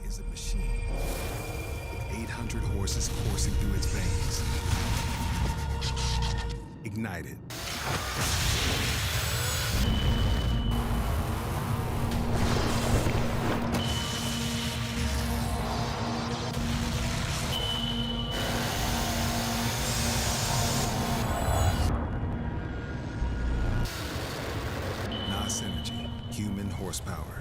is a machine with 800 horses coursing through its veins. Ignited. Human horsepower.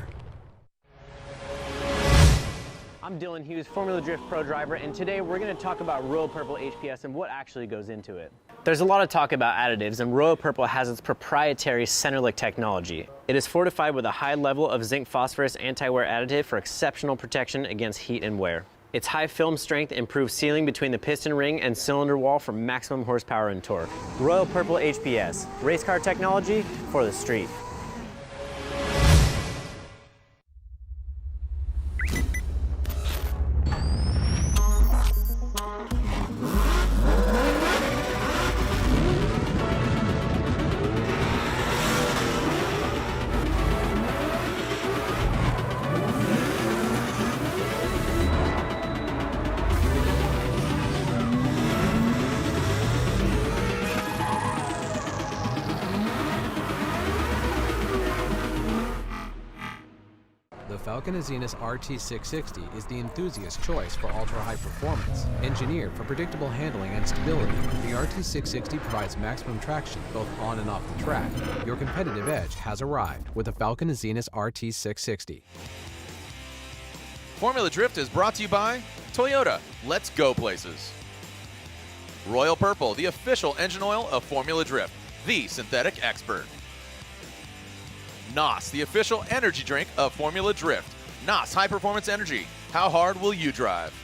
I'm Dylan Hughes, Formula Drift Pro driver, and today we're going to talk about Royal Purple HPS and what actually goes into it. There's a lot of talk about additives, and Royal Purple has its proprietary Centerlick technology. It is fortified with a high level of zinc phosphorus anti-wear additive for exceptional protection against heat and wear. Its high film strength improves sealing between the piston ring and cylinder wall for maximum horsepower and torque. Royal Purple HPS, race car technology for the street. The Falcon Azenis RT660 is the enthusiast choice for ultra-high performance. Engineered for predictable handling and stability, the RT660 provides maximum traction both on and off the track. Your competitive edge has arrived with the Falcon Azenis RT660. Formula Drift is brought to you by Toyota. Let's go places. Royal Purple, the official engine oil of Formula Drift, the synthetic expert. NOS, the official energy drink of Formula Drift. NOS High Performance Energy. How hard will you drive?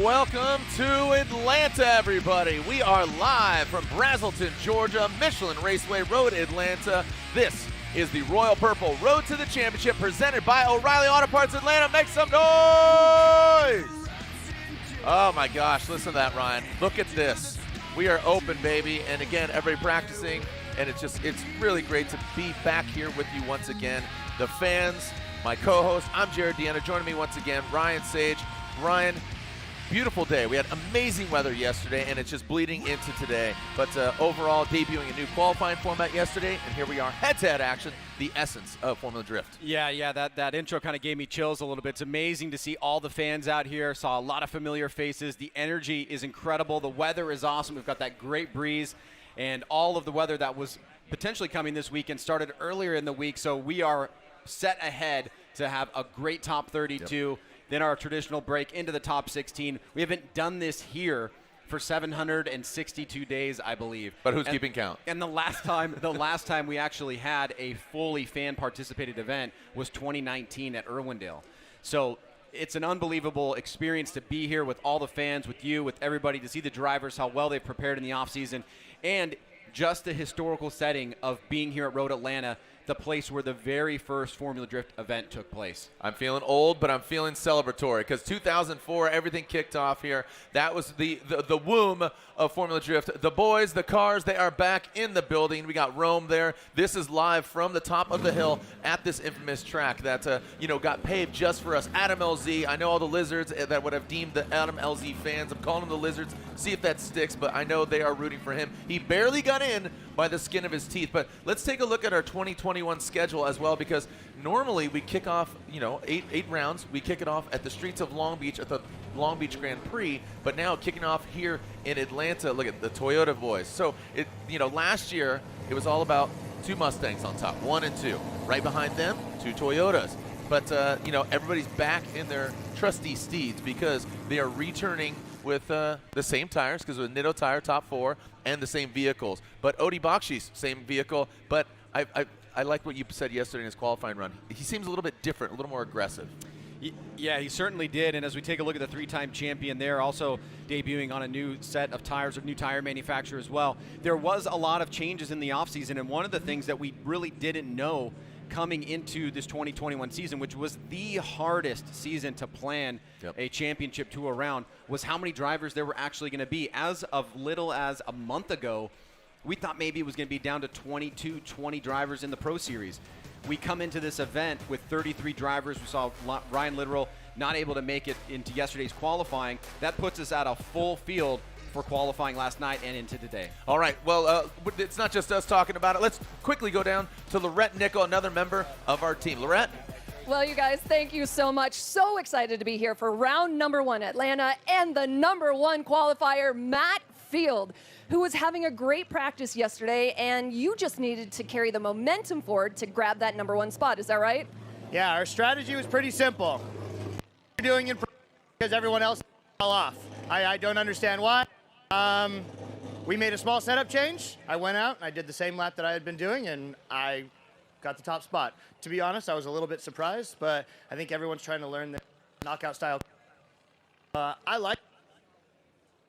Welcome to Atlanta, everybody. We are live from Braselton, Georgia, Michelin Raceway Road, Atlanta. This is the Royal Purple Road to the Championship presented by O'Reilly Auto Parts Atlanta. Make some noise! Oh my gosh, listen to that, Ryan. Look at this. We are open, baby. And again, everybody practicing. And it's really great to be back here with you once again. The fans, my co-host, I'm Jared Deanna. Joining me once again, Ryan Sage. Ryan, beautiful day. We had amazing weather yesterday, and it's just bleeding into today. But overall, debuting a new qualifying format yesterday, and here we are, head-to-head action, the essence of Formula Drift. Yeah, that intro kind of gave me chills a little bit. It's amazing to see all the fans out here. Saw a lot of familiar faces. The energy is incredible. The weather is awesome. We've got that great breeze, and all of the weather that was potentially coming this weekend started earlier in the week, so we are set ahead to have a great top 32. Yep. Then our traditional break into the top 16. We haven't done this here for 762 days, I believe. But who's keeping count? And the last time we actually had a fully fan-participated event was 2019 at Irwindale. So it's an unbelievable experience to be here with all the fans, with you, with everybody, to see the drivers, how well they've prepared in the offseason, and just the historical setting of being here at Road Atlanta, the place where the very first Formula Drift event took place. I'm feeling old, but I'm feeling celebratory because 2004, everything kicked off here. That was the womb of Formula Drift. The boys, the cars, they are back in the building. We got Rome there. This is live from the top of the hill at this infamous track that got paved just for us. Adam LZ. I know all the lizards that would have deemed the Adam LZ fans. I'm calling them the lizards. See if that sticks, but I know they are rooting for him. He barely got in by the skin of his teeth. But let's take a look at our 2021 schedule as well, because normally we kick off, eight rounds. We kick it off at the streets of Long Beach at the Long Beach Grand Prix, but now kicking off here in Atlanta. Look at the Toyota boys. So last year it was all about two Mustangs on top, 1 and 2. Right behind them, 2 Toyotas. But everybody's back in their trusty steeds because they are returning with the same tires, because with Nitto tire top 4 and the same vehicles. But Odi Bakchis, same vehicle. But I like what you said yesterday in his qualifying run. He seems a little bit different, a little more aggressive. Yeah, he certainly did. And as we take a look at the 3-time champion there, also debuting on a new set of tires, a new tire manufacturer as well, there was a lot of changes in the offseason. And one of the things that we really didn't know coming into this 2021 season, which was the hardest season to plan a championship tour around, was how many drivers there were actually going to be. As of little as a month ago, we thought maybe it was going to be down to 20 drivers in the Pro Series. We come into this event with 33 drivers. We saw Ryan Littoral not able to make it into yesterday's qualifying. That puts us at a full field for qualifying last night and into today. All right, well, it's not just us talking about it. Let's quickly go down to Lorette Nickel, another member of our team. Lorette? Well, you guys, thank you so much. So excited to be here for round number 1, Atlanta, and the number 1 qualifier, Matt Field, who was having a great practice yesterday, and you just needed to carry the momentum forward to grab that #1 spot. Is that right? Yeah, our strategy was pretty simple. We're doing it because everyone else fell off. I don't understand why. We made a small setup change. I went out and I did the same lap that I had been doing, and I got the top spot. To be honest, I was a little bit surprised, but I think everyone's trying to learn the knockout style. I like it.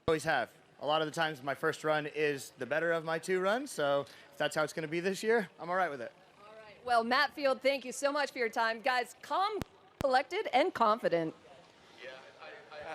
I always have. A lot of the times my first run is the better of my 2 runs, so if that's how it's going to be this year, I'm all right with it. All right. Well, Matt Field, thank you so much for your time. Guys, calm, collected, and confident.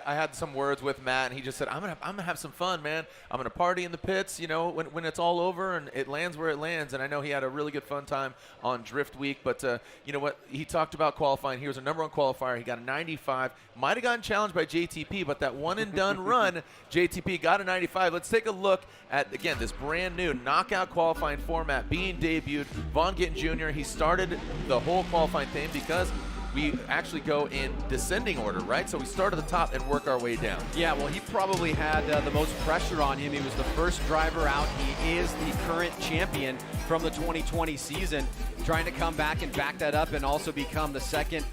I had some words with Matt, and he just said, I'm gonna have some fun, man. I'm gonna party in the pits, you know, when it's all over and it lands where it lands. And I know he had a really good fun time on Drift Week, but you know what? He talked about qualifying. He was a #1 qualifier. He got a 95. Might have gotten challenged by JTP, but that one and done run, JTP got a 95. Let's take a look at, again, this brand new knockout qualifying format being debuted. Von Gittin Jr., he started the whole qualifying thing because we actually go in descending order, right? So we start at the top and work our way down. Yeah, well, he probably had the most pressure on him. He was the first driver out. He is the current champion from the 2020 season, trying to come back and back that up and also become the second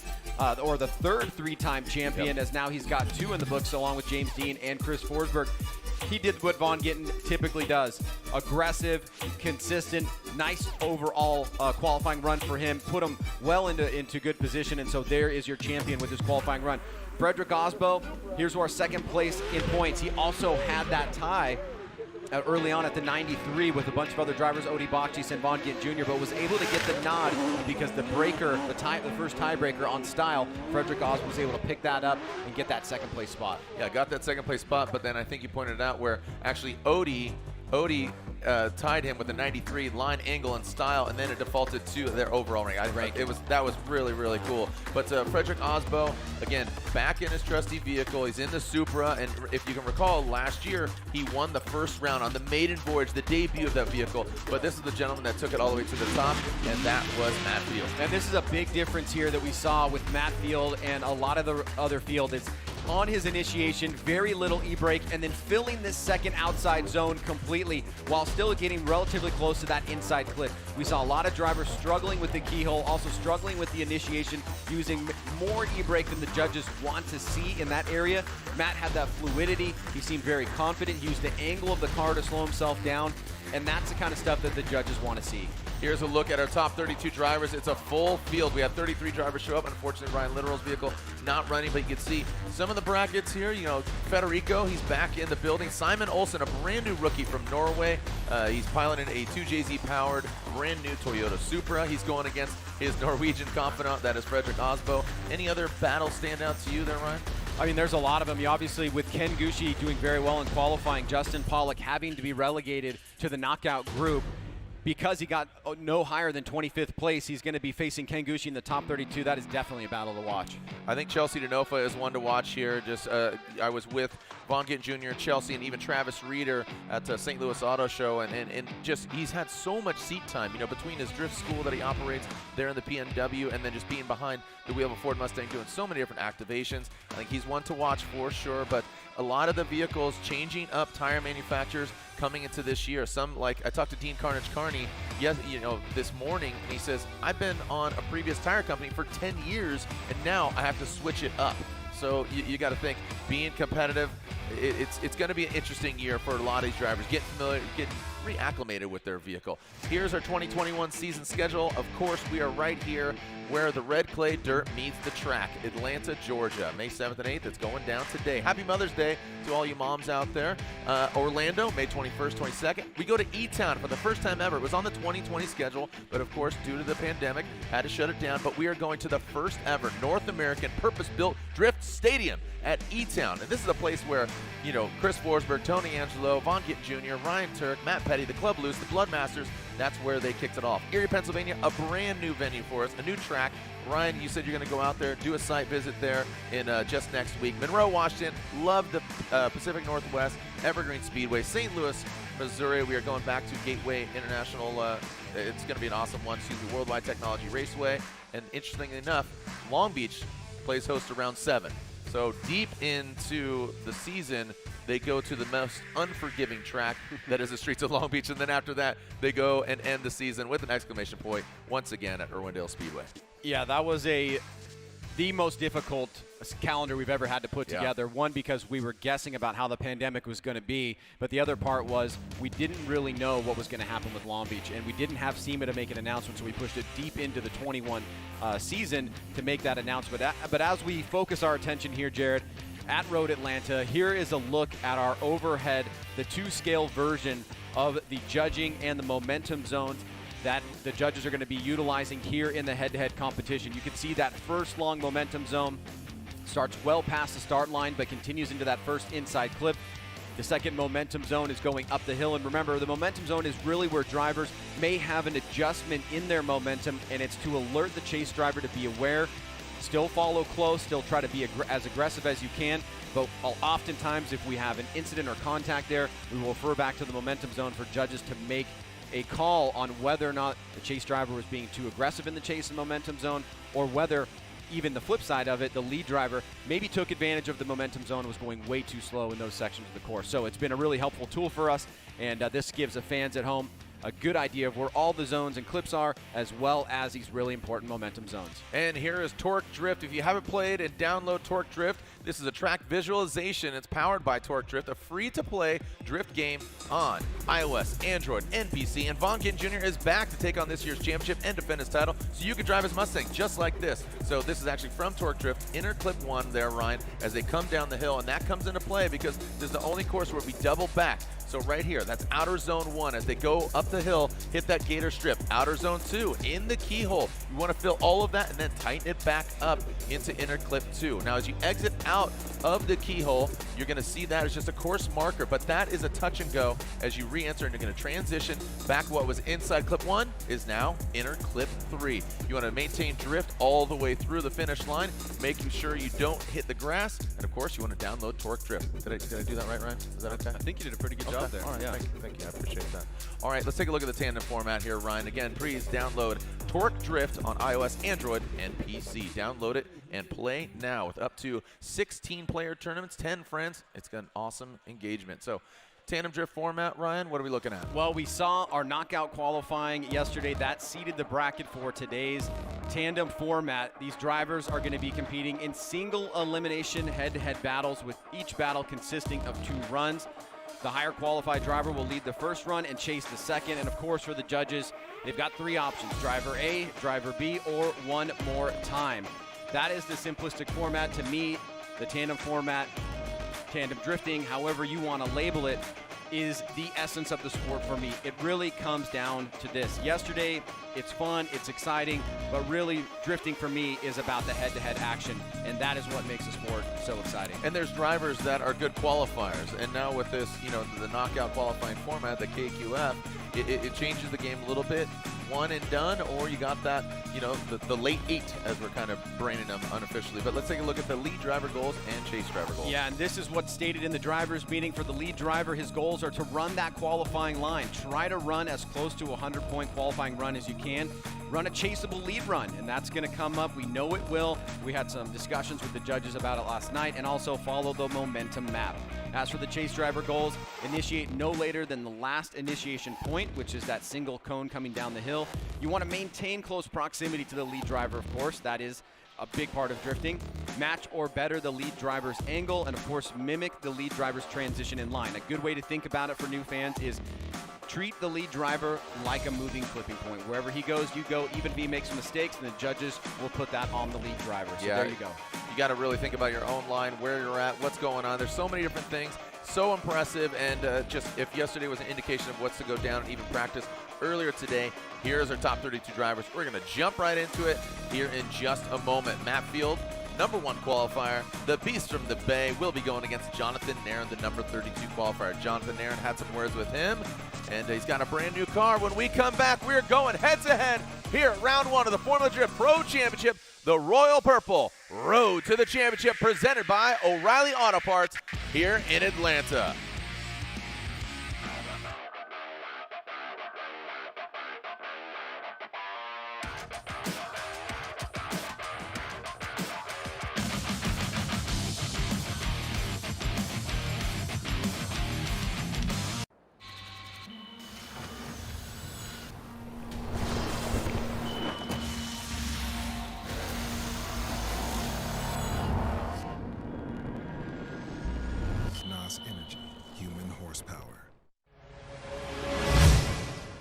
or the third 3-time champion, as now he's got 2 in the books along with James Dean and Chris Forsberg. He did what Von Gittin typically does. Aggressive, consistent, nice overall qualifying run for him. Put him well into good position, and so there is your champion with his qualifying run. Frederick Aasbo, here's our second place in points. He also had that tie early on at the 93 with a bunch of other drivers, Odi Bakchis and Von Gittin Jr., but was able to get the nod because the breaker, the first tiebreaker on style, Frederick Aasbo was able to pick that up and get that second place spot. Yeah, got that second place spot, but then I think you pointed it out where actually Odi tied him with a 93 line, angle, and style, and then it defaulted to their overall rank. That was really, really cool. But Frederick Aasbo, again, back in his trusty vehicle. He's in the Supra, and if you can recall, last year he won the first round on the maiden voyage, the debut of that vehicle. But this is the gentleman that took it all the way to the top, and that was Matt Field. And this is a big difference here that we saw with Matt Field and a lot of the other field. It's on his initiation, very little e-brake, and then filling this second outside zone completely while still getting relatively close to that inside clip. We saw a lot of drivers struggling with the keyhole, also struggling with the initiation, using more e-brake than the judges want to see in that area. Matt had that fluidity. He seemed very confident. He used the angle of the car to slow himself down, and that's the kind of stuff that the judges want to see. Here's a look at our top 32 drivers. It's a full field. We had 33 drivers show up. Unfortunately, Ryan Littoral's vehicle not running, but you can see some of the brackets here. You know, Federico, he's back in the building. Simon Olsen, a brand new rookie from Norway. He's piloting a 2JZ-powered brand new Toyota Supra. He's going against his Norwegian confidant, that is Frederick Aasbo. Any other battle stand out to you there, Ryan? I mean, there's a lot of them. You obviously, with Ken Gushi doing very well in qualifying, Justin Pawlak having to be relegated to the knockout group. Because he got no higher than 25th place, he's going to be facing Ken Gushi in the top 32. That is definitely a battle to watch. I think Chelsea Denofa is one to watch here. Just I was with Von Gittin Jr., Chelsea, and even Travis Reeder at St. Louis Auto Show, and just he's had so much seat time, you know, between his drift school that he operates there in the PNW, and then just being behind the wheel of a Ford Mustang doing so many different activations. I think he's one to watch for sure, but a lot of the vehicles changing up tire manufacturers coming into this year. Some, like I talked to Dean Kearney, this morning, and he says, I've been on a previous tire company for 10 years, and now I have to switch it up. So you got to think, being competitive, it's going to be an interesting year for a lot of these drivers, getting familiar, getting reacclimated with their vehicle. Here's our 2021 season schedule. Of course, we are right here where the red clay dirt meets the track, Atlanta, Georgia, May 7th and 8th. It's going down today. Happy Mother's Day to all you moms out there. Orlando, May 21st, 22nd. We go to E-Town for the first time ever. It was on the 2020 schedule, but of course, due to the pandemic, had to shut it down. But we are going to the first ever North American purpose-built drift stadium at E-Town. And this is a place where, you know, Chris Forsberg, Tony Angelo, Von Gittin Jr., Ryan Tuerck, Matt Petty, the Club Loose, the Bloodmasters, that's where they kicked it off. Erie, Pennsylvania, a brand new venue for us, a new track. Ryan, you said you're going to go out there, do a site visit there in just next week. Monroe, Washington, love the Pacific Northwest, Evergreen Speedway. St. Louis, Missouri, we are going back to Gateway International. It's going to be an awesome one. Worldwide Technology Raceway. And interestingly enough, Long Beach plays host around 7. So deep into the season, they go to the most unforgiving track that is the streets of Long Beach, and then after that, they go and end the season with an exclamation point once again at Irwindale Speedway. Yeah, that was the most difficult calendar we've ever had to put together. One, because we were guessing about how the pandemic was going to be, but the other part was we didn't really know what was going to happen with Long Beach, and we didn't have SEMA to make an announcement, so we pushed it deep into the 21 season to make that announcement. But as we focus our attention here, Jared, at Road Atlanta, here is a look at our overhead, the 2-scale version of the judging and the momentum zones that the judges are going to be utilizing here in the head-to-head competition. You can see that first long momentum zone starts well past the start line, but continues into that first inside clip. The second momentum zone is going up the hill, and remember, the momentum zone is really where drivers may have an adjustment in their momentum, and it's to alert the chase driver to be aware, still follow close, still try to be as aggressive as you can, but oftentimes if we have an incident or contact there, we will refer back to the momentum zone for judges to make a call on whether or not the chase driver was being too aggressive in the chase and momentum zone, or whether, even the flip side of it, the lead driver maybe took advantage of the momentum zone and was going way too slow in those sections of the course. So it's been a really helpful tool for us, and this gives the fans at home a good idea of where all the zones and clips are, as well as these really important momentum zones. And here is Tuerck Drift. If you haven't played and download Tuerck Drift, this is a track visualization. It's powered by Tuerck Drift, a free-to-play drift game on iOS, Android, and PC. And Gittin Jr. is back to take on this year's championship and defend his title, so you can drive his Mustang just like this. So this is actually from Tuerck Drift, inner clip 1 there, Ryan, as they come down the hill, and that comes into play because this is the only course where we double back. So right here, that's outer zone 1. As they go up the hill, hit that gator strip. Outer zone 2, in the keyhole. You want to fill all of that and then tighten it back up into inner clip 2. Now, as you exit out of the keyhole, you're going to see that as just a course marker, but that is a touch and go as you re-enter, and you're going to transition back. What was inside clip 1 is now inner clip 3. You want to maintain drift all the way through the finish line, making sure you don't hit the grass, and of course, you want to download Tuerck Drift. Did I do that right, Ryan? Is that okay? I think you did a pretty good job there. All right, yeah. Thank you. I appreciate that. All right, let's take a look at the tandem format here, Ryan. Again, please download Tuerck Drift on iOS, Android, and PC. Download it and play now with up to 16-player tournaments, 10 friends. It's got an awesome engagement. So, tandem drift format, Ryan, what are we looking at? Well, we saw our knockout qualifying yesterday. That seeded the bracket for today's tandem format. These drivers are going to be competing in single elimination head-to-head battles, with each battle consisting of 2 runs. The higher qualified driver will lead the first run and chase the second. And of course, for the judges, they've got 3 options: driver A, driver B, or one more time. That is the simplistic format. To me, the tandem format, tandem drifting, however you want to label it, is the essence of the sport for me. It really comes down to this. Yesterday, it's fun, it's exciting, but really drifting for me is about the head-to-head action, and that is what makes the sport so exciting. And there's drivers that are good qualifiers, and now with this, the knockout qualifying format, the KQF, it changes the game a little bit. One and done, or you got that, the late 8, as we're kind of branding them unofficially. But let's take a look at the lead driver goals and chase driver goals. Yeah, and this is what's stated in the driver's meeting. For the lead driver, his goals are to run that qualifying line. Try to run as close to a 100-point qualifying run as you can. Run a chaseable lead run, and that's going to come up. We know it will. We had some discussions with the judges about it last night, and also follow the momentum map. As for the chase driver goals, initiate no later than the last initiation point, which is that single cone coming down the hill. You want to maintain close proximity to the lead driver, of course. That is a big part of drifting. Match or better the lead driver's angle, and of course mimic the lead driver's transition in line. A good way to think about it for new fans is treat the lead driver like a moving clipping point. Wherever he goes, you go. Even if he makes mistakes, and the judges will put that on the lead driver. So there you go. You got to really think about your own line, where you're at, what's going on. There's so many different things. So impressive, and just if yesterday was an indication of what's to go down and even practice earlier today, here's our top 32 drivers. We're going to jump right into it here in just a moment. Matt Field, number 1 qualifier, the Beast from the Bay, will be going against Jonathan Nerren, the number 32 qualifier. Jonathan Nerren had some words with him, and he's got a brand new car. When we come back, we're going head-to-head here at round 1 of the Formula Drift Pro Championship, the Royal Purple Road to the Championship, presented by O'Reilly Auto Parts here in Atlanta.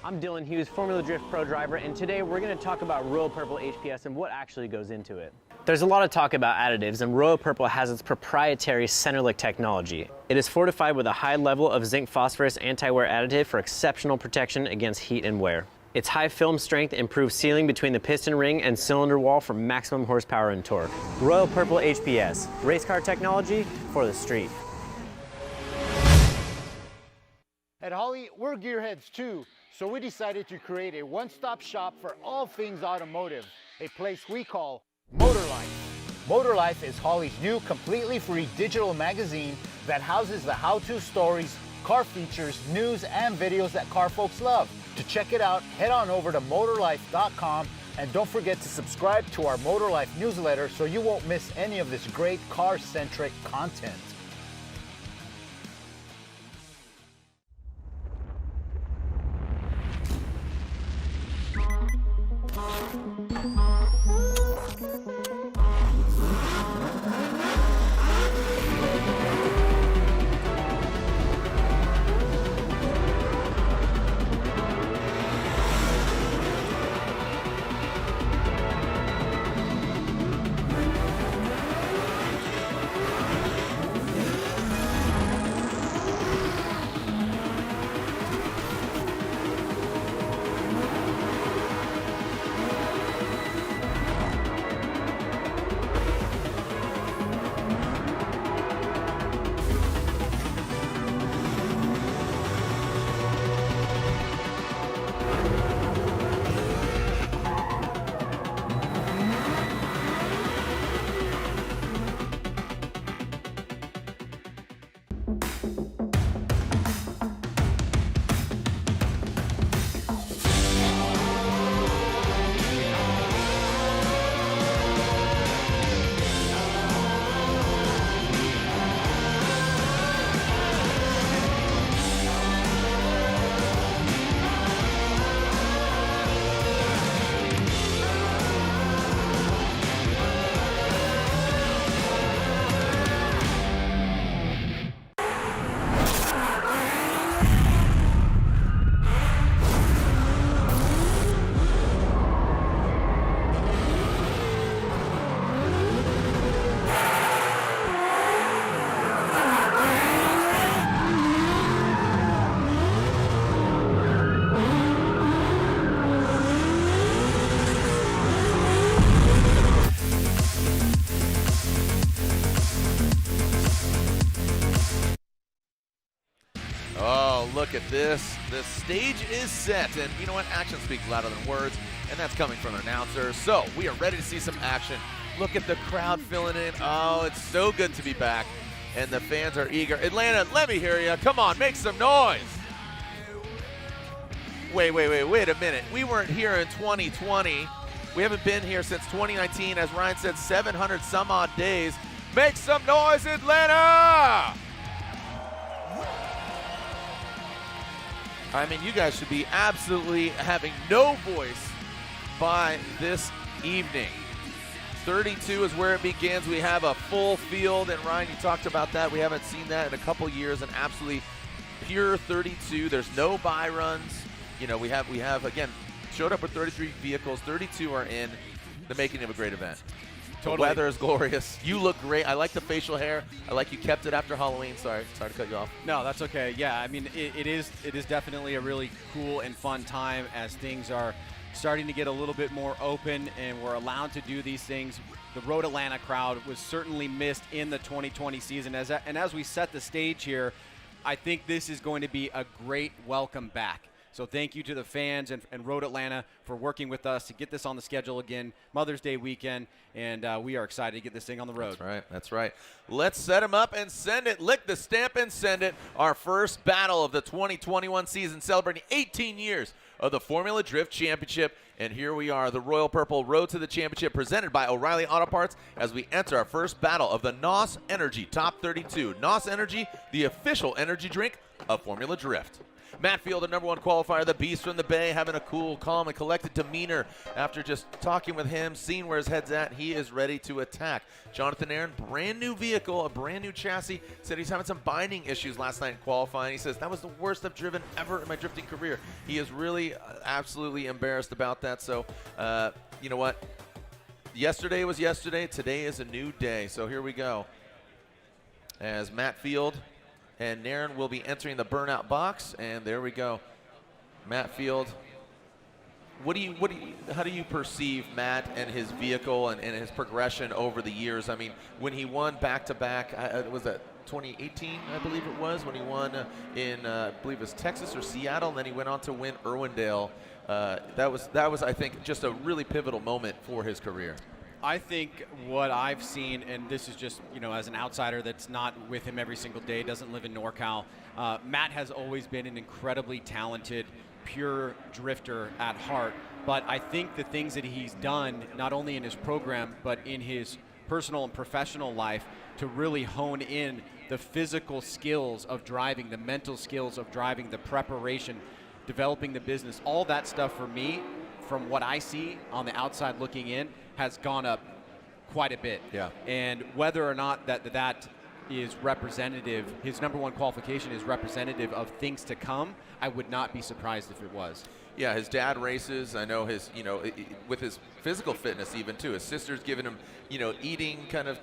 I'm Gittin Hughes, Formula Drift Pro driver, and today we're going to talk about Royal Purple HPS and what actually goes into it. There's a lot of talk about additives, and Royal Purple has its proprietary Centerlick technology. It is fortified with a high level of zinc phosphorus anti-wear additive for exceptional protection against heat and wear. Its high film strength improves sealing between the piston ring and cylinder wall for maximum horsepower and torque. Royal Purple HPS, race car technology for the street. At Holley, we're gearheads too, so we decided to create a one-stop shop for all things automotive, a place we call Motor Life. Motor Life is Holley's new completely free digital magazine that houses the how-to stories, car features, news, and videos that car folks love. To check it out, head on over to motorlife.com and don't forget to subscribe to our Motor Life newsletter so you won't miss any of this great car-centric content. Look at this. The stage is set, and you know what? Action speaks louder than words, and that's coming from an announcer. So we are ready to see some action. Look at the crowd filling in. Oh, it's so good to be back, and the fans are eager. Atlanta, let me hear you. Come on, make some noise. Wait a minute. We weren't here in 2020. We haven't been here since 2019. As Ryan said, 700 some odd days. Make some noise, Atlanta! I mean, you guys should be absolutely having no voice by this evening. 32 is where it begins. We have a full field, and Ryan, you talked about that. We haven't seen that in a couple years, an absolutely pure 32. There's no buy runs. You know, we have again, showed up with 33 vehicles. 32 are in the making of a great event. Totally. The weather is glorious. You look great. I like the facial hair. I like you kept it after Halloween. Sorry to cut you off. No, that's okay. Yeah, I mean, it is definitely a really cool and fun time as things are starting to get a little bit more open and we're allowed to do these things. The Road Atlanta crowd was certainly missed in the 2020 season. As we set the stage here, I think this is going to be a great welcome back. So thank you to the fans and Road Atlanta for working with us to get this on the schedule again, Mother's Day weekend, and we are excited to get this thing on the road. That's right. Let's set them up and send it. Lick the stamp and send it. Our first battle of the 2021 season, celebrating 18 years of the Formula Drift Championship. And here we are, the Royal Purple Road to the Championship presented by O'Reilly Auto Parts as we enter our first battle of the NOS Energy Top 32. NOS Energy, the official energy drink of Formula Drift. Matt Field, the #1 qualifier, the beast from the Bay, having a cool, calm, and collected demeanor. After just talking with him, seeing where his head's at, he is ready to attack. Jonathan Nerren, brand new vehicle, a brand new chassis, said he's having some binding issues last night in qualifying. He says, that was the worst I've driven ever in my drifting career. He is really absolutely embarrassed about that. So, you know what? Yesterday was yesterday. Today is a new day. So here we go. As Matt Field and Nerren will be entering the burnout box, and there we go. Matt Field, how do you perceive Matt and his vehicle and his progression over the years? I mean, when he won back-to-back, was that 2018, I believe it was, when he won in, I believe it was Texas or Seattle, and then he went on to win Irwindale. That was, I think, just a really pivotal moment for his career. I think what I've seen, and this is just, as an outsider that's not with him every single day, doesn't live in NorCal, Matt has always been an incredibly talented, pure drifter at heart. But I think the things that he's done, not only in his program, but in his personal and professional life, to really hone in the physical skills of driving, the mental skills of driving, the preparation, developing the business, all that stuff for me, from what I see on the outside looking in, has gone up quite a bit. Yeah. And whether or not that is representative, his #1 qualification is representative of things to come, I would not be surprised if it was. Yeah, his dad races. I know his, with his physical fitness even too. His sister's giving him, eating kind of,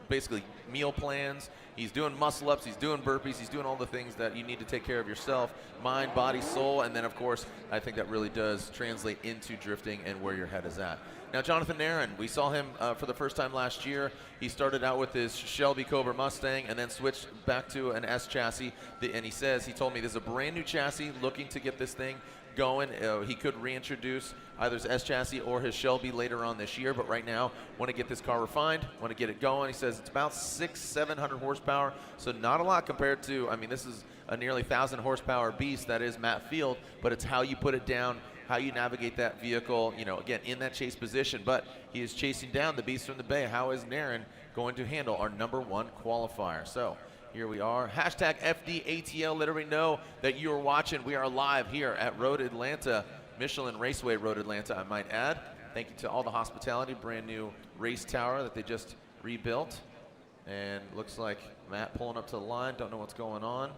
basically meal plans. He's doing muscle ups, he's doing burpees, he's doing all the things that you need to take care of yourself, mind, body, soul, and then of course, I think that really does translate into drifting and where your head is at. Now, Jonathan Nerren, we saw him for the first time last year. He started out with his Shelby Cobra Mustang and then switched back to an S chassis. And he told me this is a brand new chassis, looking to get this thing going. He could reintroduce either his S chassis or his Shelby later on this year, but right now, want to get this car refined, want to get it going. He says it's about 600-700 horsepower, so not a lot compared to, this is a nearly 1,000 horsepower beast that is Matt Field, but it's how you put it down, how you navigate that vehicle, again, in that chase position. But he is chasing down the beast from the Bay. How is Nerren going to handle our #1 qualifier? So here we are. Hashtag FDATL. Let everybody know that you are watching. We are live here at Road Atlanta, Michelin Raceway Road Atlanta, I might add. Thank you to all the hospitality, brand new race tower that they just rebuilt. And looks like Matt pulling up to the line. Don't know what's going on.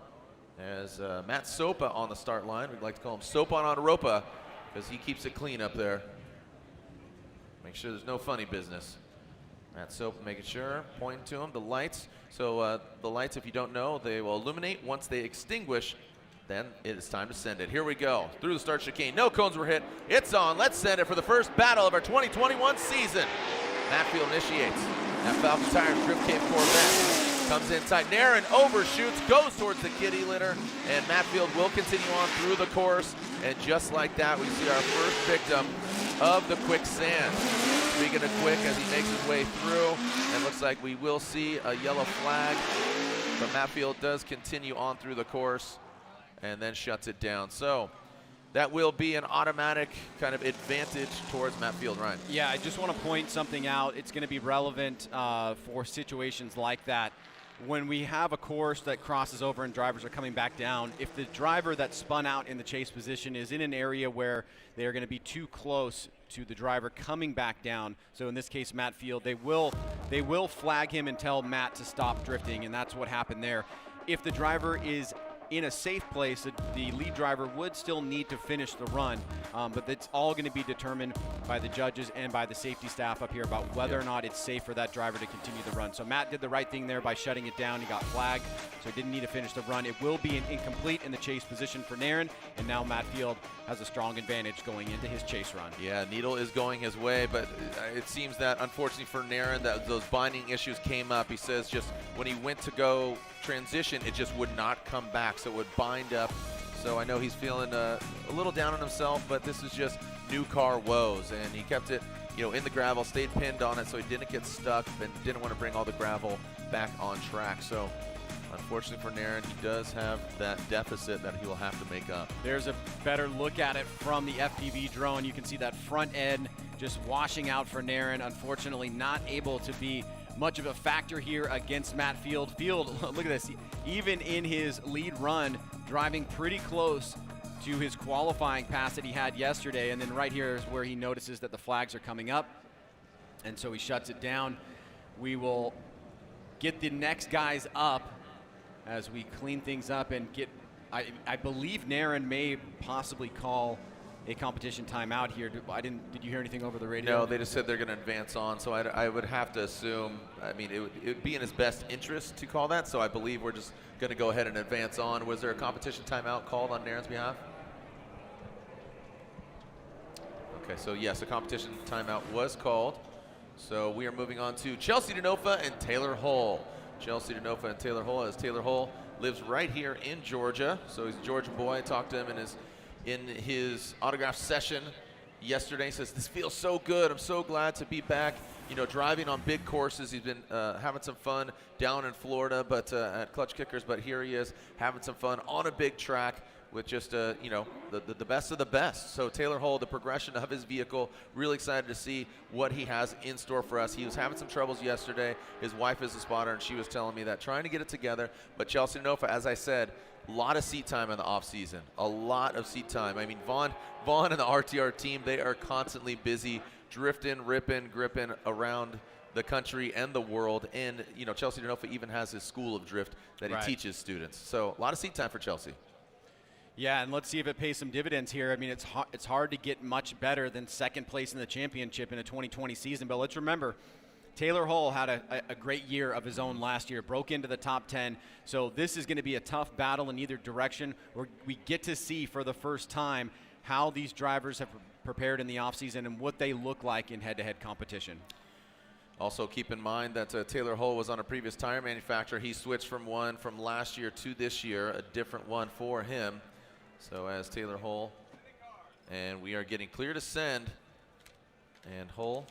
As Matt Sopa on the start line. We'd like to call him Sopa on Europa because he keeps it clean up there. Make sure there's no funny business. Matt Sopa making sure, pointing to him, the lights. So the lights, if you don't know, they will illuminate. Once they extinguish, then it is time to send it. Here we go, through the start chicane. No cones were hit. It's on. Let's send it for the first battle of our 2021 season. Matt Field initiates. That Falcon Tires Drift Cave Corvette comes in tight. Nerren overshoots, goes towards the kitty litter, and Matt Field will continue on through the course. And just like that, we see our first victim of the quicksand. Speaking of quick, as he makes his way through, it looks like we will see a yellow flag, but Matt Field does continue on through the course and then shuts it down. So that will be an automatic kind of advantage towards Matt Field, Ryan. Yeah, I just want to point something out. It's going to be relevant for situations like that. When we have a course that crosses over and drivers are coming back down, if the driver that spun out in the chase position is in an area where they are going to be too close to the driver coming back down, so in this case Matt Field, they will flag him and tell Matt to stop drifting, and that's what happened there. If the driver is in a safe place, the lead driver would still need to finish the run, but it's all going to be determined by the judges and by the safety staff up here about whether or not it's safe for that driver to continue the run. So Matt did the right thing there by shutting it down. He got flagged, so he didn't need to finish the run. It will be an incomplete in the chase position for Nerren, and now Matt Field has a strong advantage going into his chase run. Yeah, Needle is going his way, but it seems that unfortunately for Nerren, that those binding issues came up. He says just when he went to go transition, it just would not come back, so it would bind up. So I know he's feeling a little down on himself, but this is just new car woes, and he kept it in the gravel, stayed pinned on it so he didn't get stuck and didn't want to bring all the gravel back on track. So unfortunately for Nerren, he does have that deficit that he will have to make up. There's a better look at it from the FPV drone. You can see that front end just washing out for Nerren. Unfortunately not able to be much of a factor here against Matt Field. Field, look at this, even in his lead run, driving pretty close to his qualifying pass that he had yesterday. And then right here is where he notices that the flags are coming up, and so he shuts it down. We will get the next guys up as we clean things up and get, I believe Nerren may possibly call a competition timeout here. Did you hear anything over the radio? No, they just said they're going to advance on, so I would have to assume, I mean, it would be in his best interest to call that, so I believe we're just going to go ahead and advance on. Was there a competition timeout called on Nerren's behalf? Okay, so yes, a competition timeout was called. So we are moving on to Chelsea Denofa and Taylor Hull. Chelsea Denofa and Taylor Hull, as Taylor Hull lives right here in Georgia. So he's a Georgia boy. I talked to him in his autograph session yesterday. He says, this feels so good. I'm so glad to be back, you know, driving on big courses. He's been having some fun down in Florida, but at Clutch Kickers, but here he is having some fun on a big track with just, you know, the best of the best. So Taylor Hull, the progression of his vehicle, really excited to see what he has in store for us. He was having some troubles yesterday. His wife is a spotter, and she was telling me that, trying to get it together. But Chelsea Denofa, as I said, a lot of seat time in the off season, a lot of seat time. I mean, Vaughn and the RTR team, they are constantly busy, drifting, ripping, gripping around the country and the world. And, you know, Chelsea Denofa even has his school of drift that he teaches students. So a lot of seat time for Chelsea. Yeah, and let's see if it pays some dividends here. I mean, it's hard to get much better than second place in the championship in a 2020 season. But let's remember, Taylor Hull had a great year of his own last year, broke into the top 10. So this is going to be a tough battle in either direction. We get to see for the first time how these drivers have prepared in the offseason and what they look like in head-to-head competition. Also keep in mind that Taylor Hull was on a previous tire manufacturer. He switched from one from last year to this year, a different one for him. So as Taylor Hull, and we are getting clear to send, and Hull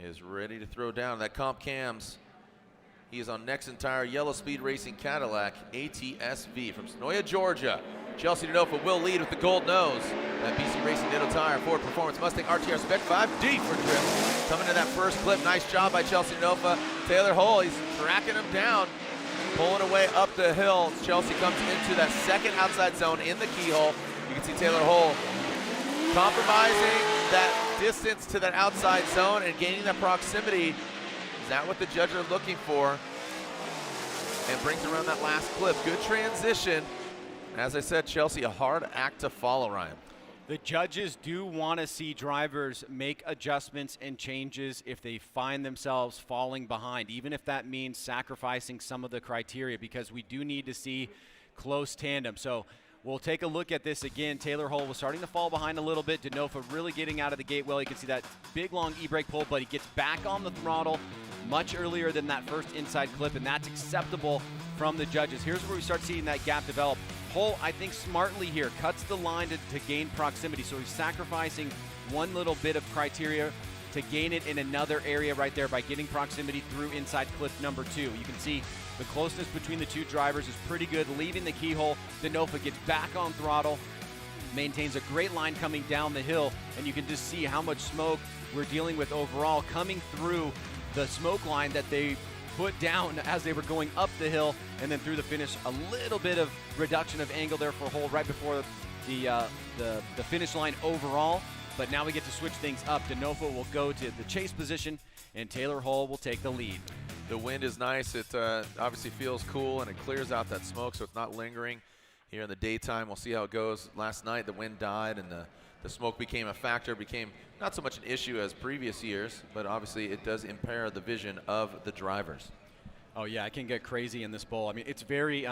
is ready to throw down that comp cams. He is on Nexen Tire Yellow Speed Racing Cadillac ATSV from Sonoya, Georgia. Chelsea Denofa will lead with the gold nose. That BC Racing Ditto Tire Ford Performance Mustang RTR Spec 5D for drift. Coming to that first clip, nice job by Chelsea Denofa. Taylor Hull, he's tracking him down, pulling away up the hill. Chelsea comes into that second outside zone in the keyhole. You can see Taylor Hull compromising that distance to that outside zone and gaining that proximity. Is that what the judges are looking for? And brings around that last clip. Good transition. As I said, Chelsea, a hard act to follow, Ryan. The judges do want to see drivers make adjustments and changes if they find themselves falling behind, even if that means sacrificing some of the criteria, because we do need to see close tandem. So we'll take a look at this again. Taylor Hull was starting to fall behind a little bit. Denofa really getting out of the gate well. You can see that big, long e-brake pull, but he gets back on the throttle much earlier than that first inside clip, and that's acceptable from the judges. Here's where we start seeing that gap develop. Hull, I think smartly here, cuts the line to gain proximity. So he's sacrificing one little bit of criteria to gain it in another area right there by getting proximity through inside clip number 2. You can see the closeness between the two drivers is pretty good. Leaving the keyhole, Denofa gets back on throttle, maintains a great line coming down the hill, and you can just see how much smoke we're dealing with overall coming through the smoke line that they put down as they were going up the hill, and then through the finish, a little bit of reduction of angle there for Hull right before the finish line overall. But now we get to switch things up. Denofa will go to the chase position, and Taylor Hull will take the lead. The wind is nice. It obviously feels cool, and it clears out that smoke, so it's not lingering here in the daytime. We'll see how it goes. Last night, the wind died, and the smoke became a factor, became not so much an issue as previous years, but obviously it does impair the vision of the drivers. Oh, yeah, it can get crazy in this bowl. I mean, it's very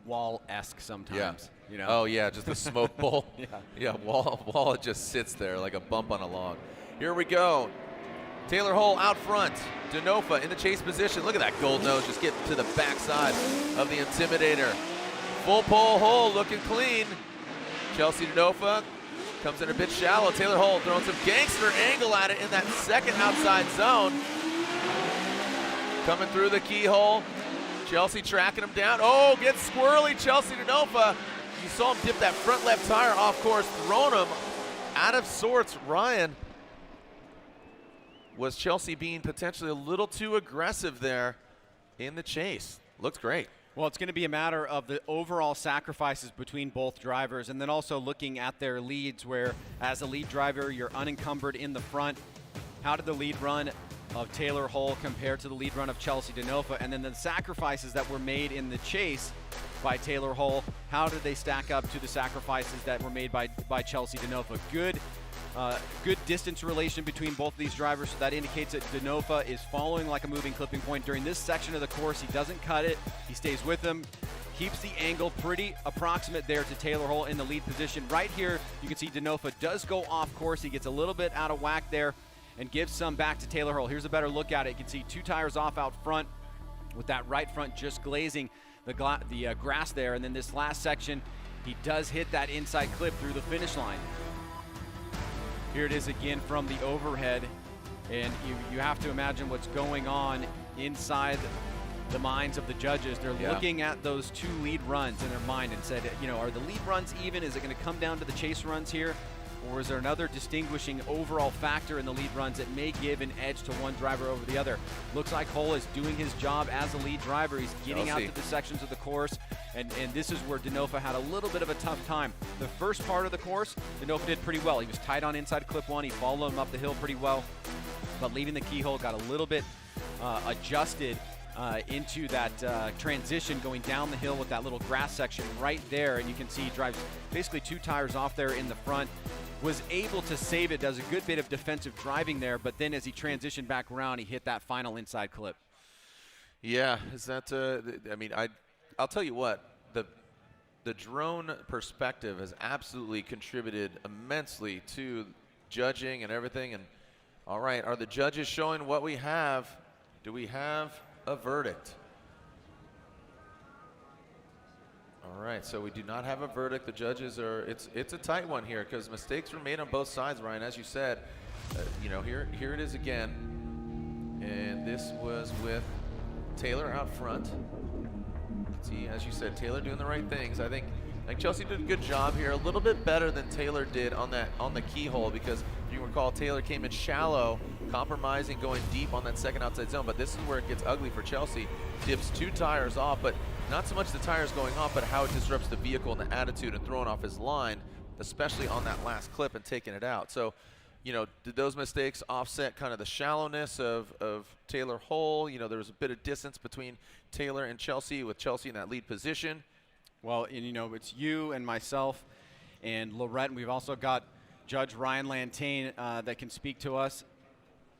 wall-esque sometimes. Yeah. You know? Oh, yeah, just a smoke bowl. Yeah. Yeah, wall it just sits there like a bump on a log. Here we go. Taylor Hull out front. Denofa in the chase position. Look at that gold nose just getting to the backside of the Intimidator. Full pole Hull looking clean. Chelsea Denofa comes in a bit shallow. Taylor Hull throwing some gangster angle at it in that second outside zone. Coming through the keyhole. Chelsea tracking him down. Oh, gets squirrely, Chelsea Denofa. You saw him dip that front left tire off course, throwing him out of sorts. Ryan, was Chelsea being potentially a little too aggressive there in the chase. Looks great. Well, it's going to be a matter of the overall sacrifices between both drivers, and then also looking at their leads, where as a lead driver, you're unencumbered in the front. How did the lead run of Taylor Hull compare to the lead run of Chelsea Denofa? And then the sacrifices that were made in the chase by Taylor Hull, how did they stack up to the sacrifices that were made by Chelsea Denofa? Good distance relation between both of these drivers, so that indicates that Denofa is following like a moving clipping point. During this section of the course, he doesn't cut it. He stays with him, keeps the angle pretty approximate there to Taylor Hull in the lead position. Right here, you can see Denofa does go off course. He gets a little bit out of whack there and gives some back to Taylor Hull. Here's a better look at it. You can see 2 tires off out front with that right front just glazing the grass there. And then this last section, he does hit that inside clip through the finish line. Here it is again from the overhead, and you have to imagine what's going on inside the minds of the judges. They're looking at those 2 lead runs in their mind and said, you know, are the lead runs even? Is it going to come down to the chase runs here? Or is there another distinguishing overall factor in the lead runs that may give an edge to one driver over the other? Looks like Hull is doing his job as a lead driver. He's getting out to the sections of the course, and this is where Denofa had a little bit of a tough time. The first part of the course, Denofa did pretty well. He was tight on inside clip 1. He followed him up the hill pretty well, but leaving the keyhole got a little bit adjusted into that transition going down the hill with that little grass section right there, and you can see he drives basically 2 tires off there in the front. Was able to save it, does a good bit of defensive driving there, but then as he transitioned back around, he hit that final inside clip. Yeah, is that, I mean, I'll tell you what, the drone perspective has absolutely contributed immensely to judging and everything. And all right, are the judges showing what we have? Do we have a verdict? All right, so we do not have a verdict. The judges are, it's a tight one here because mistakes were made on both sides, Ryan, as you said. You know, here it is again. And this was with Taylor out front. See, as you said, Taylor doing the right things. I think Chelsea did a good job here, a little bit better than Taylor did on the keyhole, because if you recall, Taylor came in shallow, compromising, going deep on that second outside zone. But this is where it gets ugly for Chelsea. Dips 2 tires off, but not so much the tires going off, but how it disrupts the vehicle and the attitude and throwing off his line, especially on that last clip and taking it out. So, you know, did those mistakes offset kind of the shallowness of Taylor Hull? You know, there was a bit of distance between Taylor and Chelsea, with Chelsea in that lead position. Well, and you know, it's you and myself and Lorette, and we've also got Judge Ryan Lantain that can speak to us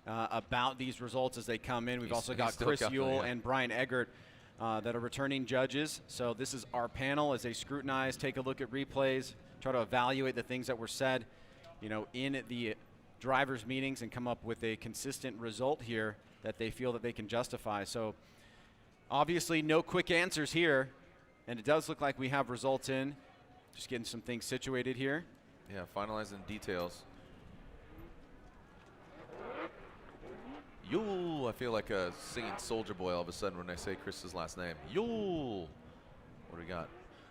about these results as they come in. We've also got Chris Yule and Brian Eggert that are returning judges. So this is our panel as they scrutinize, take a look at replays, try to evaluate the things that were said, you know, in the drivers' meetings, and come up with a consistent result here that they feel that they can justify. So obviously no quick answers here, and it does look like we have results in. Just getting some things situated here. Yeah, finalizing details. Yule, I feel like a singing Soldier Boy all of a sudden when I say Chris's last name. Yule. What do we got?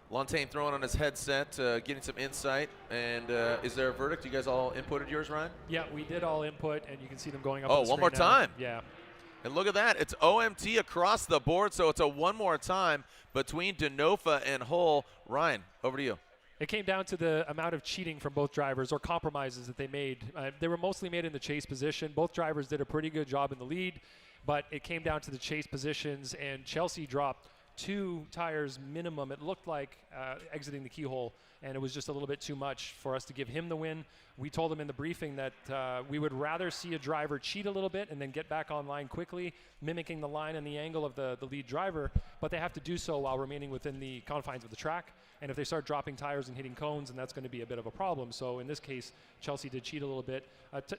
Lantain throwing on his headset, getting some insight. And is there a verdict? You guys all inputted yours, Ryan? Yeah, we did all input, and you can see them going up. Oh, on the one more screen now. time. Yeah. And look at that. It's OMT across the board, so it's a one more time between Denofa and Hull. Ryan, over to you. It came down to the amount of cheating from both drivers, or compromises that they made. They were mostly made in the chase position. Both drivers did a pretty good job in the lead, but it came down to the chase positions, and Chelsea dropped 2 tires minimum, it looked like, exiting the keyhole, and it was just a little bit too much for us to give him the win. We told him in the briefing that we would rather see a driver cheat a little bit and then get back online quickly, mimicking the line and the angle of the lead driver, but they have to do so while remaining within the confines of the track. And if they start dropping tires and hitting cones, then that's going to be a bit of a problem. So in this case, Chelsea did cheat a little bit.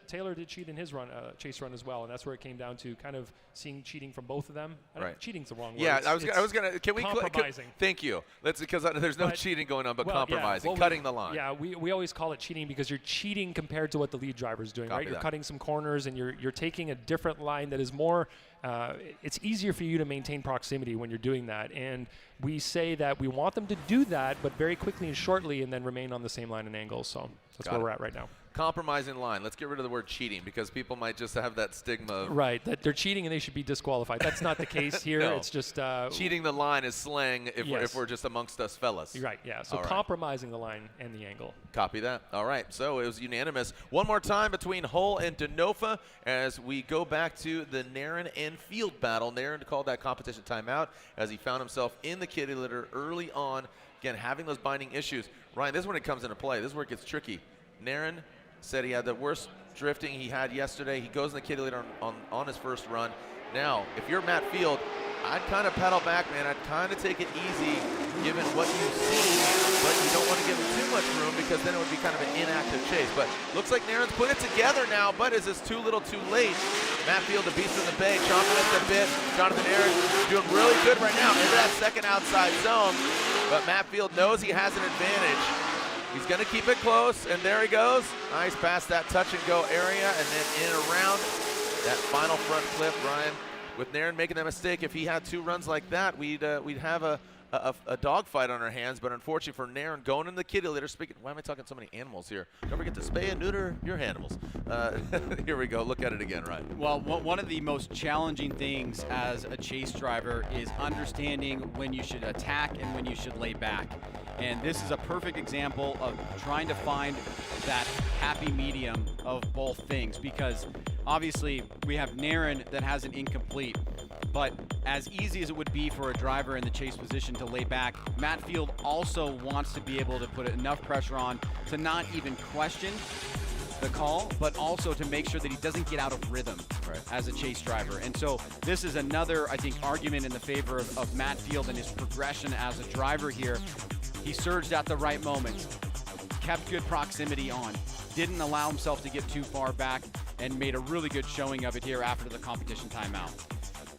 Taylor did cheat in his run, chase run as well, and that's where it came down to kind of seeing cheating from both of them. Right. Cheating's the wrong word. Yeah, I was gonna. Can we compromising? Thank you. That's because there's no cheating going on, but compromising, cutting the line. Yeah, we always call it cheating because you're cheating compared to what the lead driver's doing, right? You're cutting some corners and you're taking a different line that is more. It's easier for you to maintain proximity when you're doing that, and we say that we want them to do that, but very quickly and shortly, and then remain on the same line and angle. So that's where we're at right now. compromising line. Let's get rid of the word cheating because people might just have that stigma of Right, that they're cheating and they should be disqualified. That's not the case here. No. It's just cheating the line is slang if, Yes. we're just amongst us fellas. Right, yeah. So All right. compromising the line and the angle. Copy that. All right, so it was unanimous. One more time between Hull and Denofa as we go back to the Nerren and Field battle. Nerren called that competition timeout as he found himself in the kitty litter early on, again, having those binding issues. Ryan, this is when it comes into play. This is where it gets tricky. Nerren said he had the worst drifting he had yesterday. He goes in the kitty litter on his first run. Now, if you're Matt Field, I'd kind of pedal back, man. I'd kind of take it easy given what you've seen, but you don't want to give him too much room because then it would be kind of an inactive chase. But looks like Nerren's put it together now, but is this too little too late? Matt Field, the beast in the bay, chomping at the bit. Jonathan Nerren doing really good right now into that second outside zone, but Matt Field knows he has an advantage. He's going to keep it close, and there he goes. Nice past that touch-and-go area, and then in and around that final front flip, Ryan. With Nerren making that mistake, if he had 2 runs like that, we'd have a dogfight on our hands. But unfortunately for Nerren, going in the kitty litter, why am I talking so many animals here? Don't forget to spay and neuter your animals. Here we go. Look at it again, Ryan. Well, one of the most challenging things as a chase driver is understanding when you should attack and when you should lay back. And this is a perfect example of trying to find that happy medium of both things, because obviously we have Nerren that has an incomplete, but as easy as it would be for a driver in the chase position to lay back, Matt Field also wants to be able to put enough pressure on to not even question the call, but also to make sure that he doesn't get out of rhythm as a chase driver. And so this is another, I think, argument in the favor of Matt Field and his progression as a driver here. He surged at the right moment, kept good proximity on, didn't allow himself to get too far back, and made a really good showing of it here after the competition timeout.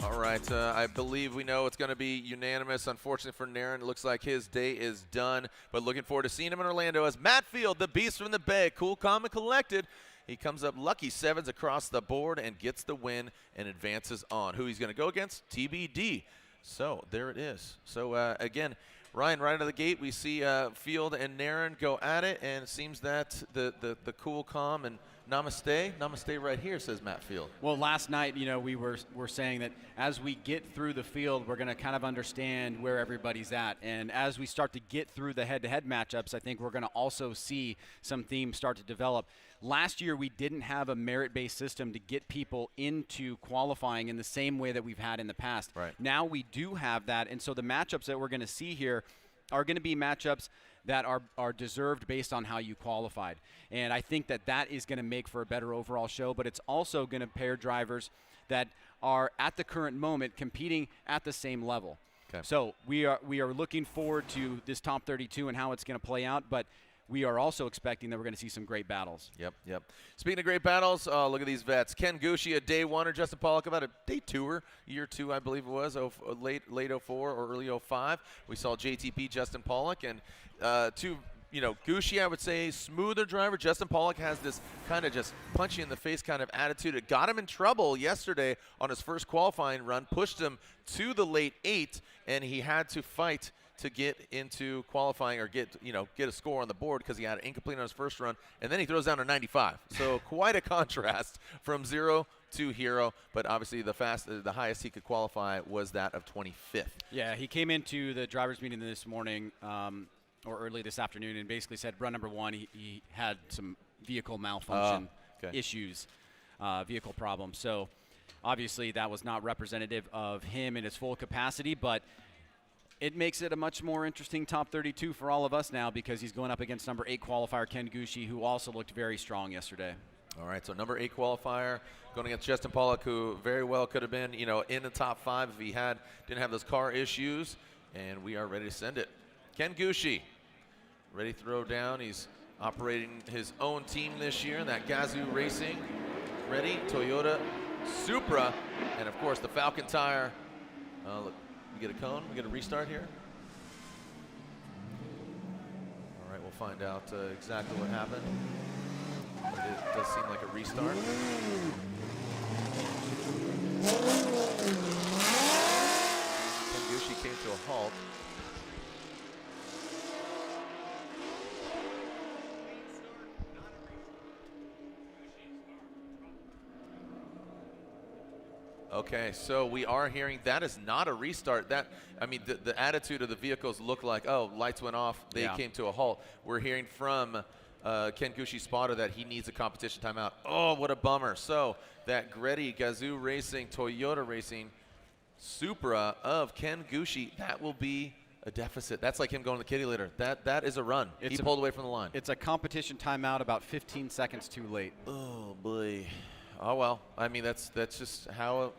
All right, I believe we know it's going to be unanimous. Unfortunately for Nerren, it looks like his day is done. But looking forward to seeing him in Orlando as Matt Field, the beast from the Bay, cool, calm, and collected. He comes up lucky 7s across the board and gets the win and advances on. Who he's going to go against? TBD. So there it is. So again, Ryan, right out of the gate, we see Field and Nerren go at it, and it seems that the cool, calm, and namaste right here, says Matt Field. Well, last night, you know, we were saying that as we get through the field, we're going to kind of understand where everybody's at. And as we start to get through the head-to-head matchups, I think we're going to also see some themes start to develop. Last year, we didn't have a merit-based system to get people into qualifying in the same way that we've had in the past. Right. Now we do have that, and so the matchups that we're going to see here are going to be matchups that are deserved based on how you qualified. And I think that is going to make for a better overall show, but it's also going to pair drivers that are at the current moment competing at the same level. Okay. So we are looking forward to this top 32 and how it's going to play out, but we are also expecting that we're going to see some great battles. Yep. Speaking of great battles, look at these vets. Ken Gushi, a day 1er, Justin Pawlak about a day 2er, year 2, I believe it was, late 04 or early 05. We saw JTP, Justin Pawlak, and Gushi, I would say, smoother driver. Justin Pawlak has this kind of just punch you in the face kind of attitude. It got him in trouble yesterday on his first qualifying run, pushed him to the late 8, and he had to fight to get into qualifying or get a score on the board because he had it incomplete on his first run, and then he throws down a 95. So quite a contrast from 0 to hero, but obviously the highest he could qualify was that of 25th. Yeah, he came into the drivers' meeting this morning or early this afternoon and basically said run number 1, he had some vehicle malfunction issues, vehicle problems. So obviously that was not representative of him in his full capacity, but it makes it a much more interesting top 32 for all of us now because he's going up against number 8 qualifier Ken Gushi, who also looked very strong yesterday. All right, so number 8 qualifier going against Justin Pawlak, who very well could have been, in the top 5 if he didn't have those car issues, and we are ready to send it. Ken Gushi, ready to throw down. He's operating his own team this year in that Gazoo Racing. Ready, Toyota Supra, and of course the Falcon tire. Look. We get a cone, we get a restart here. All right, we'll find out exactly what happened. It does seem like a restart. Gushi came to a halt. Okay, so we are hearing that is not a restart. That, I mean, the attitude of the vehicles looked like, oh, lights went off, they came to a halt. We're hearing from Ken Gushi's spotter that he needs a competition timeout. Oh, what a bummer. So that Gretty Gazoo Racing, Toyota Racing Supra of Ken Gushi, that will be a deficit. That's like him going to the kitty litter. That is a run. He pulled away from the line. It's a competition timeout about 15 seconds too late. Oh, boy. Oh, well, I mean, that's just how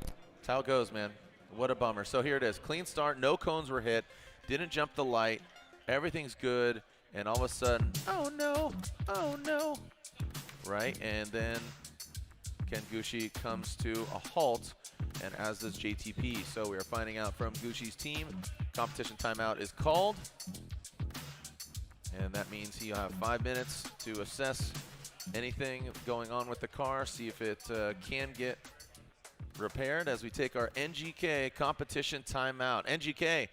it goes, man. What a bummer. So here it is. Clean start. No cones were hit. Didn't jump the light. Everything's good. And all of a sudden, oh, no. Oh, no. Right? And then Ken Gushi comes to a halt, and as does JTP. So we are finding out from Gushi's team. Competition timeout is called. And that means he'll have 5 minutes to assess anything going on with the car, see if it can get repaired as we take our NGK competition timeout. NGK,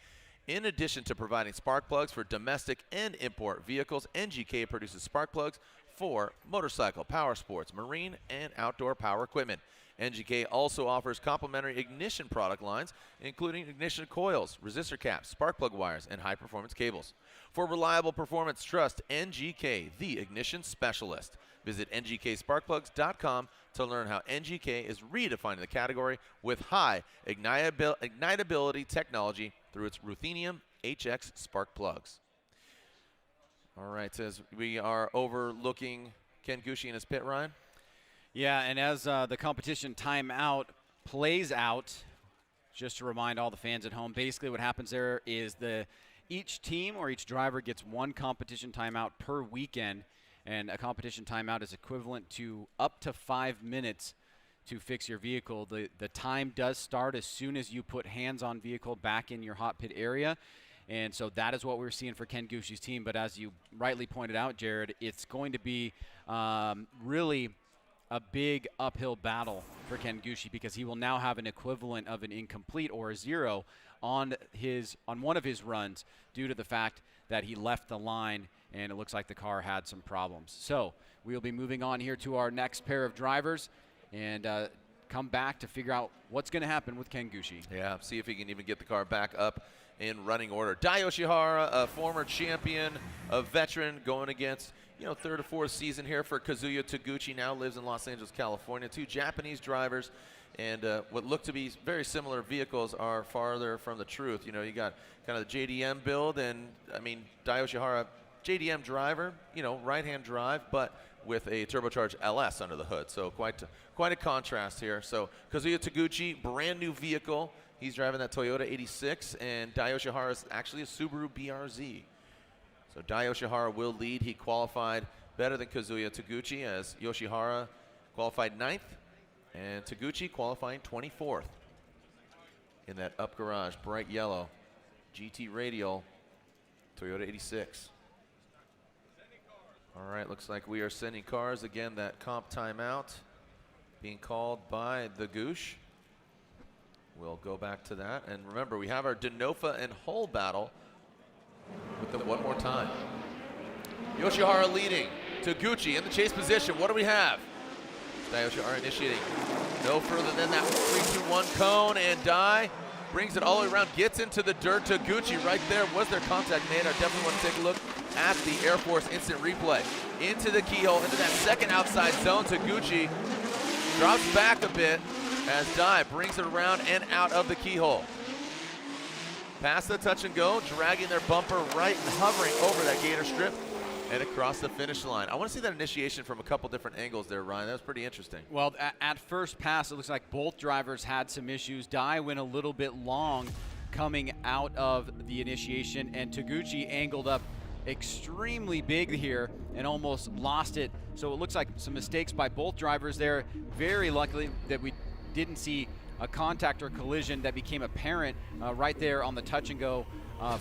in addition to providing spark plugs for domestic and import vehicles, NGK produces spark plugs for motorcycle, power sports, marine, and outdoor power equipment. NGK also offers complementary ignition product lines, including ignition coils, resistor caps, spark plug wires, and high-performance cables. For reliable performance, trust NGK, the ignition specialist. Visit ngksparkplugs.com to learn how NGK is redefining the category with high ignitability technology through its ruthenium HX spark plugs. All right, as we are overlooking Ken Gushi in his pit, Ryan. Yeah, and as the competition timeout plays out, just to remind all the fans at home, basically what happens there is each team or each driver gets one competition timeout per weekend. And a competition timeout is equivalent to up to 5 minutes to fix your vehicle. The time does start as soon as you put hands on vehicle back in your hot pit area. And so that is what we're seeing for Ken Gushi's team. But as you rightly pointed out, Jared, it's going to be really a big uphill battle for Ken Gushi because he will now have an equivalent of an incomplete or a zero on one of his runs due to the fact that he left the line and it looks like the car had some problems. So we'll be moving on here to our next pair of drivers and come back to figure out what's going to happen with Ken Gushi. Yeah, see if he can even get the car back up in running order. Yoshihara, a former champion, a veteran, going against, third or fourth season here for Kazuya Taguchi, now lives in Los Angeles, California. 2 Japanese drivers, and what look to be very similar vehicles are farther from the truth. You got kind of the JDM build, and I mean, Yoshihara, JDM driver, right-hand drive, but with a turbocharged LS under the hood. So quite a contrast here. So Kazuya Taguchi, brand new vehicle. He's driving that Toyota 86, and Yoshihara is actually a Subaru BRZ. So Yoshihara will lead. He qualified better than Kazuya Taguchi, as Yoshihara qualified 9th, and Taguchi qualifying 24th in that up garage, bright yellow GT radial Toyota 86. All right, looks like we are sending cars. Again, that comp timeout being called by the Goosh. We'll go back to that. And remember, we have our Denofa and Hull battle with them one more time. Yoshihara leading. Taguchi in the chase position. What do we have? Yoshihara initiating. No further than that 3-2-1 cone, and Dai brings it all the way around, gets into the dirt. Taguchi right there. Was there contact made? I definitely want to take a look at the Air Force instant replay. Into the keyhole, into that second outside zone. Taguchi drops back a bit as Dai brings it around and out of the keyhole. Past the touch and go, dragging their bumper right and hovering over that gator strip and across the finish line. I want to see that initiation from a couple different angles there, Ryan. That was pretty interesting. Well, at first pass, it looks like both drivers had some issues. Dai went a little bit long coming out of the initiation, and Taguchi angled up extremely big here and almost lost it. So it looks like some mistakes by both drivers there. Very luckily that we didn't see a contact or collision that became apparent right there on the touch and go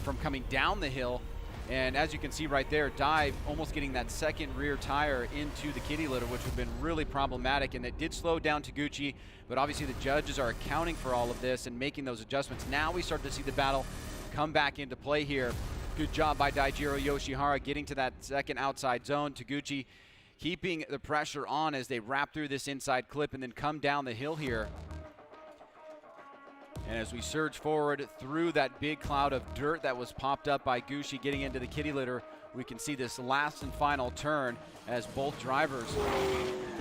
from coming down the hill. And as you can see right there, Dai almost getting that second rear tire into the kitty litter, which would have been really problematic, and it did slow down Taguchi, but obviously the judges are accounting for all of this and making those adjustments. Now we start to see the battle come back into play here. Good job by Daijiro Yoshihara getting to that second outside zone. Taguchi keeping the pressure on as they wrap through this inside clip and then come down the hill here. And as we surge forward through that big cloud of dirt that was popped up by Gushi getting into the kitty litter, we can see this last and final turn as both drivers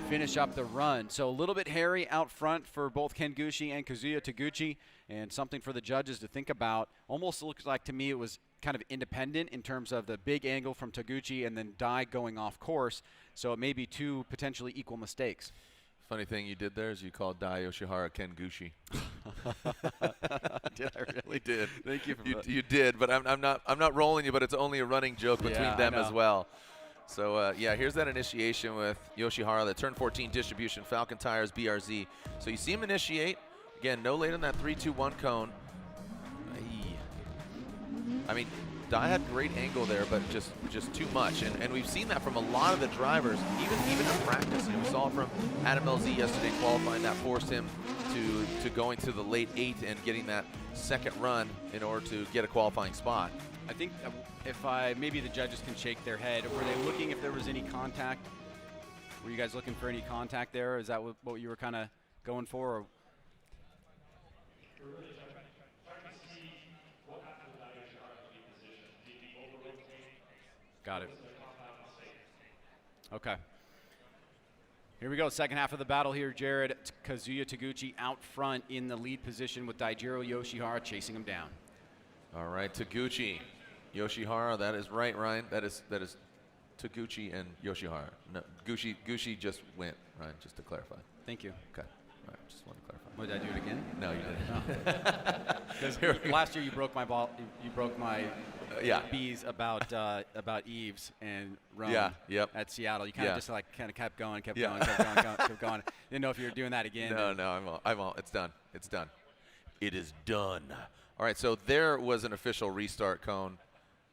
finish up the run. So a little bit hairy out front for both Ken Gushi and Kazuya Taguchi, and something for the judges to think about. Almost looks like to me it was kind of independent in terms of the big angle from Taguchi and then Dai going off course. So it may be two potentially equal mistakes. Funny thing you did there is you called Dai Yoshihara Ken Gushi. Did I really? Did. Thank you for that. You did, but I'm not rolling you, but it's only a running joke between them as well. So yeah, here's that initiation with Yoshihara, the turn 14 distribution, Falcon tires, BRZ. So you see him initiate. Again, no later than that 3-2-1 cone. I mean, Dai had great angle there, but just too much. And we've seen that from a lot of the drivers, even in practice. You know, we saw it from Adam LZ yesterday qualifying. That forced him to going to the late 8th and getting that second run in order to get a qualifying spot. I think maybe the judges can shake their head. Were they looking if there was any contact? Were you guys looking for any contact there? Is that what you were kind of going for? Or? Got it. Okay. Here we go, second half of the battle here, Jared. Kazuya Taguchi out front in the lead position with Daijiro Yoshihara chasing him down. All right, Taguchi, Yoshihara, that is right, Ryan. That is Taguchi and Yoshihara. No, Gushi just went, Ryan, just to clarify. Thank you. Okay, all right, just want to clarify. What, did I do it again? No, you didn't. Because last year you broke my ball. You broke my bees about Eves and Rome at Seattle. You kind of just like kept going. Didn't know if you were doing that again. No, I won't. It's done. It's done. It is done. All right, so there was an official restart cone,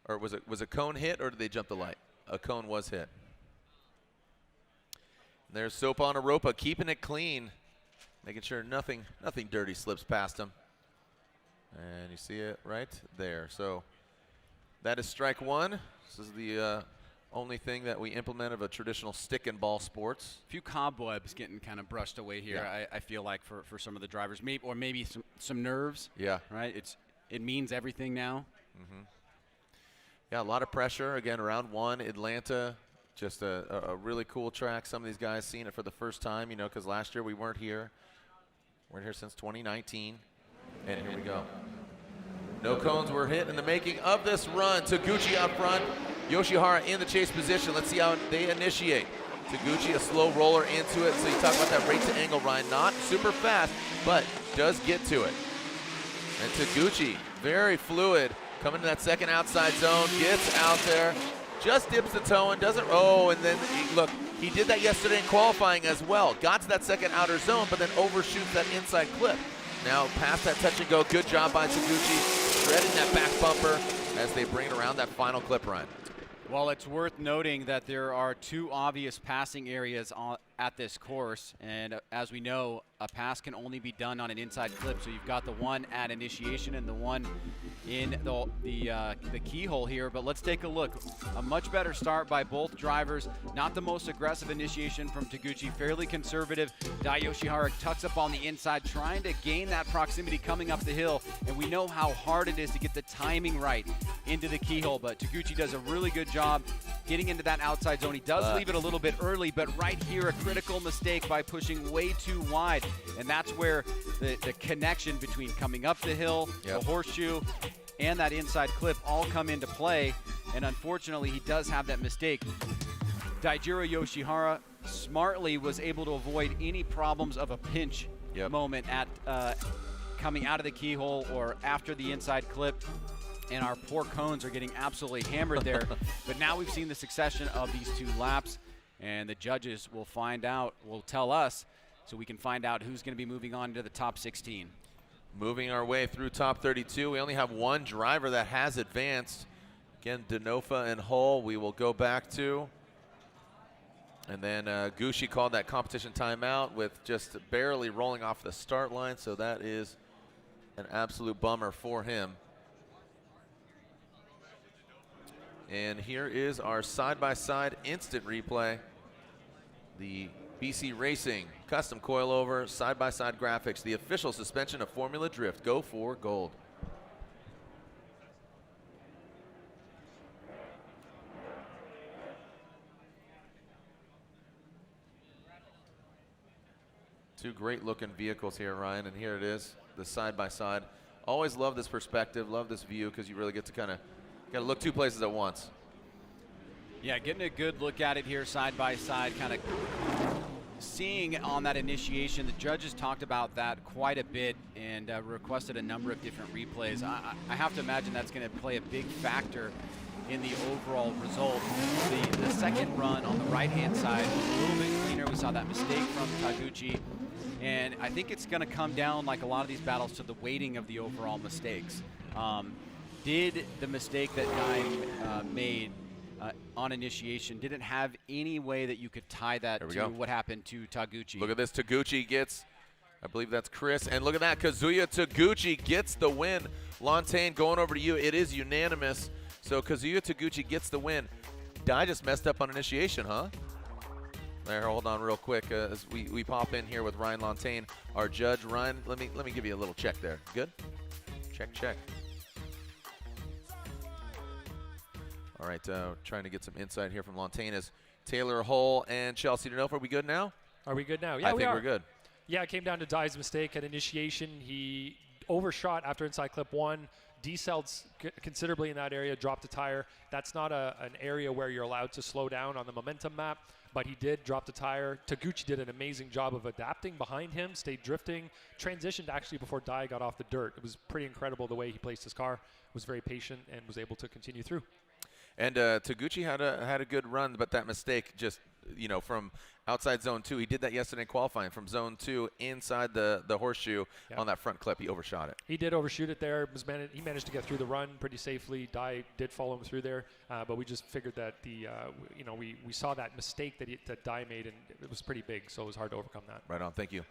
or was a cone hit, or did they jump the light? A cone was hit. And there's Sopa on Europa, keeping it clean, making sure nothing dirty slips past him. And you see it right there. So that is strike one. This is the only thing that we implement of a traditional stick and ball sports. A few cobwebs getting kind of brushed away here. Yeah. I feel like for some of the drivers, maybe some nerves. Yeah. Right. It means everything now. Mm-hmm. Yeah, a lot of pressure again. Round one, Atlanta, just a really cool track. Some of these guys seeing it for the first time, you know, because last year we weren't here. We're here since 2019, and here we go. No cones were hit in the making of this run. Taguchi up front, Yoshihara in the chase position. Let's see how they initiate. Taguchi, a slow roller into it. So you talk about that rate to angle, Ryan. Not super fast, but does get to it. And Taguchi, very fluid, coming to that second outside zone, gets out there, just dips the toe and doesn't, and then, look, he did that yesterday in qualifying as well. Got to that second outer zone, but then overshoots that inside clip. Now past that touch and go, good job by Taguchi, shredding that back bumper as they bring it around that final clip run. Well, it's worth noting that there are two obvious passing areas at this course, and as we know, a pass can only be done on an inside clip. So you've got the one at initiation and the one in the keyhole here. But let's take a look. A much better start by both drivers. Not the most aggressive initiation from Taguchi, fairly conservative. Dai Yoshihara tucks up on the inside, trying to gain that proximity coming up the hill. And we know how hard it is to get the timing right into the keyhole. But Taguchi does a really good job getting into that outside zone. He does leave it a little bit early, but right here, a critical mistake by pushing way too wide. And that's where the connection between coming up the hill, the horseshoe, and that inside clip all come into play. And unfortunately, he does have that mistake. Daijiro Yoshihara smartly was able to avoid any problems of a pinch moment at coming out of the keyhole or after the inside clip. And our poor cones are getting absolutely hammered there. But now we've seen the succession of these two laps, and the judges will tell us, so we can find out who's going to be moving on to the top 16. Moving our way through top 32. We only have one driver that has advanced. Again, Denofa and Hull we will go back to. And then Gushi called that competition timeout with just barely rolling off the start line, so that is an absolute bummer for him. And here is our side-by-side instant replay. The BC Racing custom coilover, side-by-side graphics, the official suspension of Formula Drift. Go for gold. Two great-looking vehicles here, Ryan, and here it is, the side-by-side. Always love this perspective, love this view, because you really get to kind of look two places at once. Yeah, getting a good look at it here side by side, kind of seeing on that initiation. The judges talked about that quite a bit and requested a number of different replays. I have to imagine that's going to play a big factor in the overall result. The second run on the right-hand side was a little bit cleaner. We saw that mistake from Taguchi. And I think it's going to come down, like a lot of these battles, to the weighting of the overall mistakes. Did the mistake that Guy made on initiation, didn't have any way that you could tie that to what happened to Taguchi? Look at this. Taguchi gets, I believe that's Chris. And look at that. Kazuya Taguchi gets the win. Lantain, going over to you. It is unanimous. So Kazuya Taguchi gets the win. Dai just messed up on initiation, huh? There, hold on real quick as we pop in here with Ryan Lantain, our judge. Ryan, let me give you a little check there. Good? Check. All right, trying to get some insight here from Lantain as Taylor Hull and Chelsea Denofa. Are we good now? Are we good now? Yeah, I think we're good. Yeah, it came down to Dai's mistake at initiation. He overshot after inside clip 1. Decelled considerably in that area, dropped a tire. That's not an area where you're allowed to slow down on the momentum map, but he did drop the tire. Taguchi did an amazing job of adapting behind him, stayed drifting, transitioned actually before Dai got off the dirt. It was pretty incredible the way he placed his car, was very patient, and was able to continue through. And Taguchi had a good run, but that mistake just, from outside zone 2, he did that yesterday in qualifying, from zone 2 inside the horseshoe on that front clip. He overshot it. He did overshoot it there. He managed to get through the run pretty safely. Dai did follow him through there, but we just figured that we saw that mistake that Dai made, and it was pretty big, so it was hard to overcome that. Right on. Thank you.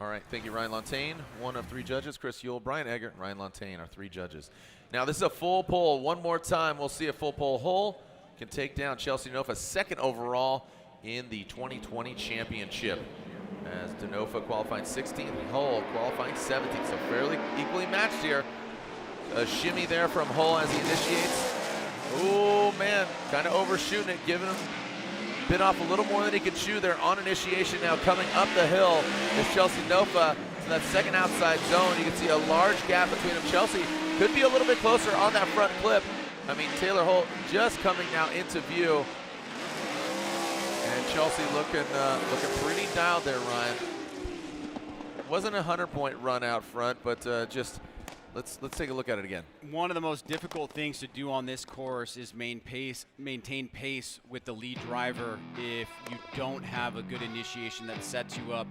All right. Thank you, Ryan Lantain, one of 3 judges. Chris Yule, Brian Eggert, Ryan Lantain, our 3 judges. Now, this is a full poll. One more time, we'll see a full poll. Hull can take down Chelsea Denofa, 2nd overall in the 2020 championship. As Denofa qualifying 16th, Hull qualifying 17th. So fairly equally matched here. A shimmy there from Hull as he initiates. Oh, man, kind of overshooting it, giving him bit off a little more than he could chew there on initiation. Now coming up the hill is Chelsea Denofa to that second outside zone. You can see a large gap between them. Chelsea could be a little bit closer on that front clip. I mean, Taylor Holt just coming now into view. And Chelsea looking pretty dialed there, Ryan. It wasn't a 100-point run out front, but just let's take a look at it again. One of the most difficult things to do on this course is maintain pace with the lead driver if you don't have a good initiation that sets you up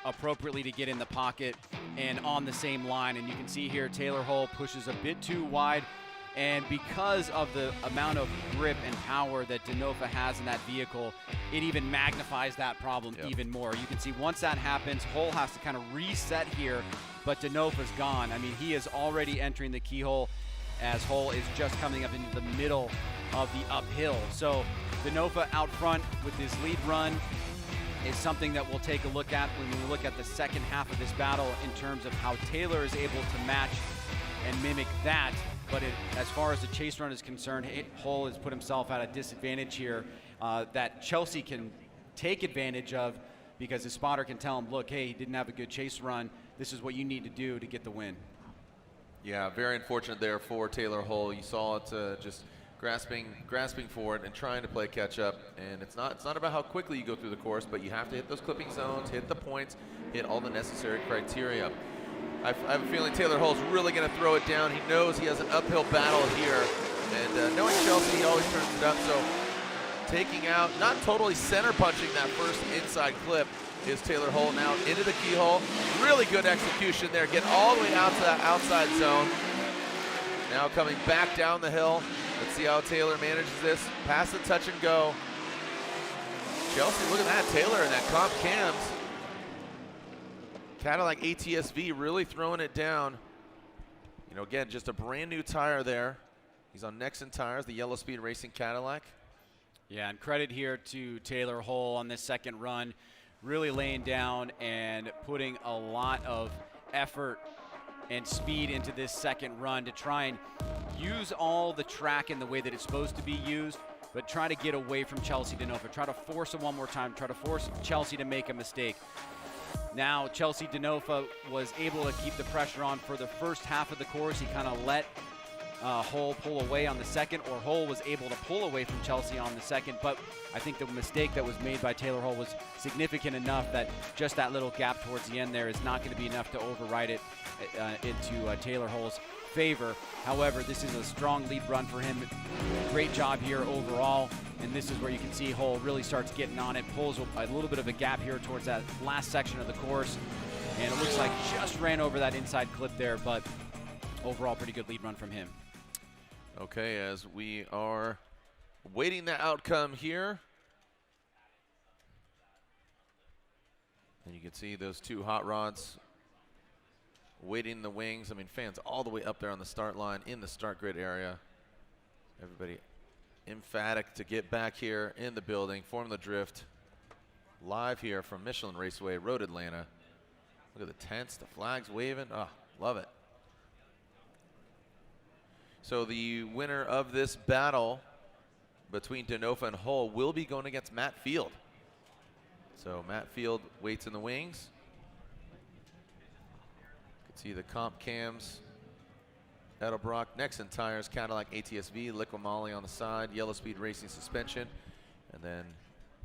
appropriately to get in the pocket and on the same line. And you can see here Taylor Hull pushes a bit too wide, and because of the amount of grip and power that Denofa has in that vehicle, it even magnifies that problem even more. You can see once that happens, Hull has to kind of reset here, but Denofa's gone. I mean, he is already entering the keyhole as Hull is just coming up into the middle of the uphill. So Denofa out front with his lead run is something that we'll take a look at when we look at the second half of this battle in terms of how Taylor is able to match and mimic that. But as far as the chase run is concerned, Hull has put himself at a disadvantage here that Chelsea can take advantage of, because his spotter can tell him, look, hey, he didn't have a good chase run. This is what you need to do to get the win. Yeah, very unfortunate there for Taylor Hull. You saw it just grasping for it and trying to play catch up. And it's not about how quickly you go through the course, but you have to hit those clipping zones, hit the points, hit all the necessary criteria. I have a feeling Taylor Hull's really going to throw it down. He knows he has an uphill battle here. And knowing Chelsea, he always turns it up. So taking out, not totally center punching that first inside clip, is Taylor Hull now into the keyhole. Really good execution there. Get all the way out to that outside zone. Now coming back down the hill. Let's see how Taylor manages this. Pass the touch and go. Chelsea, look at that. Taylor in that comp cams. Cadillac ATS-V really throwing it down. You know, again, just a brand new tire there. He's on Nexen tires, the Yellow Speed Racing Cadillac. Yeah, and credit here to Taylor Hull on this second run. really laying down and putting a lot of effort and speed into this second run to try and use all the track in the way that it's supposed to be used, but try to get away from Chelsea Denofa. Try to force it one more time, try to force Chelsea to make a mistake. Now Chelsea Denofa was able to keep the pressure on for the first half of the course. He kind of let Hull pull away on the second, or Hull was able to pull away from Chelsea on the second, but I think the mistake that was made by Taylor Hull was significant enough that just that little gap towards the end there is not going to be enough to override it into Taylor Hull's favor. However, this is a strong lead run for him. Great job here overall, and this is where you can see Hull really starts getting on it, pulls a little bit of a gap here towards that last section of the course, and it looks like just ran over that inside clip there, but overall pretty good lead run from him. Okay, as we are waiting the outcome here, and you can see those two hot rods waiting in the wings. I mean, fans all the way up there on the start line in the start grid area. Everybody emphatic to get back here in the building. Formula Drift live here from Michelin Raceway, Road Atlanta. Look at the tents, the flags waving. Oh, love it. So the winner of this battle between Denofa and Hull will be going against Matt Field. So Matt Field waits in the wings. You can see the comp cams. Edelbrock, Nexen tires, Cadillac ATSV, Liqui-Moly on the side, Yellow Speed Racing suspension, and then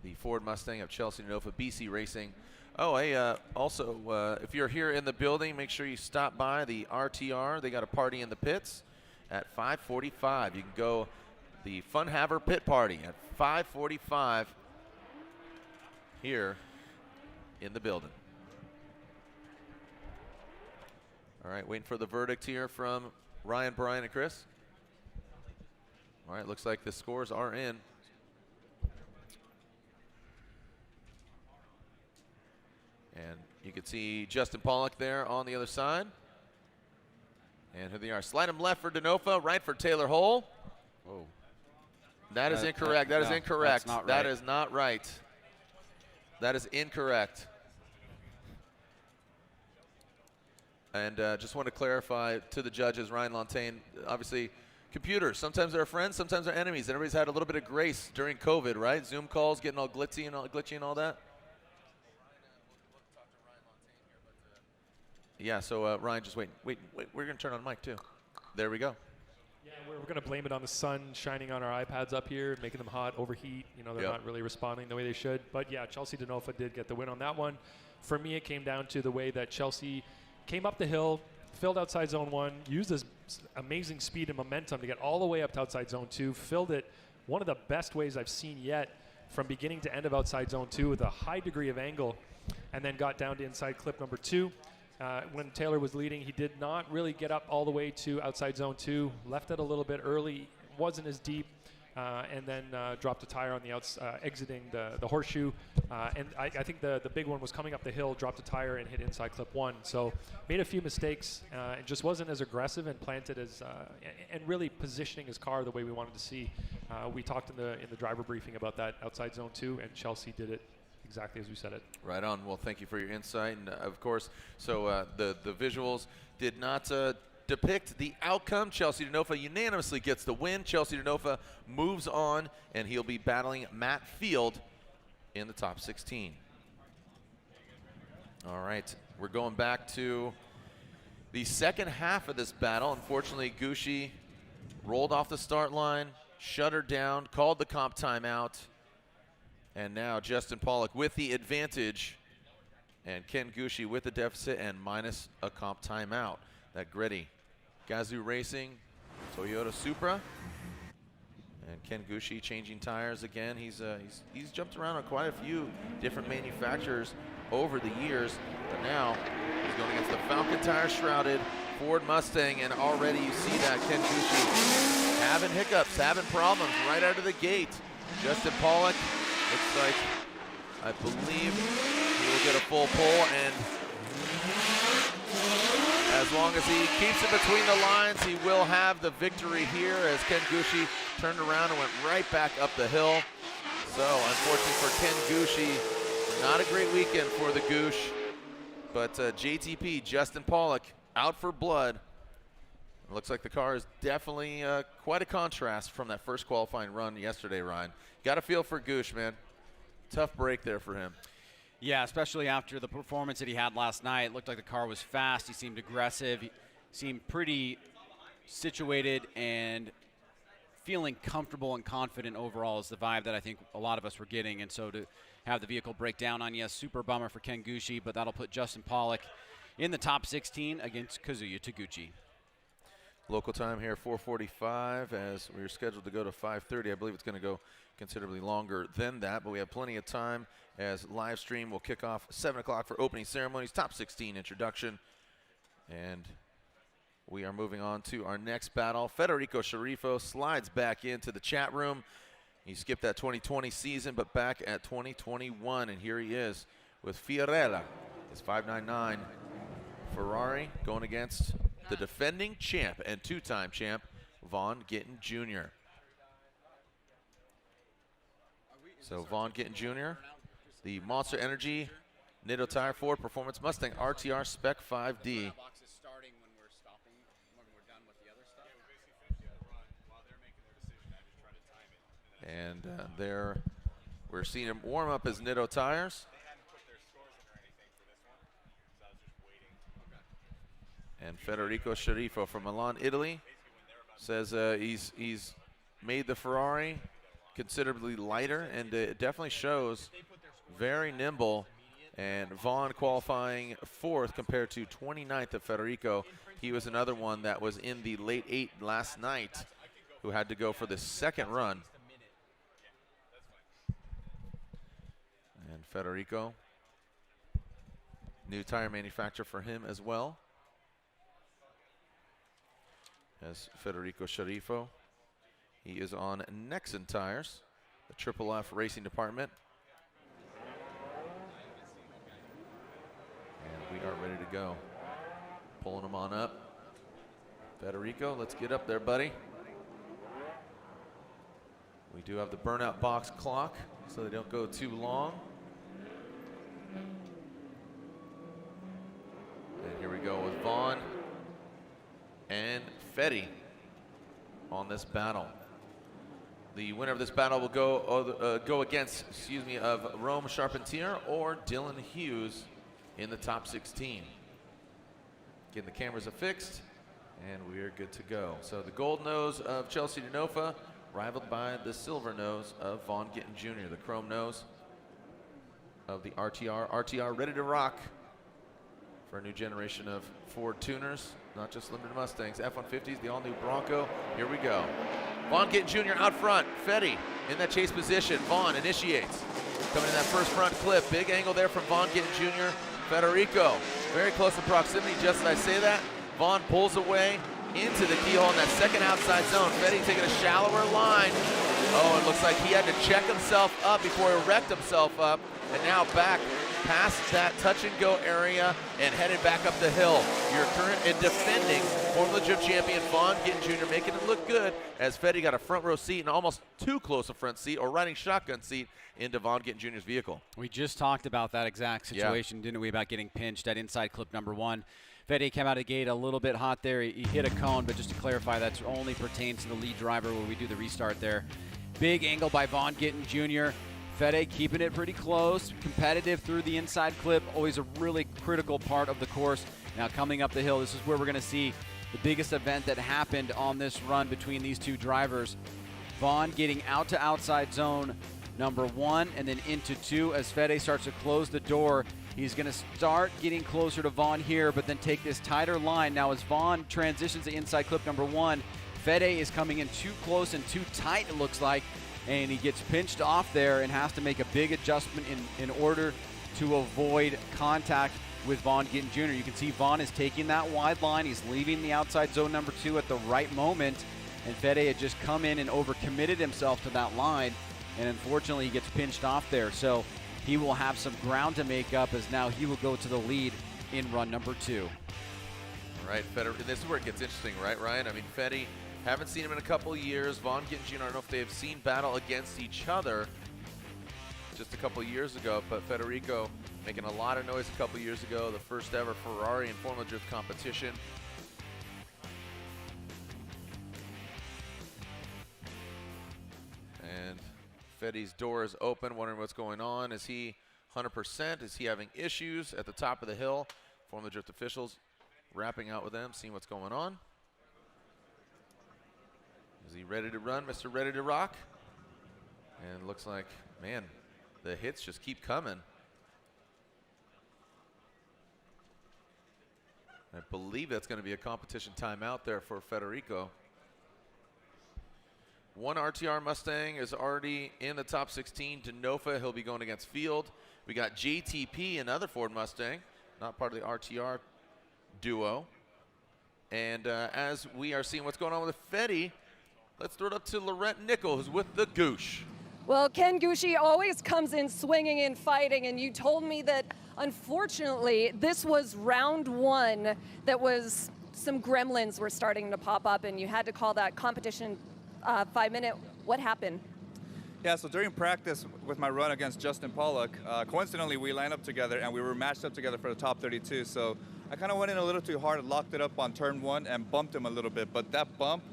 the Ford Mustang of Chelsea Denofa, BC Racing. Oh, hey, also, if you're here in the building, make sure you stop by the RTR. They got a party in the pits at 5:45. You can go the Fun Haver Pit Party at 5:45 here in the building. All right, waiting for the verdict here from Ryan, Brian, and Chris. All right, looks like the scores are in. And you can see Justin Pawlak there on the other side. And here they are. Slide him left for Denofa, right for Taylor Hull. Whoa. That is incorrect. That is incorrect. That's not right. That is not right. That is incorrect. And just want to clarify to the judges, Ryan Lontaine, obviously computers, sometimes they're friends, sometimes they're enemies. Everybody's had a little bit of grace during COVID, right? Zoom calls getting all glitchy and all that. Yeah, so Ryan, just wait. We're going to turn on mic too. There we go. Yeah, we're going to blame it on the sun shining on our iPads up here, making them hot, overheat. You know, they're not really responding the way they should. But yeah, Chelsea Denofa did get the win on that one. For me, it came down to the way that Chelsea came up the hill, filled outside zone 1, used this amazing speed and momentum to get all the way up to outside zone 2, filled it one of the best ways I've seen yet from beginning to end of outside zone 2 with a high degree of angle, and then got down to inside clip number 2. When Taylor was leading, he did not really get up all the way to outside zone 2, left it a little bit early, wasn't as deep, and then dropped a tire on the exiting the horseshoe. And I think the big one was coming up the hill, dropped a tire and hit inside clip 1. So made a few mistakes and just wasn't as aggressive and planted as, and really positioning his car the way we wanted to see. We talked in the driver briefing about that outside zone 2, and Chelsea did it exactly as we said it. Right on. Well, thank you for your insight. And of course, so the visuals did not depict the outcome. Chelsea Denofa unanimously gets the win. Chelsea Denofa moves on, and he'll be battling Matt Field in the top 16. All right, we're going back to the second half of this battle. Unfortunately, Gushi rolled off the start line, shuttered down, called the comp timeout. And now Justin Pawlak with the advantage, and Ken Gushi with the deficit and minus a comp timeout. That gritty Gazoo Racing Toyota Supra, and Ken Gushi changing tires again. He's jumped around on quite a few different manufacturers over the years, but now he's going against the Falcon tire shrouded Ford Mustang, and already you see that Ken Gushi having hiccups, having problems right out of the gate. Justin Pawlak looks like, I believe, he will get a full pull, and as long as he keeps it between the lines, he will have the victory here, as Ken Gushi turned around and went right back up the hill. So unfortunately for Ken Gushi, Not a great weekend for the Gush, but JTP, Justin Pawlak, out for blood. It looks like the car is definitely quite a contrast from that first qualifying run yesterday, Ryan. Got a feel for Gush, man. Tough break there for him. Yeah, especially after the performance that he had last night. It looked like the car was fast. He seemed aggressive. He seemed pretty situated and feeling comfortable and confident overall is the vibe that I think a lot of us were getting. And so to have the vehicle break down on, yes, super bummer for Ken Gushi, but that'll put Justin Pawlak in the top 16 against Kazuya Taguchi. Local time here, 4:45, as we were scheduled to go to 5:30. I believe it's going to go considerably longer than that, but we have plenty of time as live stream will kick off 7 o'clock for opening ceremonies, top 16 introduction. And we are moving on to our next battle. Federico Sceriffo slides back into the chat room. He skipped that 2020 season, but back at 2021, and here he is with Fiorella, his 599 Ferrari, going against the defending champ and two-time champ, Vaughn Gittin Jr. So Vaughn Gittin Jr., the Monster Energy Nitto Tire Ford Performance Mustang RTR Spec 5D. And we're seeing him warm up his Nitto tires. And Federico Sceriffo from Milan, Italy, says he's made the Ferrari considerably lighter, and it definitely shows very nimble. And Vaughn qualifying 4th compared to 29th of Federico. He was another one that was in the late 8 last night who had to go for the second run. And Federico, new tire manufacturer for him as well. As Federico Sceriffo, he is on Nexen tires, the Triple F racing department. And we are ready to go. Pulling them on up. Federico, let's get up there, buddy. We do have the burnout box clock, so they don't go too long. And here we go with Vaughn and Fetty on this battle. The winner of this battle will go against, of Rome Charpentier or Dylan Hughes in the top 16. Again, the cameras are fixed, and we are good to go. So the gold nose of Chelsea Denofa, rivaled by the silver nose of Vaughn Gittin Jr., the chrome nose of the RTR. RTR ready to rock for a new generation of Ford tuners, not just limited Mustangs, F-150s, the all-new Bronco. Here we go. Vaughn Gittin Jr. out front. Fetty in that chase position. Vaughn initiates. Coming in that first front clip. Big angle there from Vaughn Gittin Jr. Federico very close in proximity. Just as I say that, Vaughn pulls away into the keyhole in that second outside zone. Fetty taking a shallower line. Oh, it looks like he had to check himself up before he wrecked himself up. And now back past that touch and go area and headed back up the hill. Your current and defending Formula Drift champion Vaughn Gittin Jr. making it look good as Fetty got a front row seat and almost too close a front seat or riding shotgun seat into Vaughn Gittin Jr.'s vehicle. We just talked about that exact situation, didn't we, about getting pinched at inside clip number 1. Fetty came out of the gate a little bit hot there. He hit a cone, but just to clarify, that only pertains to the lead driver when we do the restart there. Big angle by Vaughn Gittin Jr. Fetty keeping it pretty close, competitive through the inside clip, always a really critical part of the course. Now coming up the hill, this is where we're going to see the biggest event that happened on this run between these two drivers. Vaughn getting out to outside zone number 1 and then into 2 as Fetty starts to close the door. He's going to start getting closer to Vaughn here, but then take this tighter line. Now as Vaughn transitions to inside clip number 1, Fetty is coming in too close and too tight, it looks like, and he gets pinched off there and has to make a big adjustment in order to avoid contact with Vaughn Gittin Jr. You can see Vaughn is taking that wide line. He's leaving the outside zone number 2 at the right moment, and Fetty had just come in and overcommitted himself to that line, and unfortunately he gets pinched off there. So he will have some ground to make up as now he will go to the lead in run number 2. All right, Fetty, this is where it gets interesting, right, Ryan? I mean, Fetty, haven't seen him in a couple years. Vaughn Gittin Jr., I don't know if they have seen battle against each other. just a couple years ago, but Federico making a lot of noise a couple years ago, the first ever Ferrari in Formula Drift competition. And Fetty's door is open, wondering what's going on. Is he 100%? Is he having issues at the top of the hill? Formula Drift officials wrapping out with them, seeing what's going on. Is he ready to run, Mr. Ready to Rock? And it looks like, man, the hits just keep coming. I believe that's going to be a competition timeout there for Federico. One RTR Mustang is already in the top 16. Denofa, he'll be going against Field. We got JTP, another Ford Mustang, not part of the RTR duo. And as we are seeing what's going on with Fetty, let's throw it up to Laurent Nickel, who's with the Goosh. Well, Ken Gushi always comes in swinging and fighting, and you told me that, unfortunately, this was round one that was some gremlins were starting to pop up, and you had to call that competition 5-minute. What happened? Yeah, so during practice with my run against Justin Pawlak, coincidentally, we lined up together, and we were matched up together for the top 32, so I kind of went in a little too hard, locked it up on turn one, and bumped him a little bit, but that bump,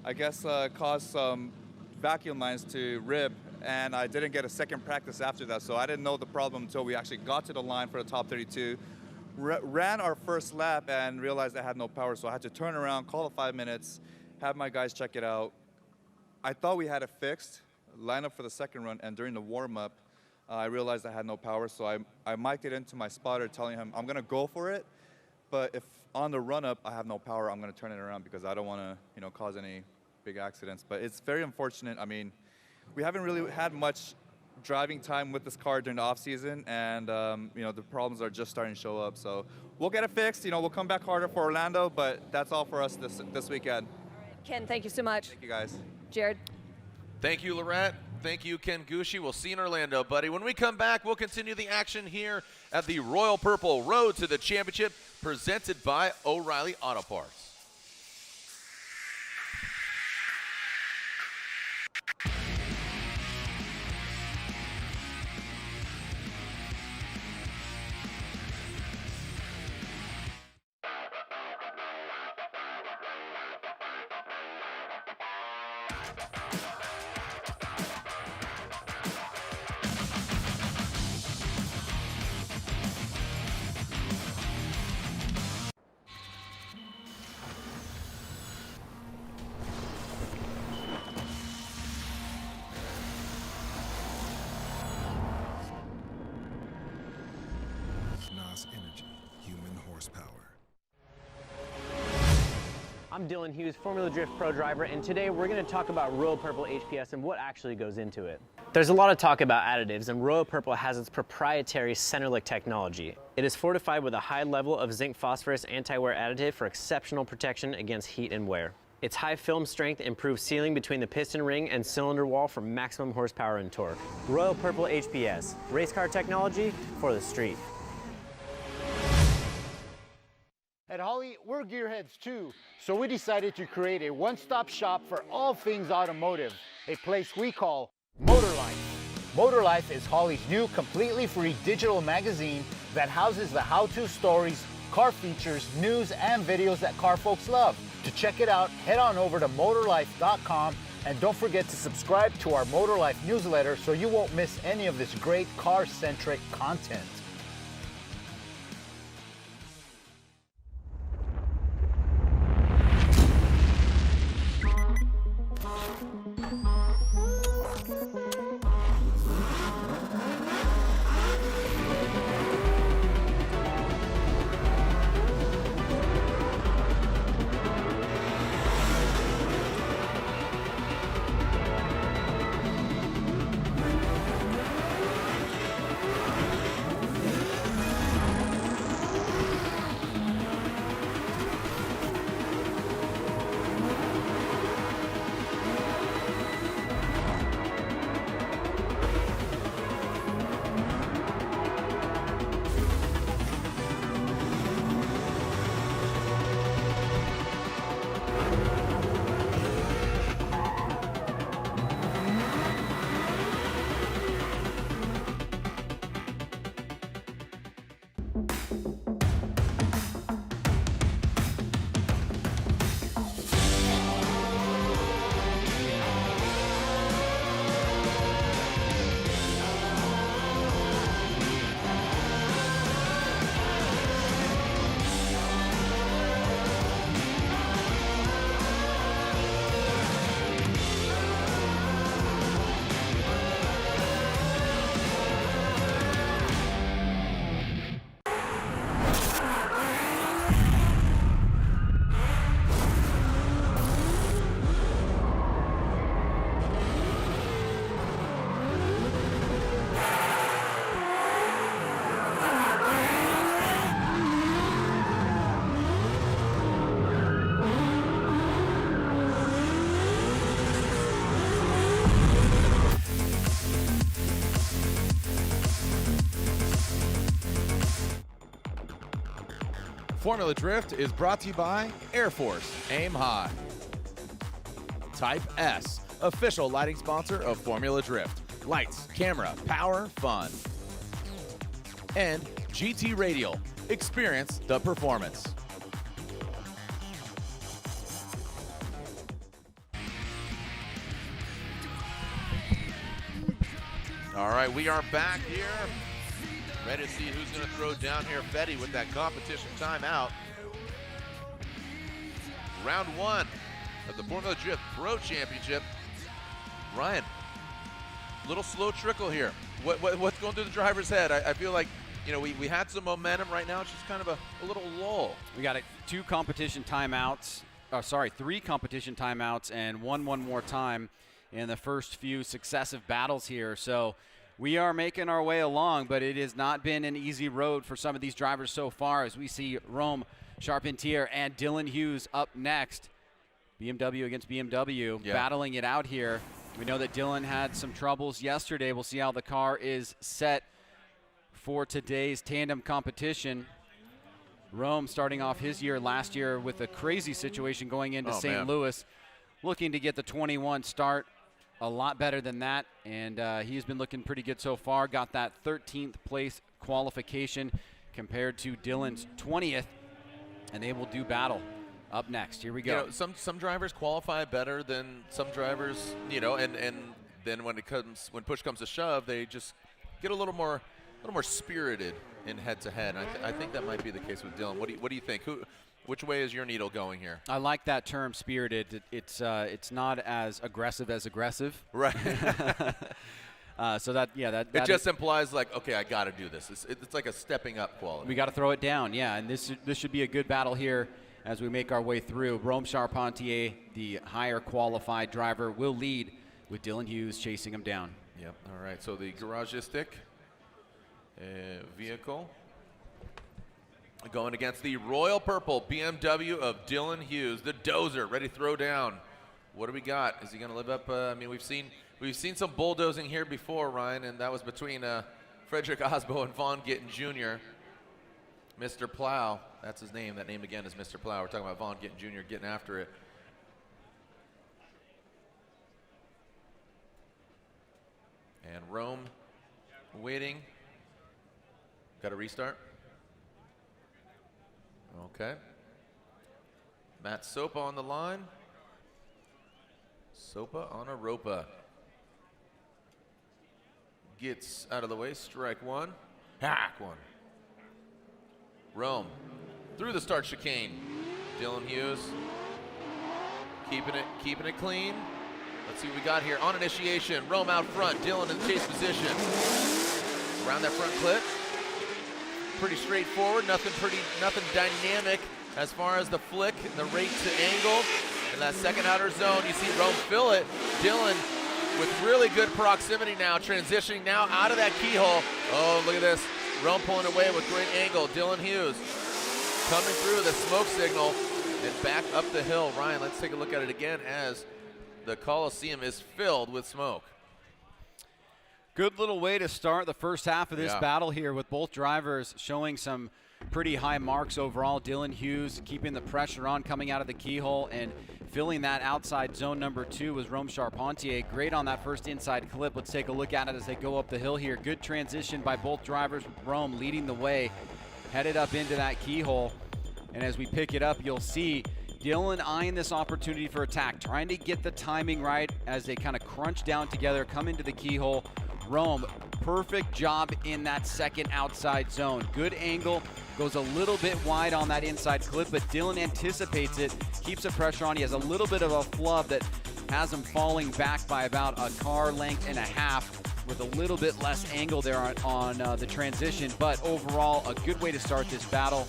I guess, caused some vacuum lines to rib, and I didn't get a second practice after that, so I didn't know the problem until we actually got to the line for the top 32, ran our first lap and realized I had no power, so I had to turn around, call it 5 minutes, have my guys check it out. I thought we had it fixed, line up for the second run, and during the warm-up, I realized I had no power, so I mic'd it into my spotter, telling him I'm gonna go for it, but if on the run-up I have no power, I'm gonna turn it around because I don't wanna, cause any big accidents. But it's very unfortunate. I mean, we haven't really had much driving time with this car during the off-season, and the problems are just starting to show up. So we'll get it fixed. We'll come back harder for Orlando, but that's all for us this weekend. Ken, thank you so much. Thank you, guys. Jared. Thank you, Laurent. Thank you, Ken Gushi. We'll see you in Orlando, buddy. When we come back, we'll continue the action here at the Royal Purple Road to the Championship, presented by O'Reilly Auto Parts. Energy, human horsepower. I'm Dylan Hughes, Formula Drift Pro driver, and today we're going to talk about Royal Purple HPS and what actually goes into it. There's a lot of talk about additives, and Royal Purple has its proprietary Centerlick technology. It is fortified with a high level of zinc phosphorus anti-wear additive for exceptional protection against heat and wear. Its high film strength improves sealing between the piston ring and cylinder wall for maximum horsepower and torque. Royal Purple HPS, race car technology for the street. At Holly, we're gearheads too, so we decided to create a one-stop shop for all things automotive, a place we call Motor Life. Motor Life is Holly's new completely free digital magazine that houses the how-to stories, car features, news, and videos that car folks love. To check it out, head on over to motorlife.com, and don't forget to subscribe to our Motor Life newsletter so you won't miss any of this great car-centric content. Formula Drift is brought to you by Air Force, Aim High. Type S, official lighting sponsor of Formula Drift. Lights, camera, power, fun. And GT Radial, experience the performance. All right, we are back here. Ready to see who's going to throw down here. Fetty with that competition timeout. Round 1 of the Formula Drift Pro Championship. Ryan, little slow trickle here. What's going through the driver's head? I feel like, you know, we had some momentum. Right now it's just kind of a little lull. We got three competition timeouts and one more time in the first few successive battles here. So we are making our way along, but it has not been an easy road for some of these drivers so far, as we see Rome, Charpentier, and Dylan Hughes up next. BMW against BMW, battling it out here. We know that Dylan had some troubles yesterday. We'll see how the car is set for today's tandem competition. Rome starting off his year last year with a crazy situation going into St. Louis, looking to get the 21 start. A lot better than that, and he's been looking pretty good so far. Got that 13th place qualification compared to Dylan's 20th, and they will do battle up next. Here we go. You know, some drivers qualify better than some drivers, you know, and then when push comes to shove, they just get a little more spirited in head-to-head. I think that might be the case with Dylan. What do you think? Which way is your needle going here? I like that term, spirited. It's not as aggressive. Right. So that it just implies like, okay, I got to do this. It's like a stepping up quality. We got to throw it down, yeah. And this should be a good battle here as we make our way through. Rome Charpentier, the higher qualified driver, will lead with Dylan Hughes chasing him down. Yep. All right. So the garagistic vehicle. Going against the royal purple BMW of Dylan Hughes, the dozer, ready to throw down. What do we got? Is he going to live up? I mean, we've seen some bulldozing here before, Ryan, and that was between Frederick Aasbo and Von Gittin Jr. Mr. Plow, that's his name. That name again is Mr. Plow. We're talking about Von Gittin Jr. getting after it. And Rome waiting. Got to restart. Okay. Matt Sopa on the line. Sopa on a ropa. Gets out of the way, strike one. Hack one. Rome through the start chicane. Dylan Hughes keeping it clean. Let's see what we got here. On initiation, Rome out front. Dylan in the chase position. Around that front clip. Pretty straightforward, nothing dynamic as far as the flick and the rate to angle. In that second outer zone, you see Rome fill it. Dylan with really good proximity now, transitioning now out of that keyhole. Oh, look at this. Rome pulling away with great angle. Dylan Hughes coming through the smoke signal and back up the hill. Ryan, let's take a look at it again as the Coliseum is filled with smoke. Good little way to start the first half of this battle here, with both drivers showing some pretty high marks overall. Dylan Hughes keeping the pressure on, coming out of the keyhole and filling that outside zone number 2 was Rome Charpentier. Great on that first inside clip. Let's take a look at it as they go up the hill here. Good transition by both drivers. Rome leading the way, headed up into that keyhole. And as we pick it up, you'll see Dylan eyeing this opportunity for attack, trying to get the timing right as they kind of crunch down together, come into the keyhole. Rome, perfect job in that second outside zone. Good angle, goes a little bit wide on that inside clip, but Dylan anticipates it, keeps the pressure on. He has a little bit of a flub that has him falling back by about a car length and a half, with a little bit less angle there on the transition. But overall, a good way to start this battle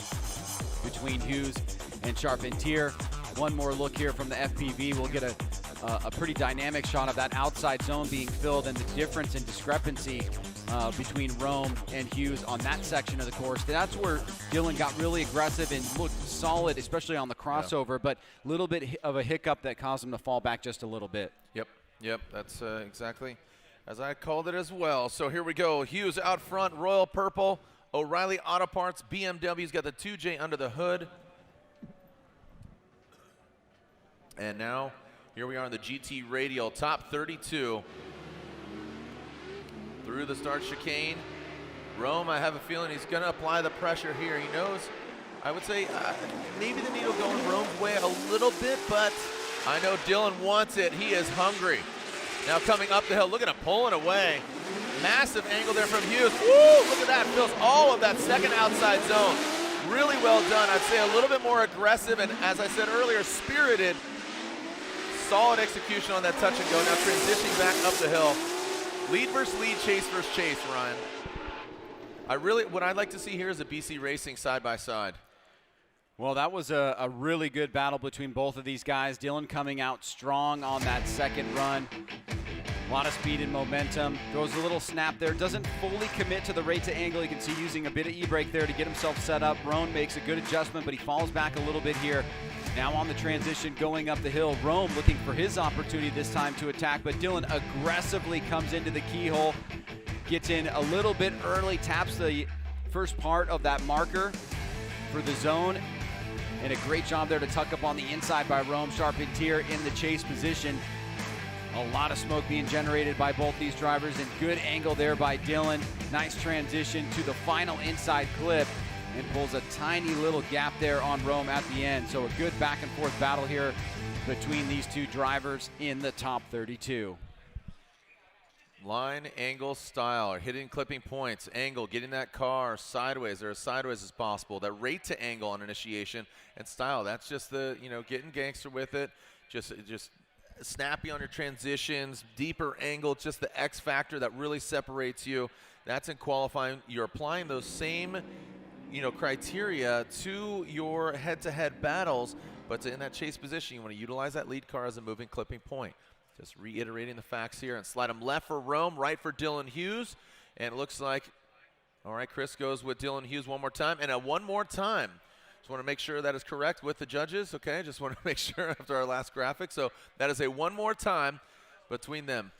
between Hughes and Charpentier. One more look here from the FPV. We'll get a pretty dynamic shot of that outside zone being filled and the difference in discrepancy between Rome and Hughes on that section of the course. That's where Dylan got really aggressive and looked solid, especially on the crossover, but a little bit of a hiccup that caused him to fall back just a little bit. Yep, that's exactly as I called it as well. So here we go. Hughes out front, royal purple O'Reilly Auto Parts, BMW's got the 2J under the hood. And now, here we are in the GT Radial, top 32. Through the start chicane. Rome, I have a feeling he's going to apply the pressure here. He knows, I would say, maybe the needle going Rome's way a little bit, but I know Dylan wants it. He is hungry. Now coming up the hill, look at him pulling away. Massive angle there from Hughes. Woo, look at that, fills all of that second outside zone. Really well done. I'd say a little bit more aggressive and, as I said earlier, spirited. Solid execution on that touch and go. Now transitioning back up the hill. Lead versus lead, chase versus chase, Ryan. What I'd like to see here is a BC Racing side by side. Well, that was a really good battle between both of these guys. Dylan coming out strong on that second run. A lot of speed and momentum. Throws a little snap there. Doesn't fully commit to the rate to angle. You can see using a bit of e-brake there to get himself set up. Rome makes a good adjustment, but he falls back a little bit here. Now on the transition going up the hill. Rome looking for his opportunity this time to attack, but Dylan aggressively comes into the keyhole. Gets in a little bit early, taps the first part of that marker for the zone. And a great job there to tuck up on the inside by Rome. Charpentier in the chase position. A lot of smoke being generated by both these drivers, and good angle there by Dylan. Nice transition to the final inside clip and pulls a tiny little gap there on Rome at the end. So a good back and forth battle here between these two drivers in the top 32. Line, angle, style, hitting clipping points, angle, getting that car sideways or as sideways as possible. That rate to angle on initiation, and style, that's just the, getting gangster with it. Just snappy on your transitions, deeper angle, just the X factor that really separates you. That's in qualifying. You're applying those same, criteria to your head-to-head battles, but in that chase position, you want to utilize that lead car as a moving clipping point. Just reiterating the facts here, and slide him left for Rome, right for Dylan Hughes. And it looks like, all right, Chris goes with Dylan Hughes one more time, and one more time. Just want to make sure that is correct with the judges, okay? Just want to make sure after our last graphic. So that is a one more time between them.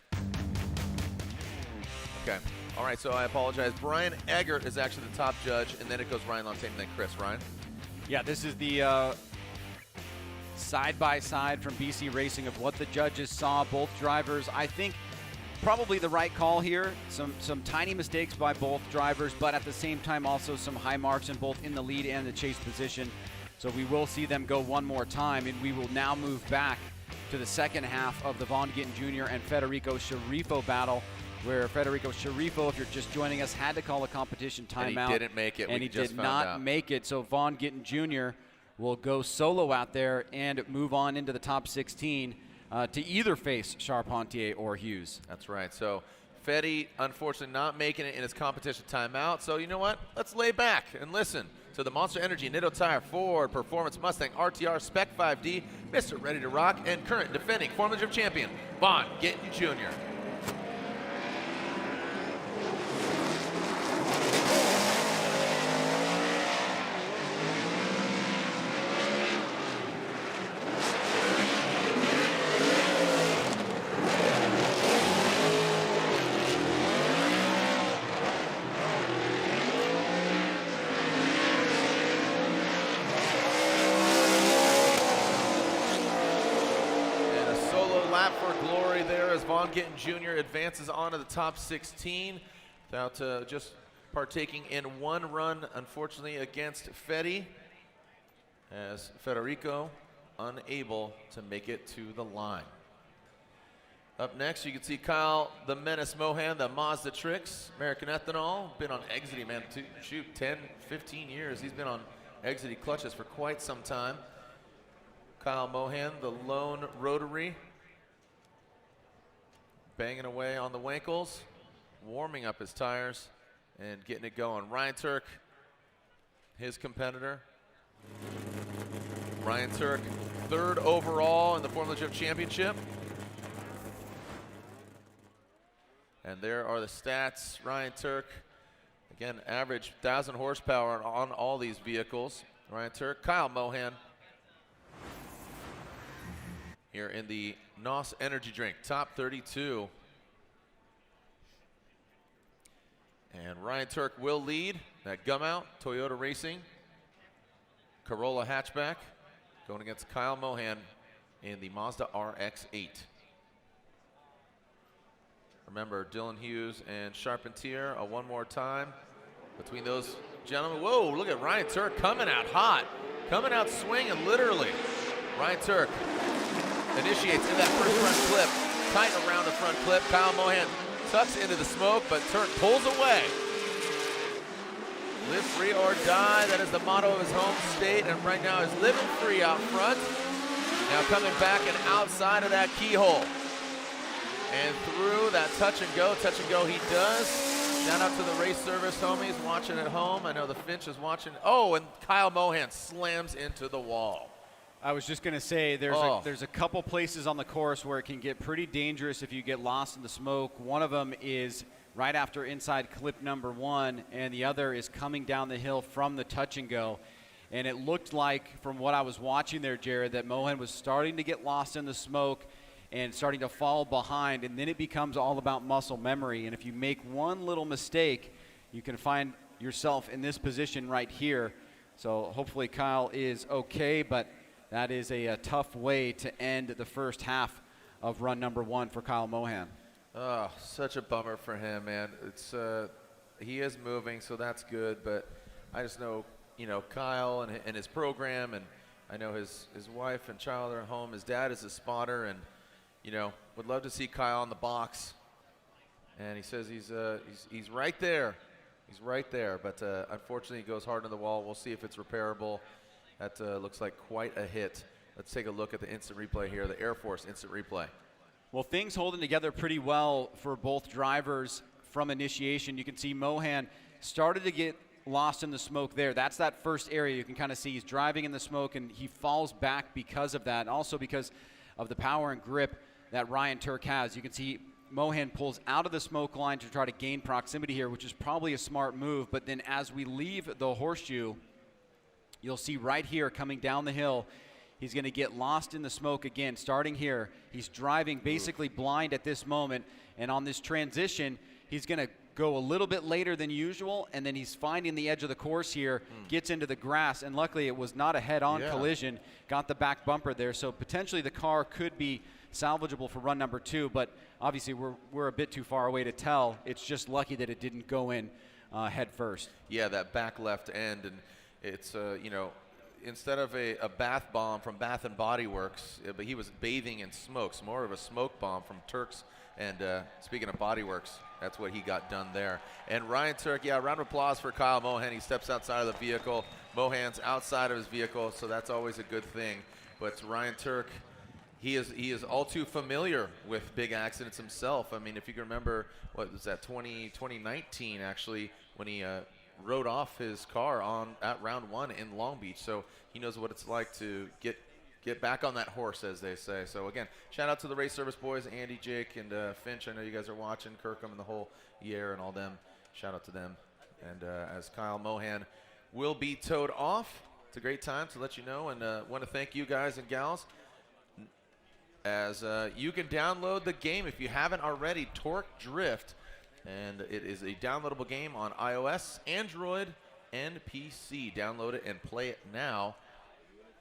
Okay, all right, so I apologize. Brian Eggert is actually the top judge, and then it goes Ryan Lontaine and then Chris. Ryan? Yeah, this is the side-by-side from BC Racing of what the judges saw. Both drivers, I think, probably the right call here. Some tiny mistakes by both drivers, but at the same time also some high marks in both in the lead and the chase position. So we will see them go one more time, and we will now move back to the second half of the Von Gittin Jr. and Federico Sceriffo battle, where Federico Sceriffo, if you're just joining us, had to call a competition timeout. And he didn't make it. And he did not make it. So Von Gittin Jr. will go solo out there and move on into the top 16 to either face Charpentier or Hughes. That's right. So Fetty, unfortunately, not making it in his competition timeout. So you know what? Let's lay back and listen to the Monster Energy Nitto Tire Ford Performance Mustang RTR Spec 5D, Mr. Ready to Rock, and current defending Formula Drift champion, Von Gittin Jr. Von Gittin Jr. advances on to the top 16 without just partaking in one run, unfortunately, against Fetty, as Federico unable to make it to the line. Up next, you can see Kyle the Menace Mohan, the Mazda Tricks, American Ethanol, been on Exity, man, 10, 15 years. He's been on Exity clutches for quite some time. Kyle Mohan, the lone rotary, banging away on the winkles, warming up his tires, and getting it going. Ryan Tuerck, his competitor. Ryan Tuerck, third overall in the Formula Drift Championship. And there are the stats. Ryan Tuerck, again, average 1,000 horsepower on all these vehicles. Ryan Tuerck, Kyle Mohan, here in the NOS Energy Drink, top 32. And Ryan Tuerck will lead that gum out, Toyota Racing. Corolla hatchback going against Kyle Mohan in the Mazda RX-8. Remember, Dylan Hughes and Charpentier one more time between those gentlemen. Whoa, look at Ryan Tuerck coming out hot, coming out swinging literally. Ryan Tuerck initiates in that first front clip, tight around the front clip. Kyle Mohan tucks into the smoke, but Tuerck pulls away. Live free or die, that is the motto of his home state, and right now he's living free out front. Now coming back and outside of that keyhole. And through that touch and go he does. Shout out to the race service homies watching at home. I know the Finch is watching. Oh, and Kyle Mohan slams into the wall. I was just going to say, there's a couple places on the course where it can get pretty dangerous if you get lost in the smoke. One of them is right after inside clip number 1, and the other is coming down the hill from the touch and go. And it looked like, from what I was watching there, Jared, that Mohan was starting to get lost in the smoke and starting to fall behind, and then it becomes all about muscle memory. And if you make one little mistake, you can find yourself in this position right here. So hopefully Kyle is okay, but that is a tough way to end the first half of run number 1 for Kyle Mohan. Oh, such a bummer for him, man. It's he is moving, so that's good, but I just know, Kyle and his program, and I know his wife and child are at home. His dad is a spotter, and would love to see Kyle on the box. And he says he's right there. He's right there, but unfortunately he goes hard on the wall. We'll see if it's repairable. That looks like quite a hit. Let's take a look at the instant replay here, the Air Force instant replay. Well, things holding together pretty well for both drivers from initiation. You can see Mohan started to get lost in the smoke there. That's that first area you can kind of see. He's driving in the smoke, and he falls back because of that, and also because of the power and grip that Ryan Tuerck has. You can see Mohan pulls out of the smoke line to try to gain proximity here, which is probably a smart move. But then as we leave the horseshoe, you'll see right here coming down the hill, he's going to get lost in the smoke again. Starting here, he's driving basically blind at this moment. And on this transition, he's going to go a little bit later than usual, and then he's finding the edge of the course here, gets into the grass, and luckily it was not a head-on collision, got the back bumper there. So potentially the car could be salvageable for run number 2, but obviously we're a bit too far away to tell. It's just lucky that it didn't go in head first. Yeah, that back left end, and it's, instead of a bath bomb from Bath and Body Works, but he was bathing in smoke. So more of a smoke bomb from Tuerck's. And speaking of Body Works, that's what he got done there. And Ryan Tuerck, round of applause for Kyle Mohan. He steps outside of the vehicle. Mohan's outside of his vehicle, so that's always a good thing. But Ryan Tuerck, he is all too familiar with big accidents himself. I mean, if you can remember, what was that, 2019 actually, when he rode off his car at round 1 in Long Beach. So he knows what it's like to get back on that horse, as they say. So again, shout out to the race service boys, Andy, Jake, and Finch. I know you guys are watching, Kirkham and the whole year and all them. Shout out to them. And as Kyle Mohan will be towed off, it's a great time to let you know, and want to thank you guys and gals. As you can download the game if you haven't already, Tuerck Drift. And it is a downloadable game on iOS, Android, and PC. Download it and play it now.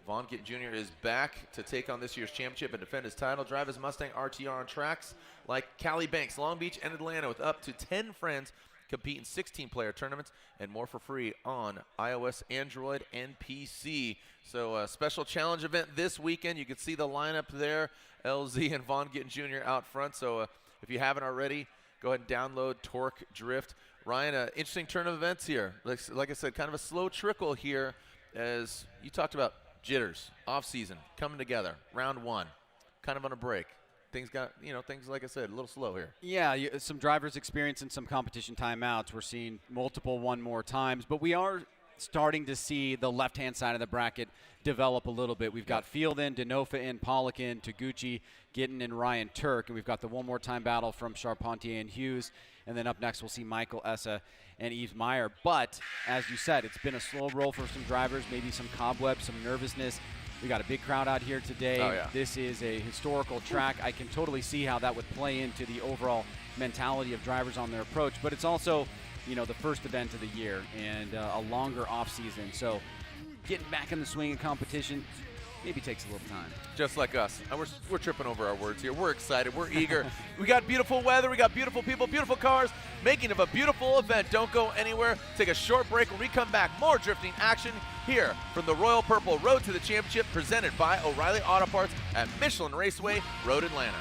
Vaughn Gittin Jr. is back to take on this year's championship and defend his title. Drive his Mustang RTR on tracks like Cali Banks, Long Beach, and Atlanta with up to 10 friends. Compete in 16-player tournaments and more for free on iOS, Android, and PC. So a special challenge event this weekend. You can see the lineup there. LZ and Vaughn Gittin Jr. out front. So if you haven't already, go ahead and download Tuerck Drift. Ryan, interesting turn of events here. Like I said, kind of a slow trickle here, as you talked about jitters, off-season, coming together, round 1, kind of on a break. Things got, things, like I said, a little slow here. Yeah, some drivers experiencing some competition timeouts. We're seeing multiple one more times, but we are starting to see the left-hand side of the bracket develop a little bit. We've got Field in, Denofa in, Pawlak in, Taguchi, Gittin, and Ryan Tuerck, and we've got the one more time battle from Charpentier and Hughes, and then up next we'll see Michael, Essa, and Meyer. But as you said, it's been a slow roll for some drivers, maybe some cobwebs, some nervousness We got a big crowd out here today. Oh, yeah. This is a historical track. I can totally see how that would play into the overall mentality of drivers on their approach, but it's also, you know, the first event of the year and a longer off season. So getting back in the swing of competition maybe takes a little time. Just like us. And we're tripping over our words here. We're excited. We're eager. We got beautiful weather. We got beautiful people, beautiful cars, making of a beautiful event. Don't go anywhere. Take a short break. When we come back, more drifting action here from the Royal Purple Road to the Championship, presented by O'Reilly Auto Parts at Michelin Raceway, Road Atlanta.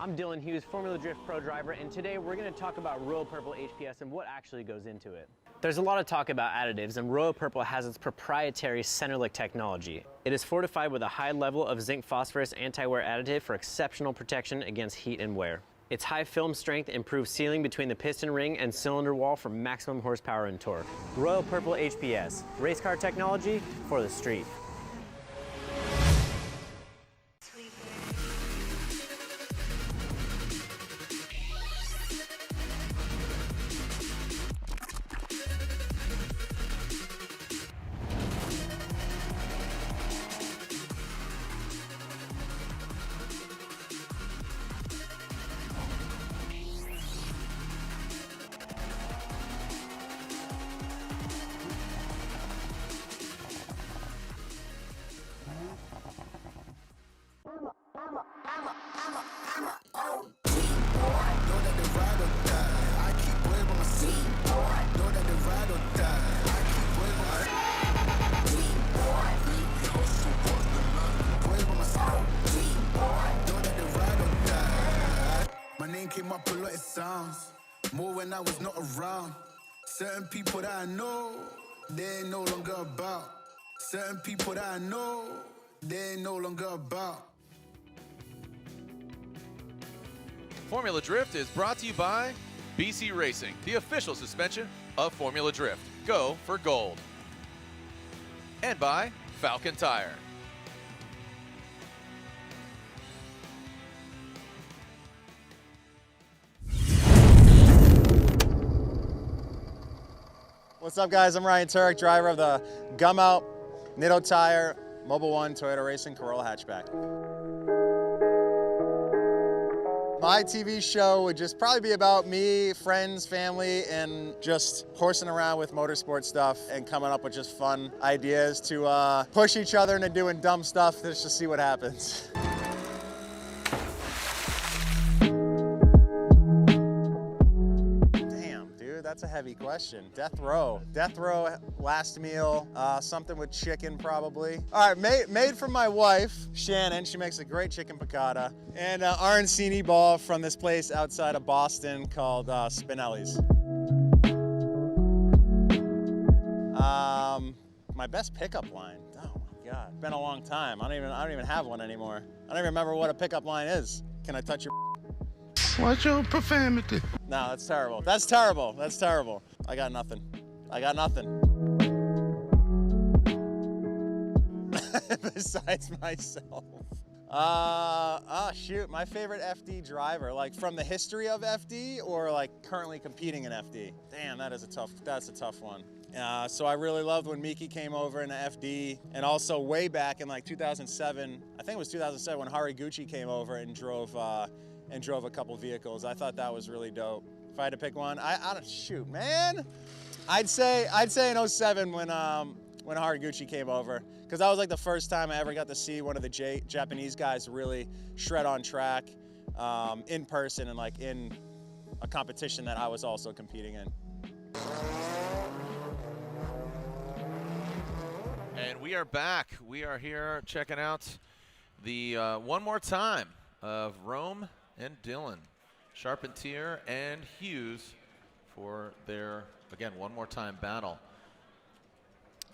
I'm Dylan Hughes, Formula Drift Pro driver, and today we're going to talk about Royal Purple HPS and what actually goes into it. There's a lot of talk about additives, and Royal Purple has its proprietary Centerlick technology. It is fortified with a high level of zinc phosphorus anti-wear additive for exceptional protection against heat and wear. Its high film strength improves sealing between the piston ring and cylinder wall for maximum horsepower and torque. Royal Purple HPS, race car technology for the street. Came up a lot of sounds, more when I was not around. Certain people that I know, they ain't no longer about. Certain people that I know, they ain't no longer about. Formula Drift is brought to you by BC Racing, the official suspension of Formula Drift. Go for gold. And by Falcon Tire. What's up, guys? I'm Ryan Tuerck, driver of the Gum Out, Nitto Tire, Mobil 1 Toyota Racing Corolla hatchback. My TV show would just probably be about me, friends, family, and just horsing around with motorsport stuff and coming up with just fun ideas to push each other into doing dumb stuff just to see what happens. That's a heavy question. Death row, last meal, something with chicken probably. All right, made from my wife, Shannon. She makes a great chicken piccata. And arancini ball from this place outside of Boston called Spinelli's. My best pickup line. Oh my God, it's been a long time. I don't even have one anymore. I don't even remember what a pickup line is. Can I touch your? What's your profanity? No, that's terrible. That's terrible. That's terrible. I got nothing. I got nothing. Besides myself. Shoot, my favorite FD driver, like from the history of FD or like currently competing in FD? Damn, that's a tough one. So I really loved when Miki came over into FD, and also way back in like 2007, I think it was 2007 when Gushi came over and drove a couple vehicles. I thought that was really dope. If I had to pick one, I don't shoot, man. I'd say in 07 when Taguchi came over, because that was like the first time I ever got to see one of the Japanese guys really shred on track in person and like in a competition that I was also competing in. And we are back. We are here checking out the one more time of Rome and Dylan, Charpentier and Hughes for their, again, one more time battle.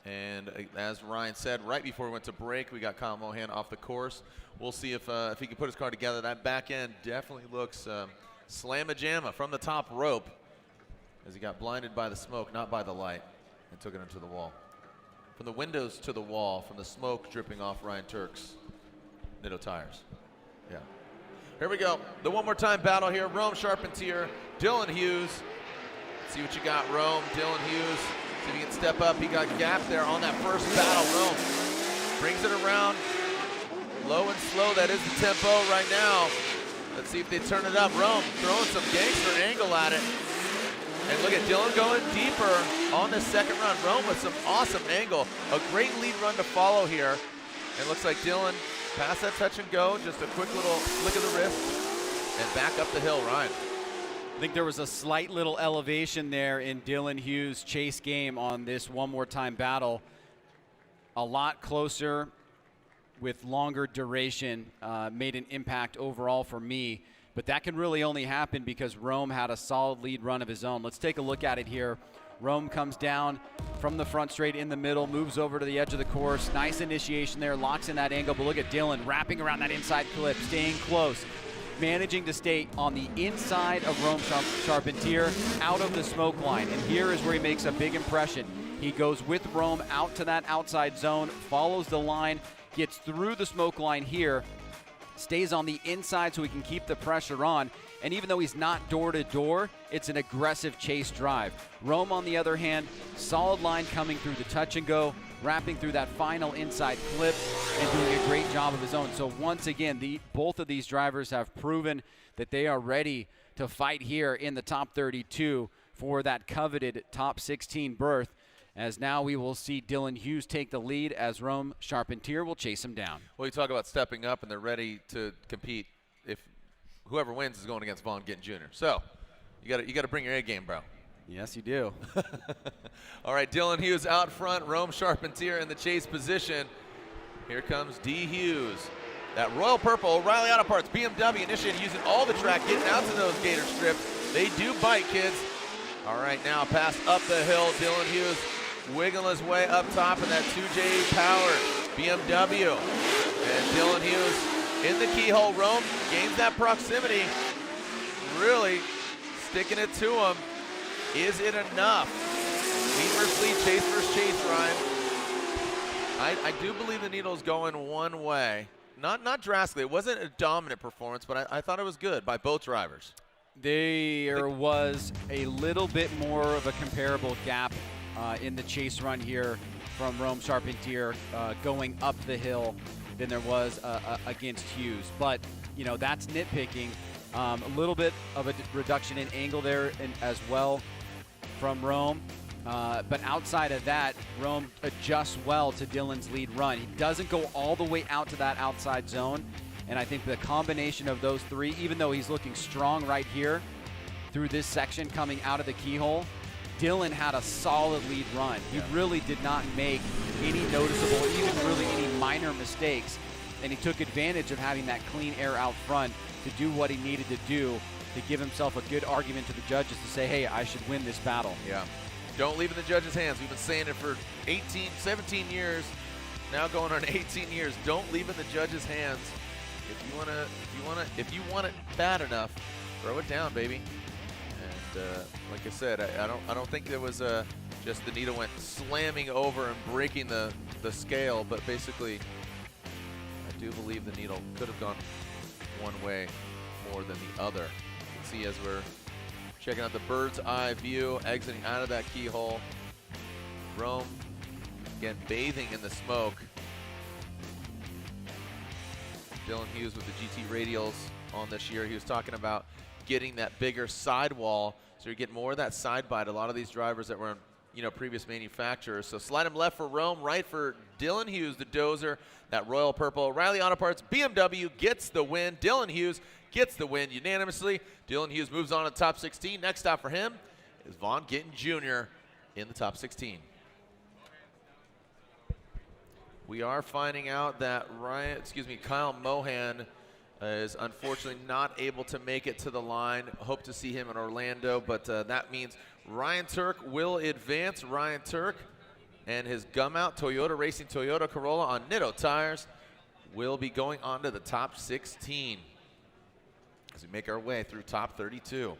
And as Ryan said, right before we went to break, we got Kyle Mohan off the course. We'll see if he can put his car together. That back end definitely looks slamma-jamma from the top rope as he got blinded by the smoke, not by the light, and took it into the wall. From the windows to the wall, from the smoke dripping off Ryan Tuerck's Nitto tires. Yeah. Here we go. The one more time battle here. Rome Charpentier, Dylan Hughes. Let's see what you got, Rome. Dylan Hughes. See if he can step up. He got gapped there on that first battle. Rome brings it around. Low and slow, that is the tempo right now. Let's see if they turn it up. Rome throwing some gangster angle at it. And look at Dylan going deeper on this second run. Rome with some awesome angle. A great lead run to follow here. It looks like Dylan past that touch and go. Just a quick little flick of the wrist and back up the hill, Ryan. I think there was a slight little elevation there in Dylan Hughes' chase game on this one more time battle. A lot closer with longer duration, made an impact overall for me. But that can really only happen because Rome had a solid lead run of his own. Let's take a look at it here. Rome comes down from the front straight in the middle, moves over to the edge of the course. Nice initiation there, locks in that angle. But look at Dylan wrapping around that inside clip, staying close, managing to stay on the inside of Rome Charpentier, out of the smoke line. And here is where he makes a big impression. He goes with Rome out to that outside zone, follows the line, gets through the smoke line here, stays on the inside so he can keep the pressure on. And even though he's not door to door, it's an aggressive chase drive. Rome, on the other hand, solid line coming through the touch and go, wrapping through that final inside clip and doing a great job of his own. So once again, both of these drivers have proven that they are ready to fight here in the top 32 for that coveted top 16 berth. As now we will see Dylan Hughes take the lead as Rome Charpentier will chase him down. Well, you talk about stepping up and they're ready to compete. If whoever wins is going against Gittin Jr. So you got to bring your A game, bro. Yes, you do. All right, Dylan Hughes out front, Rome Charpentier in the chase position. Here comes D. Hughes. That royal purple O'Reilly Auto Parts BMW initiated using all the track, getting out to those gator strips. They do bite, kids. All right, now pass up the hill. Dylan Hughes wiggling his way up top in that 2J powered BMW. And Dylan Hughes in the keyhole. Rome gains that proximity. Really sticking it to him. Is it enough? Lead versus lead, chase versus chase, Ryan. I do believe the needle's going one way. Not drastically. It wasn't a dominant performance, but I thought it was good by both drivers. There was a little bit more of a comparable gap in the chase run here from Rome Charpentier going up the hill than there was against Hughes. But, you know, that's nitpicking. A little bit of a reduction in angle there as well from Rome. But outside of that, Rome adjusts well to Dylan's lead run. He doesn't go all the way out to that outside zone. And I think the combination of those three, even though he's looking strong right here through this section coming out of the keyhole, Dylan had a solid lead run. He really did not make any noticeable, even really any minor mistakes. And he took advantage of having that clean air out front to do what he needed to do to give himself a good argument to the judges to say, hey, I should win this battle. Yeah. Don't leave it in the judges' hands. We've been saying it for 17 years, now going on 18 years. Don't leave it in the judges' hands. If you want it bad enough, throw it down, baby. And like I said, I don't think there was just the needle went slamming over and breaking the scale, but basically, I do believe the needle could have gone one way more than the other. You can see as we're checking out the bird's eye view, exiting out of that keyhole. Rome, again, bathing in the smoke. Dylan Hughes with the GT radials on this year. He was talking about getting that bigger sidewall, so you get more of that side bite. A lot of these drivers that were in previous manufacturers. So slide him left for Rome, right for Dylan Hughes, the dozer, that royal purple. O'Reilly Auto Parts BMW gets the win. Dylan Hughes gets the win unanimously. Dylan Hughes moves on to the top 16. Next stop for him is Gittin Jr. in the top 16. We are finding out that Kyle Mohan is unfortunately not able to make it to the line. Hope to see him in Orlando, but that means Ryan Tuerck will advance. Ryan Tuerck and his gum-out Toyota Racing Toyota Corolla on Nitto tires will be going on to the top 16 as we make our way through top 32.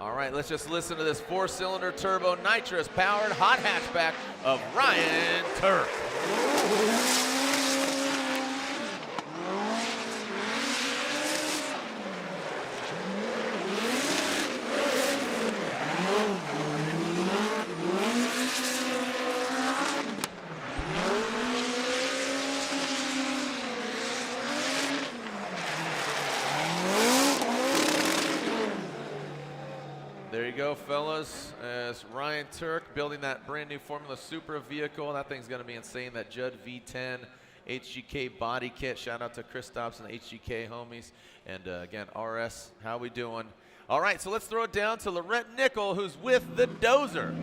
All right, let's just listen to this 4-cylinder turbo nitrous powered hot hatchback of Ryan Tuerck. There you go, fellas, as Ryan Tuerck building that brand new Formula Supra vehicle. That thing's going to be insane, that Judd V10 HGK body kit. Shout out to Chris Dobson, the HGK homies. And again, RS, how we doing? All right, so let's throw it down to Lorette Nickel, who's with the dozer.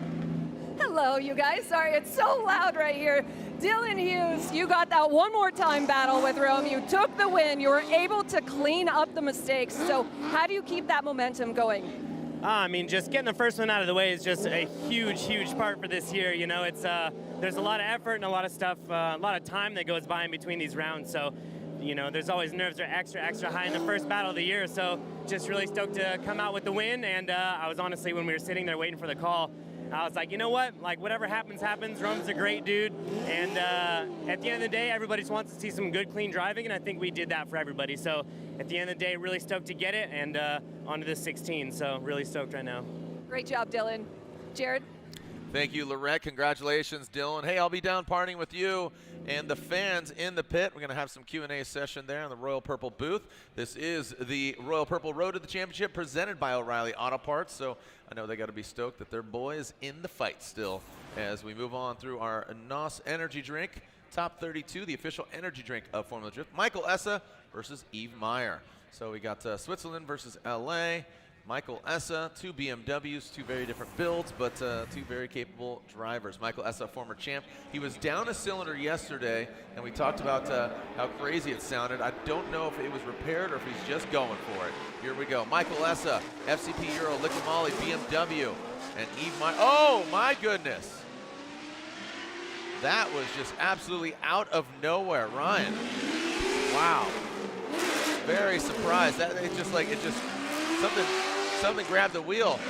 Hello, you guys. Sorry, it's so loud right here. Dylan Hughes, you got that one more time battle with Rome. You took the win. You were able to clean up the mistakes. So how do you keep that momentum going? I mean, just getting the first one out of the way is just a huge, huge part for this year. You know, it's there's a lot of effort and a lot of stuff, a lot of time that goes by in between these rounds. So, you know, there's always nerves are extra high in the first battle of the year. So just really stoked to come out with the win. And I was honestly, when we were sitting there waiting for the call, I was like, you know what? Like, whatever happens, happens. Rome's a great dude. And at the end of the day, everybody just wants to see some good, clean driving, and I think we did that for everybody. So at the end of the day, really stoked to get it, and onto this 16. So really stoked right now. Great job, Dylan. Jared? Thank you, Lorette. Congratulations, Dylan. Hey, I'll be down partying with you and the fans in the pit. We're going to have some Q&A session there in the Royal Purple booth. This is the Royal Purple Road to the Championship presented by O'Reilly Auto Parts. So I know they got to be stoked that their boy is in the fight still as we move on through our NOS energy drink. Top 32, the official energy drink of Formula Drift. Michael Essa versus Yves Meyer. So we got Switzerland versus LA. Michael Essa, 2 BMWs, 2 very different builds, but 2 very capable drivers. Michael Essa, former champ. He was down a cylinder yesterday, and we talked about how crazy it sounded. I don't know if it was repaired or if he's just going for it. Here we go. Michael Essa, FCP Euro, Liquid Moly, BMW, and Yves Meyer. Oh, my goodness. That was just absolutely out of nowhere. Ryan, wow. Very surprised. Something grabbed the wheel.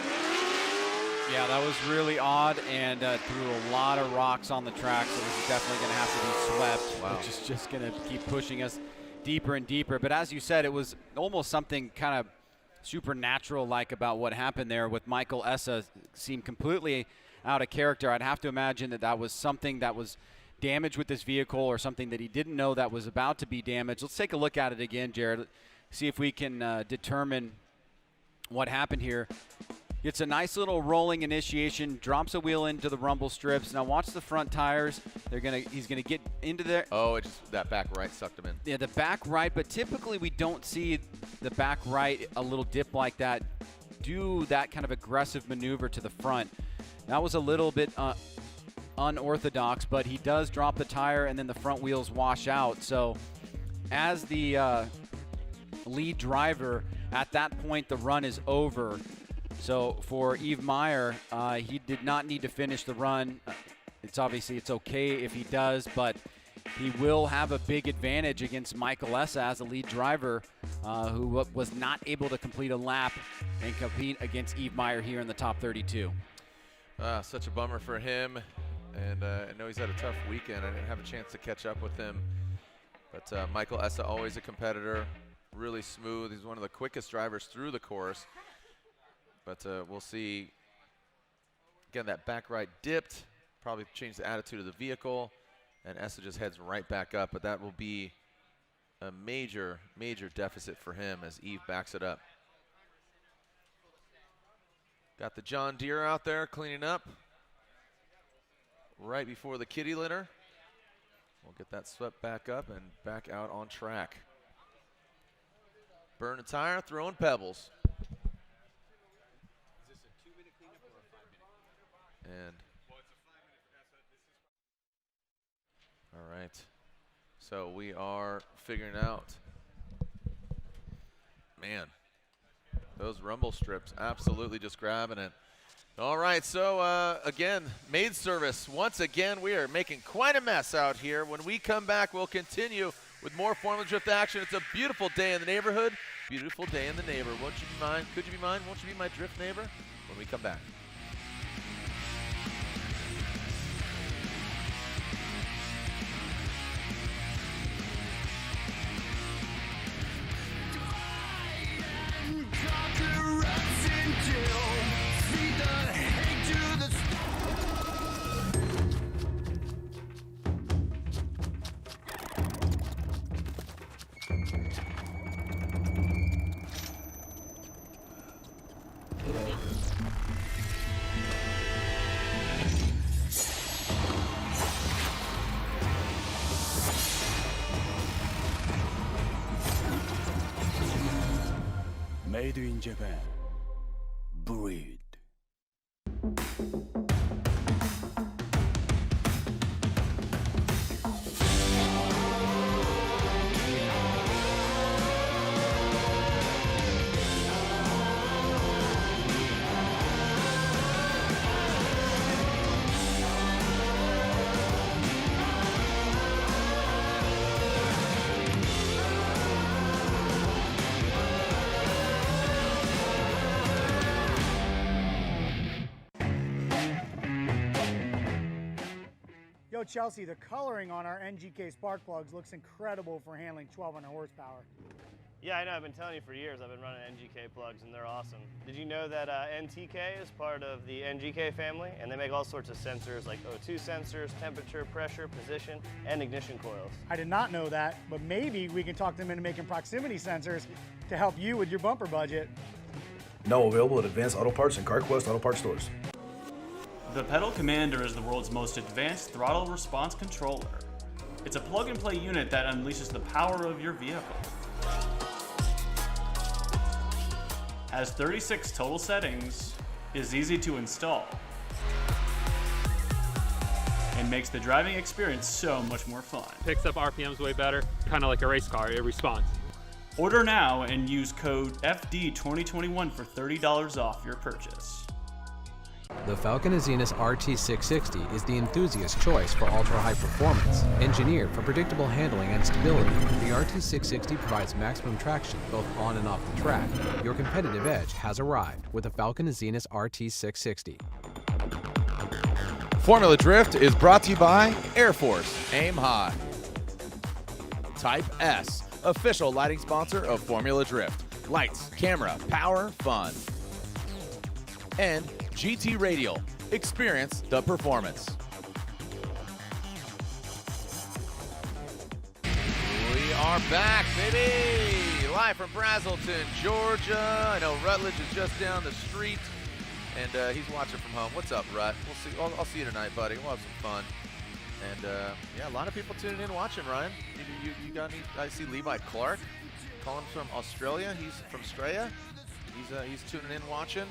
Yeah, that was really odd, and threw a lot of rocks on the track, so this is definitely going to have to be swept, which is just going to keep pushing us deeper and deeper. But as you said, it was almost something kind of supernatural-like about what happened there with Michael Essa. Seemed completely out of character. I'd have to imagine that that was something that was damaged with this vehicle or something that he didn't know that was about to be damaged. Let's take a look at it again, Jared, see if we can determine what happened here. It's a nice little rolling initiation, drops a wheel into the rumble strips. Now watch the front tires. He's gonna get into there. Oh, that back right sucked him in. Yeah, the back right, but typically we don't see the back right, a little dip like that, do that kind of aggressive maneuver to the front. That was a little bit unorthodox, but he does drop the tire and then the front wheels wash out. So as the lead driver, at that point the run is over. So for Yves Meyer, he did not need to finish the run. It's okay if he does, but he will have a big advantage against Michael Essa as a lead driver, who was not able to complete a lap and compete against Yves Meyer here in the top 32. Such a bummer for him, and I know he's had a tough weekend. I didn't have a chance to catch up with him, but Michael Essa, always a competitor, really smooth. He's one of the quickest drivers through the course. But we'll see. Again, that back right dipped. probably change the attitude of the vehicle, and Essa just heads right back up, but that will be a major, major deficit for him as Eve backs it up. Got the John Deere out there cleaning up right before the kitty litter. We'll get that swept back up and back out on track. Burn a tire, throwing pebbles. And all right, so we are figuring out, man, those rumble strips absolutely just grabbing it. All right, so again, maid service. Once again, we are making quite a mess out here. When we come back, we'll continue with more Formula Drift action. It's a beautiful day in the neighborhood. Beautiful day in the neighbor. Won't you be mine? Could you be mine? Won't you be my drift neighbor? When we come back. Made in Japan. Breed. Yo, Chelsea, the coloring on our NGK spark plugs looks incredible for handling 1,200 horsepower. Yeah, I know. I've been telling you for years. I've been running NGK plugs, and they're awesome. Did you know that NTK is part of the NGK family? And they make all sorts of sensors like O2 sensors, temperature, pressure, position, and ignition coils. I did not know that, but maybe we can talk them into making proximity sensors to help you with your bumper budget. Now available at Advanced Auto Parts and CarQuest Auto Parts stores. The Pedal Commander is the world's most advanced throttle response controller. It's a plug-and-play unit that unleashes the power of your vehicle. Has 36 total settings, is easy to install, and makes the driving experience so much more fun. Picks up RPMs way better, kind of like a race car, it responds. Order now and use code FD2021 for $30 off your purchase. The Falcon Azenis RT660 is the enthusiast's choice for ultra-high performance. Engineered for predictable handling and stability, the RT660 provides maximum traction both on and off the track. Your competitive edge has arrived with the Falcon Azenis RT660. Formula Drift is brought to you by Air Force, Aim High. Type S, official lighting sponsor of Formula Drift. Lights, camera, power, fun. And GT Radial, experience the performance. We are back, baby! Live from Brazelton, Georgia. I know Rutledge is just down the street, and he's watching from home. What's up, Rut? We'll see. I'll see you tonight, buddy. We'll have some fun. And yeah, a lot of people tuning in, watching. Ryan, you got any? I see Levi Clark calling from Australia. He's from Straya. He's tuning in, watching.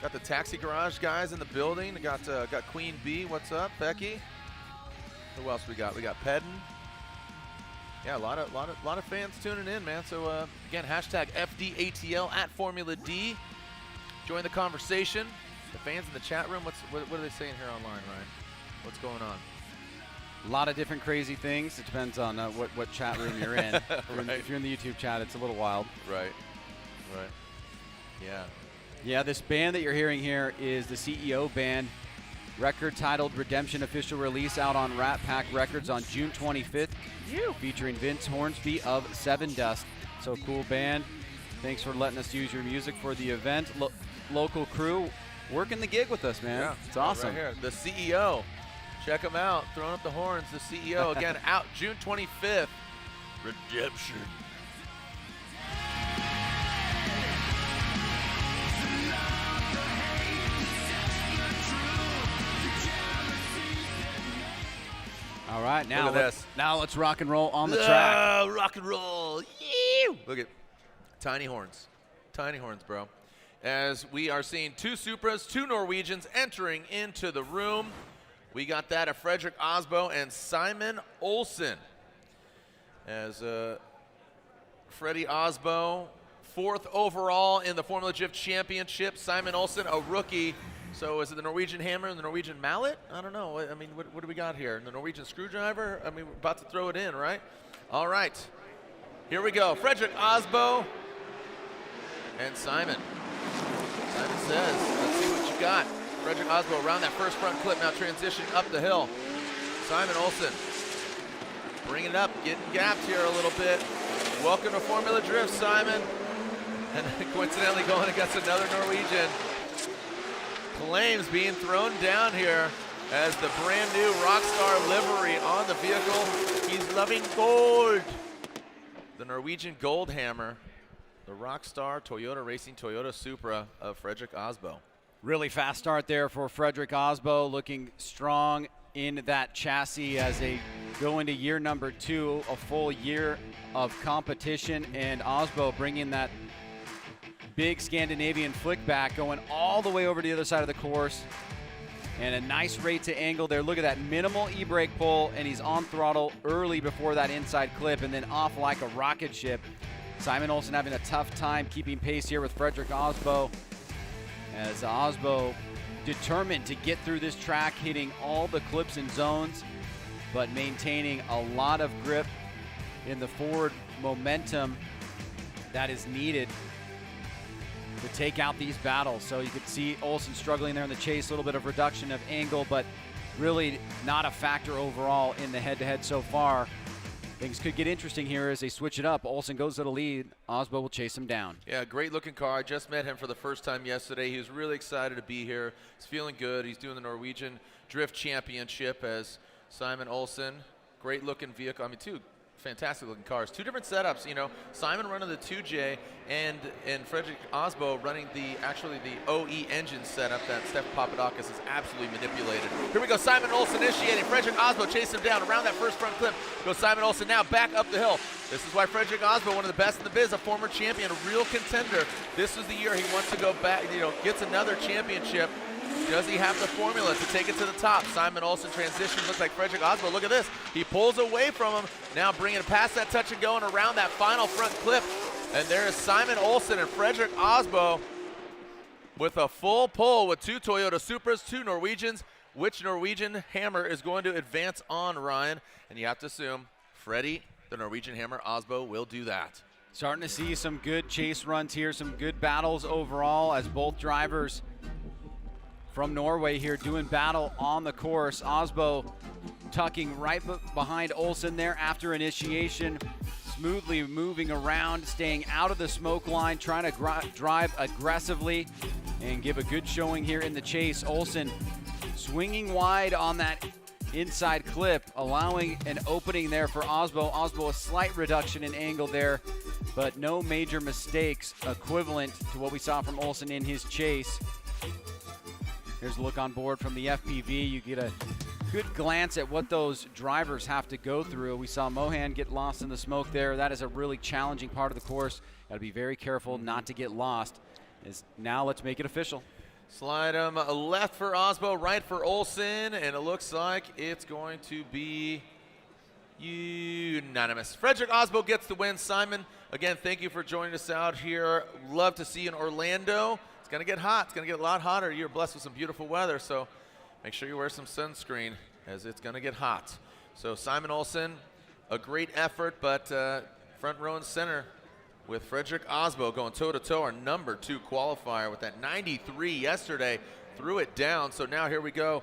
Got the Taxi Garage guys in the building. Got Queen Bee. What's up, Becky? Who else we got? We got Pedden. Yeah, a lot of fans tuning in, man. So again, hashtag FDATL at Formula D. Join the conversation. The fans in the chat room. What are they saying here online, Ryan? What's going on? A lot of different crazy things. It depends on what chat room you're in. Right. If you're in the YouTube chat, it's a little wild. Right. Yeah. Yeah, this band that you're hearing here is the CEO band. Record titled Redemption, official release out on Rat Pack Records on June 25th. Featuring Vince Hornsby of Seven Dust. So cool band. Thanks for letting us use your music for the event. Local crew working the gig with us, man. Yeah, it's awesome. Right here. The CEO, Check him out. Throwing up the horns. The CEO again out June 25th. Redemption. All right, now Look at this. Now let's rock and roll on the track. Rock and roll. Yeah. Look at tiny horns. Tiny horns, bro. As we are seeing 2 Supras, 2 Norwegians entering into the room. We got that of Fredrik Aasbo and Simon Olsen. As Freddie Aasbo, 4th overall in the Formula Drift Championship. Simon Olsen, a rookie. So is it the Norwegian hammer and the Norwegian mallet? I don't know. I mean, what do we got here? The Norwegian screwdriver? I mean, we're about to throw it in, right? All right. Here we go. Fredrik Aasbo and Simon. Simon says, let's see what you got. Fredrik Aasbo around that first front clip, now transitioning up the hill. Simon Olsen bringing it up, getting gapped here a little bit. Welcome to Formula Drift, Simon. And coincidentally going against another Norwegian. Flames being thrown down here as the brand new Rockstar livery on the vehicle. He's loving gold. The Norwegian Gold Hammer, the Rockstar Toyota Racing Toyota Supra of Fredrik Aasbo. Really fast start there for Fredrik Aasbo, looking strong in that chassis as they go into year number 2, a full year of competition, and Aasbo bringing that big Scandinavian flick back, going all the way over to the other side of the course, and a nice rate to angle there. Look at that minimal e-brake pull, and he's on throttle early before that inside clip, and then off like a rocket ship. Simon Olsen having a tough time keeping pace here with Fredrik Aasbo, as Aasbo determined to get through this track, hitting all the clips and zones, but maintaining a lot of grip in the forward momentum that is needed to take out these battles. So you could see Olsen struggling there in the chase, a little bit of reduction of angle, but really not a factor overall in the head-to-head so far. Things could get interesting here as they switch it up. Olsen goes to the lead. Aasbo will chase him down. Yeah, great looking car. I just met him for the first time yesterday. He was really excited to be here. He's feeling good. He's doing the Norwegian Drift Championship as Simon Olsen. Great looking vehicle. I mean, 2 fantastic looking cars. 2 different setups, you know. Simon running the 2J and Fredrik Aasbo running the OE engine setup that Steph Papadakis has absolutely manipulated. Here we go, Simon Olsen initiating. Fredrik Aasbo chasing him down around that first front clip. Goes Simon Olsen now back up the hill. This is why Fredrik Aasbo, one of the best in the biz, a former champion, a real contender. This is the year he wants to go back, you know, gets another championship. Does he have the formula to take it to the top? Simon Olsen transitions, looks like Fredrik Aasbo. Look at this. He pulls away from him. Now bringing it past that touch and go and around that final front clip. And there is Simon Olsen and Fredrik Aasbo with a full pull with 2 Toyota Supras, 2 Norwegians. Which Norwegian hammer is going to advance on, Ryan? And you have to assume Freddie, the Norwegian hammer, Aasbo, will do that. Starting to see some good chase runs here, some good battles overall as both drivers from Norway here doing battle on the course. Aasbo tucking right behind Olsen there after initiation, smoothly moving around, staying out of the smoke line, trying to drive aggressively and give a good showing here in the chase. Olsen swinging wide on that inside clip, allowing an opening there for Aasbo. Aasbo a slight reduction in angle there, but no major mistakes, equivalent to what we saw from Olsen in his chase. Here's a look on board from the FPV. You get a good glance at what those drivers have to go through. We saw Mohan get lost in the smoke there. That is a really challenging part of the course. Got to be very careful not to get lost. Now let's make it official. Slide him left for Aasbo, right for Olsen, and it looks like it's going to be unanimous. Fredrik Aasbo gets the win. Simon, again, thank you for joining us out here. Love to see you in Orlando. It's going to get hot. It's going to get a lot hotter. You're blessed with some beautiful weather, so make sure you wear some sunscreen as it's going to get hot. So Simon Olsen, a great effort, but front row and center with Fredrik Aasbo going toe-to-toe, our number 2 qualifier with that 93 yesterday, threw it down. So now here we go.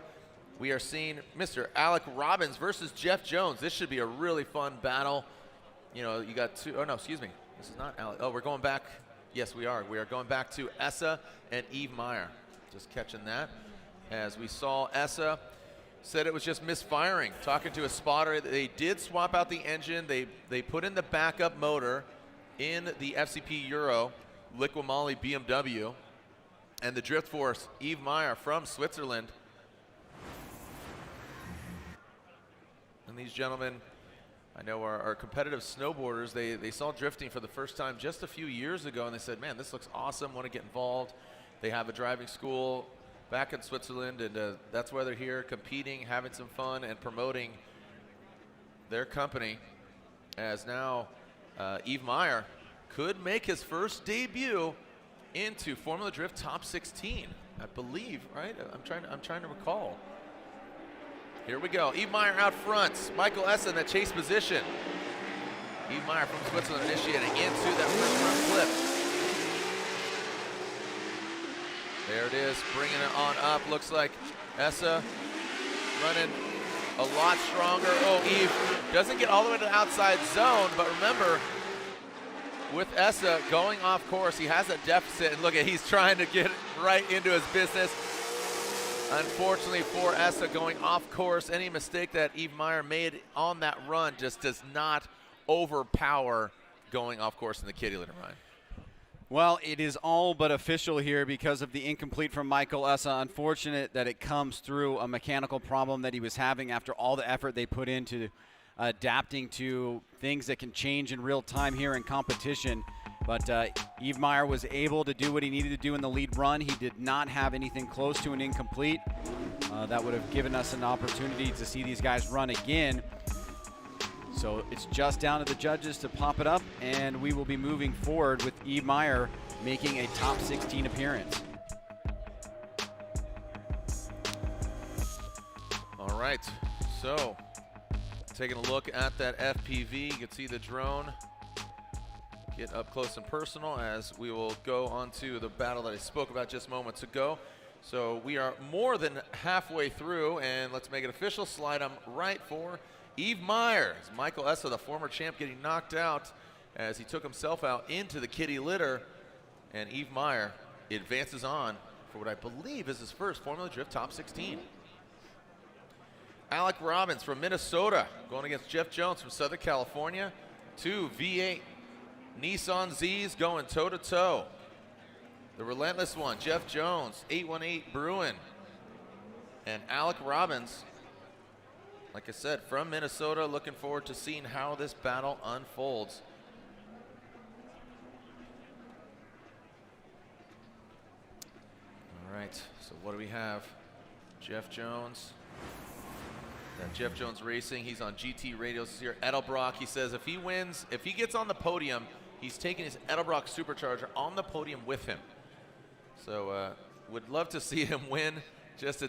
We are seeing Mr. Alec Robbins versus Jeff Jones. This should be a really fun battle. You know, you got 2, oh no, excuse me. This is not Alec. Oh, we're going back. Yes, we are. We are going back to Essa and Meyer. Just catching that. As we saw Essa said it was just misfiring. Talking to a spotter, they did swap out the engine. They put in the backup motor in the FCP Euro Liqui-Moly BMW. And the Drift Force, Yves Meyer from Switzerland. And these gentlemen, I know are competitive snowboarders. They saw drifting for the first time just a few years ago, and they said, man, this looks awesome, want to get involved. They have a driving school back in Switzerland, and that's why they're here, competing, having some fun, and promoting their company. As now Yves Meyer could make his first debut into Formula Drift Top 16, I believe, right? I'm trying to recall. Here we go. Yves Meyer out front. Michael Essa in that chase position. Yves Meyer from Switzerland initiating into that first front flip. There it is, bringing it on up. Looks like Essa running a lot stronger. Oh, Yves doesn't get all the way to the outside zone, but remember, with Essa going off course, he has a deficit, and look at, he's trying to get right into his business. Unfortunately for Essa, going off course, any mistake that Yves Meyer made on that run just does not overpower going off course in the kitty litter, Ryan. Well, it is all but official here because of the incomplete from Michael Essa. Unfortunate that it comes through a mechanical problem that he was having after all the effort they put into adapting to things that can change in real time here in competition. But Yves Meyer was able to do what he needed to do in the lead run. He did not have anything close to an incomplete. That would have given us an opportunity to see these guys run again. So it's just down to the judges to pop it up, and we will be moving forward with Yves Meyer making a top 16 appearance. All right, so taking a look at that FPV, you can see the drone get up close and personal as we will go on to the battle that I spoke about just moments ago. So we are more than halfway through, and let's make it official. Slide them right for Yves Meyer. It's Michael Essa, the former champ, getting knocked out as he took himself out into the kitty litter. And Yves Meyer advances on for what I believe is his first Formula Drift Top 16. Alec Robbins from Minnesota going against Jeff Jones from Southern California. Two V8 Nissan Zs going toe-to-toe. The relentless one, Jeff Jones, 818 Bruin. And Alec Robbins, like I said, from Minnesota. Looking forward to seeing how this battle unfolds. All right, so what do we have? Jeff Jones. Jeff Jones Racing, he's on GT Radios here. Edelbrock, he says if he wins, if he gets on the podium, he's taking his Edelbrock Supercharger on the podium with him. So would love to see him win, just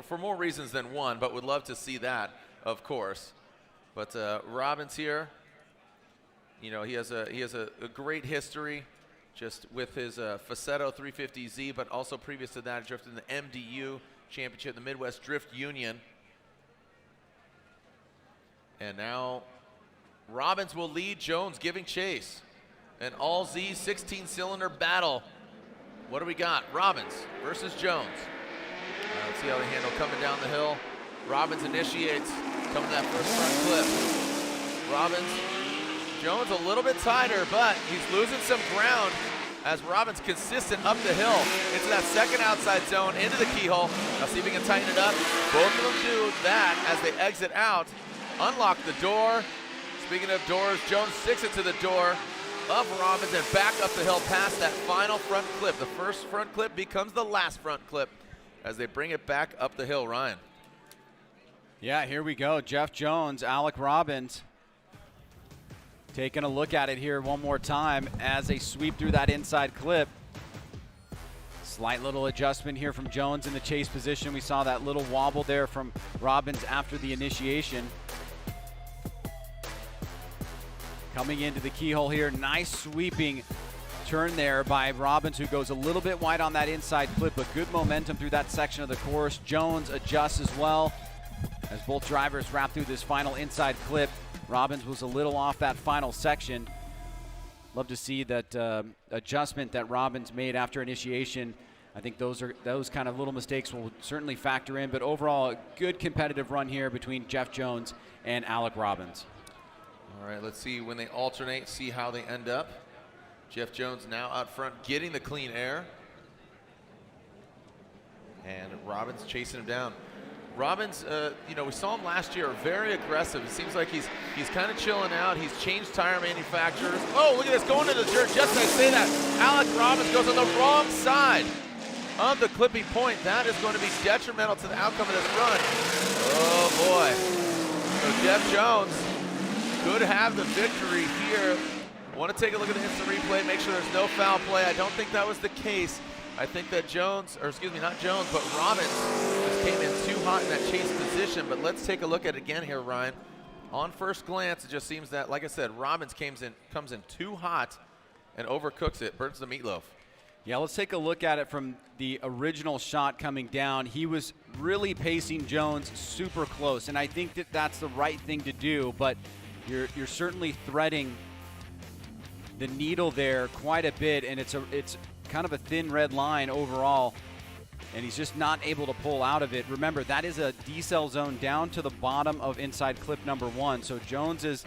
for more reasons than one, but would love to see that, of course. But Robbins here, he has a great history, just with his Facetto 350Z, but also previous to that, drifted in the MDU Championship, the Midwest Drift Union. And now Robbins will lead, Jones giving chase. An all-Z 16-cylinder battle. What do we got? Robbins versus Jones. Let's see how they handle coming down the hill. Robbins initiates, coming to that first front clip. Robbins, Jones a little bit tighter, but he's losing some ground as Robbins consistent up the hill into that second outside zone, into the keyhole. Now see if he can tighten it up. Both of them do that as they exit out. Unlock the door. Speaking of doors, Jones sticks it to the door of Robbins and back up the hill past that final front clip. The first front clip becomes the last front clip as they bring it back up the hill, Ryan. Yeah, here we go. Jeff Jones, Alec Robbins taking a look at it here one more time as they sweep through that inside clip. Slight little adjustment here from Jones in the chase position. We saw that little wobble there from Robbins after the initiation. Coming into the keyhole here, nice sweeping turn there by Robbins, who goes a little bit wide on that inside clip, but good momentum through that section of the course. Jones adjusts as well as both drivers wrap through this final inside clip. Robbins was a little off that final section. Love to see that adjustment that Robbins made after initiation I think those kind of little mistakes will certainly factor in. But overall, a good competitive run here between Jeff Jones and Alec Robbins. All right, let's see when they alternate, see how they end up. Jeff Jones now out front getting the clean air. And Robbins chasing him down. Robbins, we saw him last year, very aggressive. It seems like he's kind of chilling out. He's changed tire manufacturers. Oh, look at this, going to the dirt. Just as I say that, Alec Robbins goes on the wrong side of the clipping point. That is going to be detrimental to the outcome of this run. Oh, boy. So Jeff Jones could have the victory here. I want to take a look at the instant replay, make sure there's no foul play. I don't think that was the case. I think that not Jones, but Robbins just came in too hot in that chase position. But let's take a look at it again here, Ryan. On first glance, it just seems that, like I said, Robbins comes in too hot and overcooks it, burns the meatloaf. Yeah, let's take a look at it from the original shot coming down. He was really pacing Jones super close, and I think that that's the right thing to do, but you're certainly threading the needle there quite a bit, and it's kind of a thin red line overall, and he's just not able to pull out of it. Remember, that is a decel zone down to the bottom of inside clip number 1. So Jones is,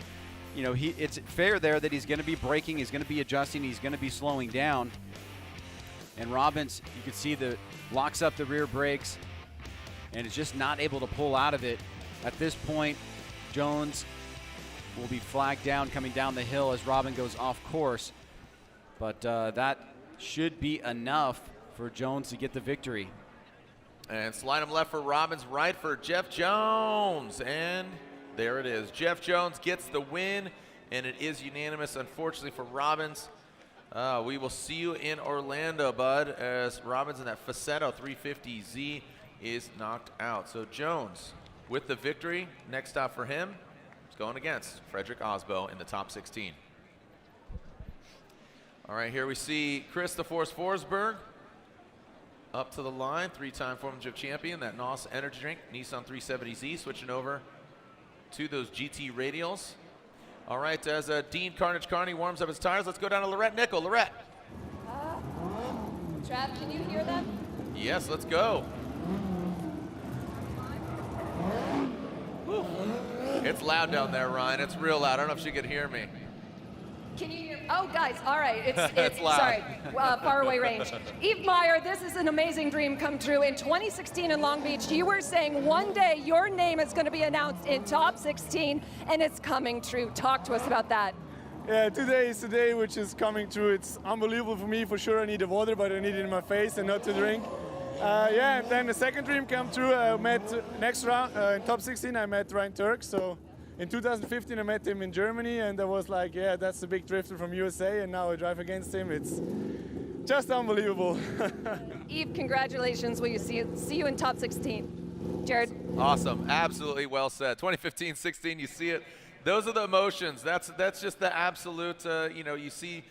it's fair there that he's going to be braking, he's going to be adjusting, he's going to be slowing down. And Robbins, you can see locks up the rear brakes and is just not able to pull out of it. At this point, Jones will be flagged down coming down the hill as Robin goes off course. But that should be enough for Jones to get the victory. And slide him left for Robbins, right for Jeff Jones. And there it is. Jeff Jones gets the win, and it is unanimous, unfortunately, for Robbins. We will see you in Orlando, bud, as Robbins in that Facetto 350Z is knocked out. So Jones with the victory. Next stop for him is going against Frederick Aasbo in the top 16. All right, here we see Chris the Force Forsberg up to the line, 3-time Formula Drift champion, that NOS energy drink, Nissan 370Z, switching over to those GT radials. All right, as Dean Kearney warms up his tires, let's go down to Lorette Nickel. Lorette. Trav, can you hear them? Yes, let's go. Woo. It's loud down there, Ryan. It's real loud. I don't know if she could hear me. Can you hear? Oh, guys, all right. It's loud. Sorry, far away range. Yves Meyer, this is an amazing dream come true. In 2016 in Long Beach, you were saying one day your name is going to be announced in top 16, and it's coming true. Talk to us about that. Yeah, today is the day which is coming true. It's unbelievable for me. For sure, I need the water, but I need it in my face and not to drink. Yeah, and then the second dream came true. I met next round in top 16. I met Ryan Tuerck. So in 2015, I met him in Germany, and I was like, yeah, that's the big drifter from USA, and now I drive against him. It's just unbelievable. Yves, congratulations. Will you see you in top 16? Jared. Awesome, absolutely well said. 2015-16, you see it. Those are the emotions. That's just the absolute. You see,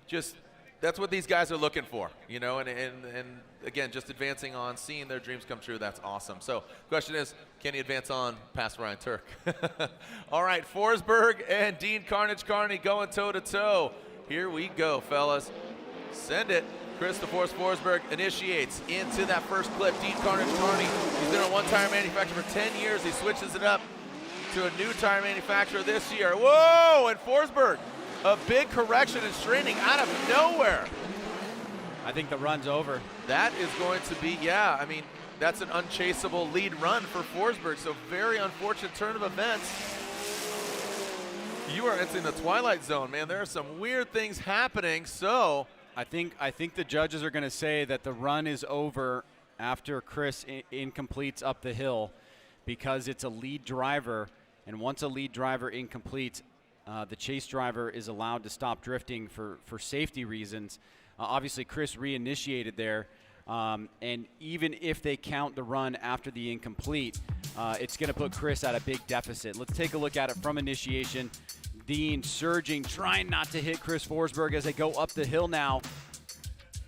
just that's what these guys are looking for. And again, just advancing on, seeing their dreams come true. That's awesome. So, question is, can he advance on past Ryan Tuerck? All right, Forsberg and Dean Kearney going toe to toe. Here we go, fellas. Send it. Chris the Force Forsberg initiates into that first clip. Dean Kearney. He's been on one tire manufacturer for 10 years. He switches it up to a new tire manufacturer this year. Whoa, and Forsberg, a big correction and straightening out of nowhere. I think the run's over. That is going to be, that's an unchaseable lead run for Forsberg, so very unfortunate turn of events. You are entering the twilight zone, man. There are some weird things happening, so. I think the judges are going to say that the run is over after Chris incompletes up the hill because it's a lead driver, and once a lead driver incompletes, the chase driver is allowed to stop drifting for safety reasons. Obviously, Chris reinitiated there, and even if they count the run after the incomplete, it's going to put Chris at a big deficit. Let's take a look at it from initiation. Dean surging, trying not to hit Chris Forsberg as they go up the hill now.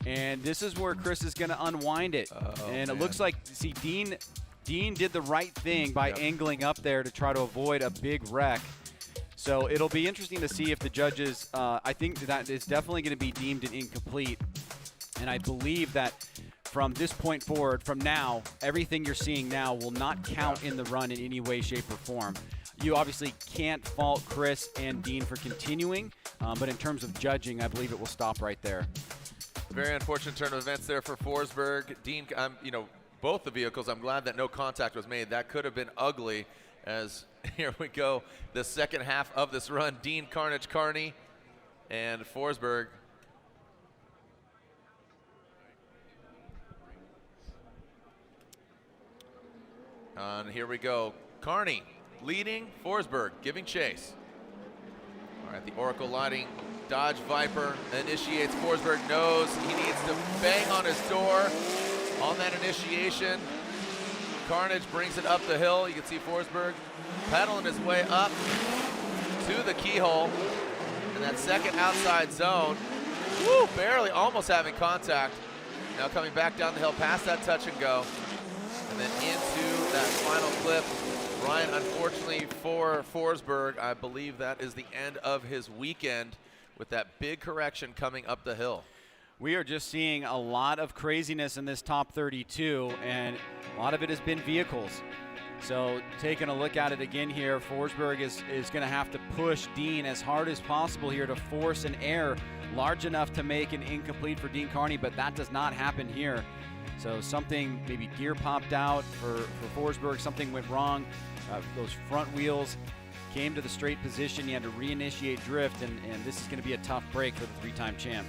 And this is where Chris is going to unwind it. And it looks like, see, Dean did the right thing by angling up there to try to avoid a big wreck. So it'll be interesting to see if the judges, I think that is definitely going to be deemed an incomplete. And I believe that from this point forward, from now, everything you're seeing now will not count in the run in any way, shape, or form. You obviously can't fault Chris and Dean for continuing, but in terms of judging, I believe it will stop right there. Very unfortunate turn of events there for Forsberg. Dean, both the vehicles, I'm glad that no contact was made. That could have been ugly, as here we go, the second half of this run. Dean, Carnage, Kearney, and Forsberg. And here we go. Kearney leading, Forsberg giving chase. All right, the Oracle lighting. Dodge Viper initiates. Forsberg knows he needs to bang on his door on that initiation. Carnage brings it up the hill. You can see Forsberg pedaling his way up to the keyhole in that second outside zone. Woo, barely, almost having contact. Now coming back down the hill past that touch and go. And then into that final clip. Ryan, unfortunately for Forsberg, I believe that is the end of his weekend with that big correction coming up the hill. We are just seeing a lot of craziness in this top 32, and a lot of it has been vehicles. So taking a look at it again here, Forsberg is going to have to push Dean as hard as possible here to force an air large enough to make an incomplete for Dean Kearney, but that does not happen here. So something, maybe gear popped out for Forsberg, something went wrong. Those front wheels came to the straight position. He had to reinitiate drift, and this is going to be a tough break for the three-time champ.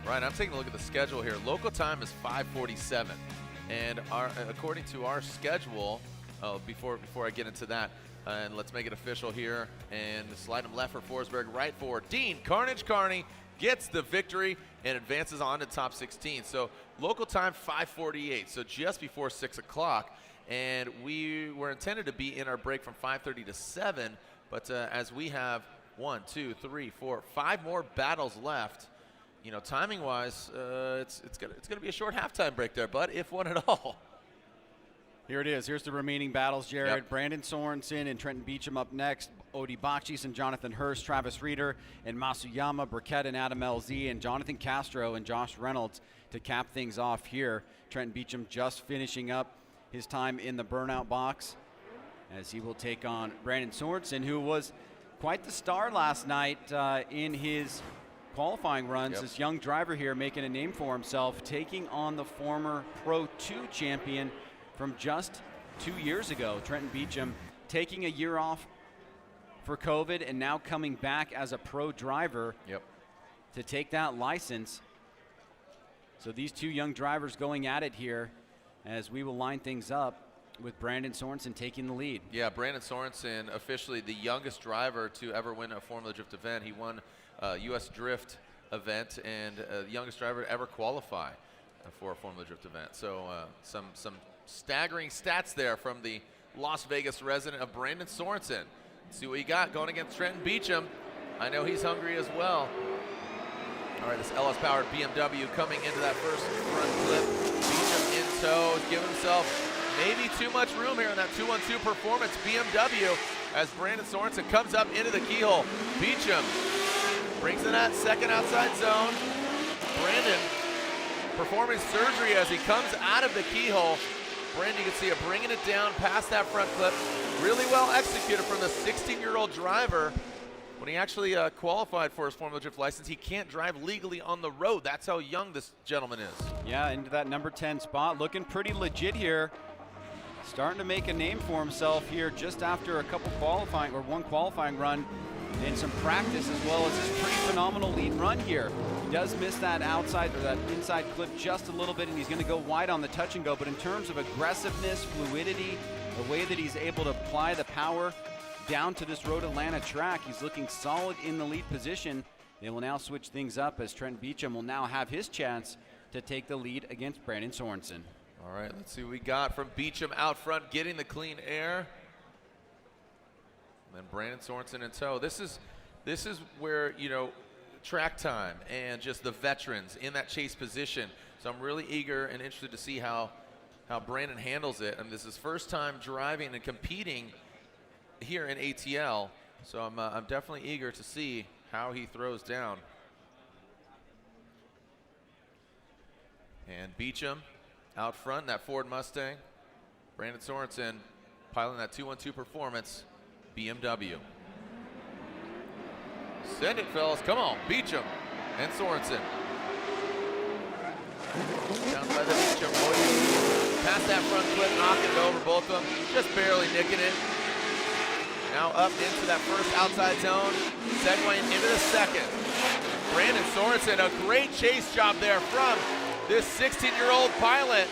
Right, I'm taking a look at the schedule here. Local time is 5:47, and according to our schedule, before I get into that, and let's make it official here, and slide him left for Forsberg, right for Dean. Carnage Kearney gets the victory and advances on to top 16. So local time 5:48, so just before 6 o'clock. And we were intended to be in our break from 5:30 to 7, but as we have 1, 2, 3, 4, 5 more battles left, you know, timing-wise, it's gonna be a short halftime break there, bud, if one at all. Here it is. Here's the remaining battles, Jared. Yep. Brandon Sorensen and Trenton Beecham up next. Odi Bakchis and Jonathan Hurst, Travis Reeder and Masuyama, Burkett and Adam LZ, and Jonathan Castro and Josh Reynolds to cap things off here. Trenton Beecham just finishing up his time in the burnout box as he will take on Brandon Sorensen, who was quite the star last night in his qualifying runs. Yep. This young driver here making a name for himself, taking on the former Pro 2 champion from just 2 years ago. Trenton Beecham taking a year off for COVID and now coming back as a pro driver to take that license. So these two young drivers going at it here as we will line things up with Brandon Sorensen taking the lead. Yeah, Brandon Sorensen, officially the youngest driver to ever win a Formula Drift event. He won a U.S. Drift event and the youngest driver to ever qualify for a Formula Drift event. So some staggering stats there from the Las Vegas resident of Brandon Sorensen. Let's see what you got going against Trenton Beecham. I know he's hungry as well. All right, this LS-powered BMW coming into that first front flip. Beecham in tow, giving himself maybe too much room here in that 2-1-2 performance BMW as Brandon Sorensen comes up into the keyhole. Beecham brings in that second outside zone. Brandon performing surgery as he comes out of the keyhole. Brandon, you can see it bringing it down past that front clip. Really well executed from the 16-year-old driver. When he actually qualified for his Formula Drift license, he can't drive legally on the road. That's how young this gentleman is. Yeah, into that number 10 spot. Looking pretty legit here. Starting to make a name for himself here just after a couple qualifying, or one qualifying run and some practice, as well as this pretty phenomenal lead run here. He does miss that outside or that inside clip just a little bit, and he's going to go wide on the touch and go. But in terms of aggressiveness, fluidity, the way that he's able to apply the power down to this Road Atlanta track, he's looking solid in the lead position. They will now switch things up as Trenton Beecham will now have his chance to take the lead against Brandon Sorensen. All right, let's see what we got from Beecham out front, getting the clean air. And then Brandon Sorensen in tow. This is where, you know, track time and just the veterans in that chase position. So I'm really eager and interested to see how Brandon handles it. And this is his first time driving and competing here in ATL. So I'm definitely eager to see how he throws down. And Beecham out front in that Ford Mustang. Brandon Sorensen piloting that 212 performance BMW. Send it, fellas. Come on. Beecham and Sorensen. Down by the Beecham boys. Past that front flip, knocking it over, both of them. Just barely nicking it. Now up into that first outside zone. Segueing into the second. Brandon Sorensen, a great chase job there from this 16-year-old pilot.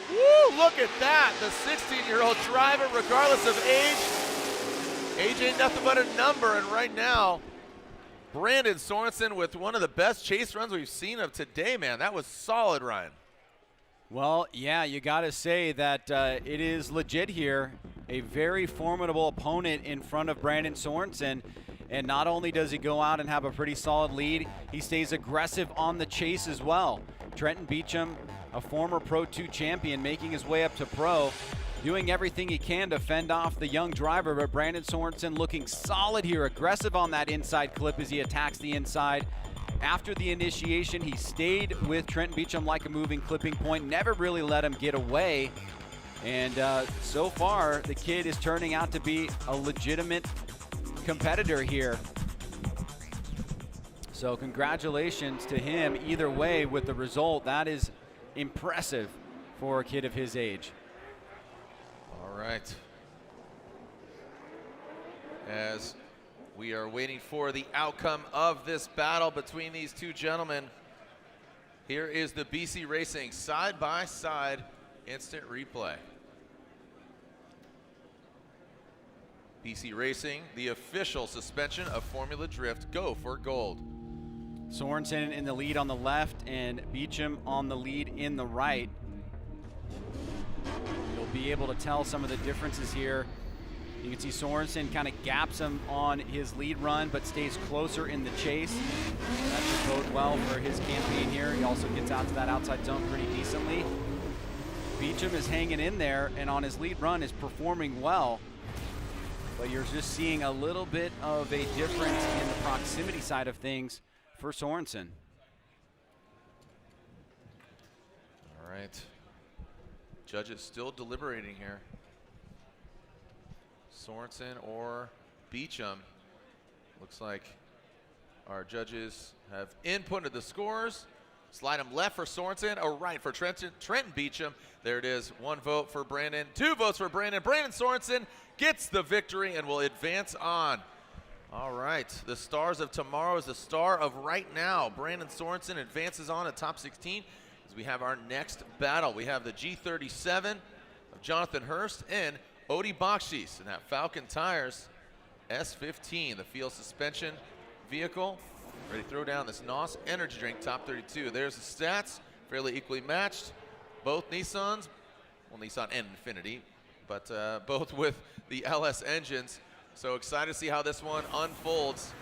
Woo, look at that. The 16-year-old driver, regardless of age ain't nothing but a number. And right now, Brandon Sorensen with one of the best chase runs we've seen of today, man. That was solid, Ryan. Well, yeah, you got to say that it is legit here. A very formidable opponent in front of Brandon Sorensen. And not only does he go out and have a pretty solid lead, he stays aggressive on the chase as well. Trenton Beecham, a former Pro 2 champion, making his way up to Pro, doing everything he can to fend off the young driver, but Brandon Sorensen looking solid here, aggressive on that inside clip as he attacks the inside. After the initiation, he stayed with Trenton Beecham like a moving clipping point, never really let him get away. And so far, the kid is turning out to be a legitimate competitor here. So congratulations to him either way with the result. That is impressive for a kid of his age. All right. As we are waiting for the outcome of this battle between these two gentlemen, here is the BC Racing side-by-side instant replay. BC Racing, the official suspension of Formula Drift. Go for gold. Sorensen in the lead on the left and Beecham on the lead in the right. You'll be able to tell some of the differences here. You can see Sorensen kind of gaps him on his lead run, but stays closer in the chase. That should bode well for his campaign here. He also gets out to that outside zone pretty decently. Beecham is hanging in there, and on his lead run is performing well. But you're just seeing a little bit of a difference in the proximity side of things for Sorensen. All right. Judges still deliberating here. Sorensen or Beecham. Looks like our judges have inputted the scores. Slide them left for Sorensen or right for Trenton Beecham. There it is. 1 vote for Brandon, 2 votes for Brandon. Brandon Sorensen gets the victory and will advance on. All right, the stars of tomorrow is the star of right now. Brandon Sorensen advances on at top 16 as we have our next battle. We have the G37 of Jonathan Hurst and Odi Bakchis in that Falcon Tires S15, the field suspension vehicle. Ready to throw down this NOS energy drink, top 32. There's the stats, fairly equally matched. Both Nissans, well, Nissan and Infiniti, but both with the LS engines. So excited to see how this one unfolds.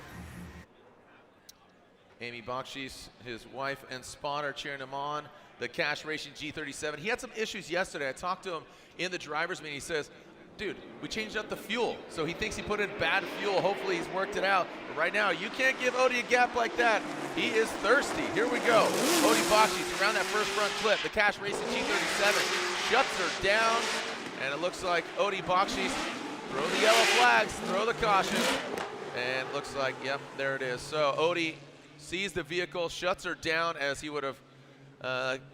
Amy Bakchis, his wife and spotter, cheering him on. The Cash Racing G37. He had some issues yesterday. I talked to him in the driver's meeting. He says, dude, we changed up the fuel. So he thinks he put in bad fuel. Hopefully he's worked it out. But right now, you can't give Odi a gap like that. He is thirsty. Here we go. Odi Bakchis around that first front flip. The Cash Racing G37 shuts her down. And it looks like Odi Bakchis, throw the yellow flags, throw the caution. And looks like, yep, there it is. So Odi sees the vehicle, shuts her down as he would have,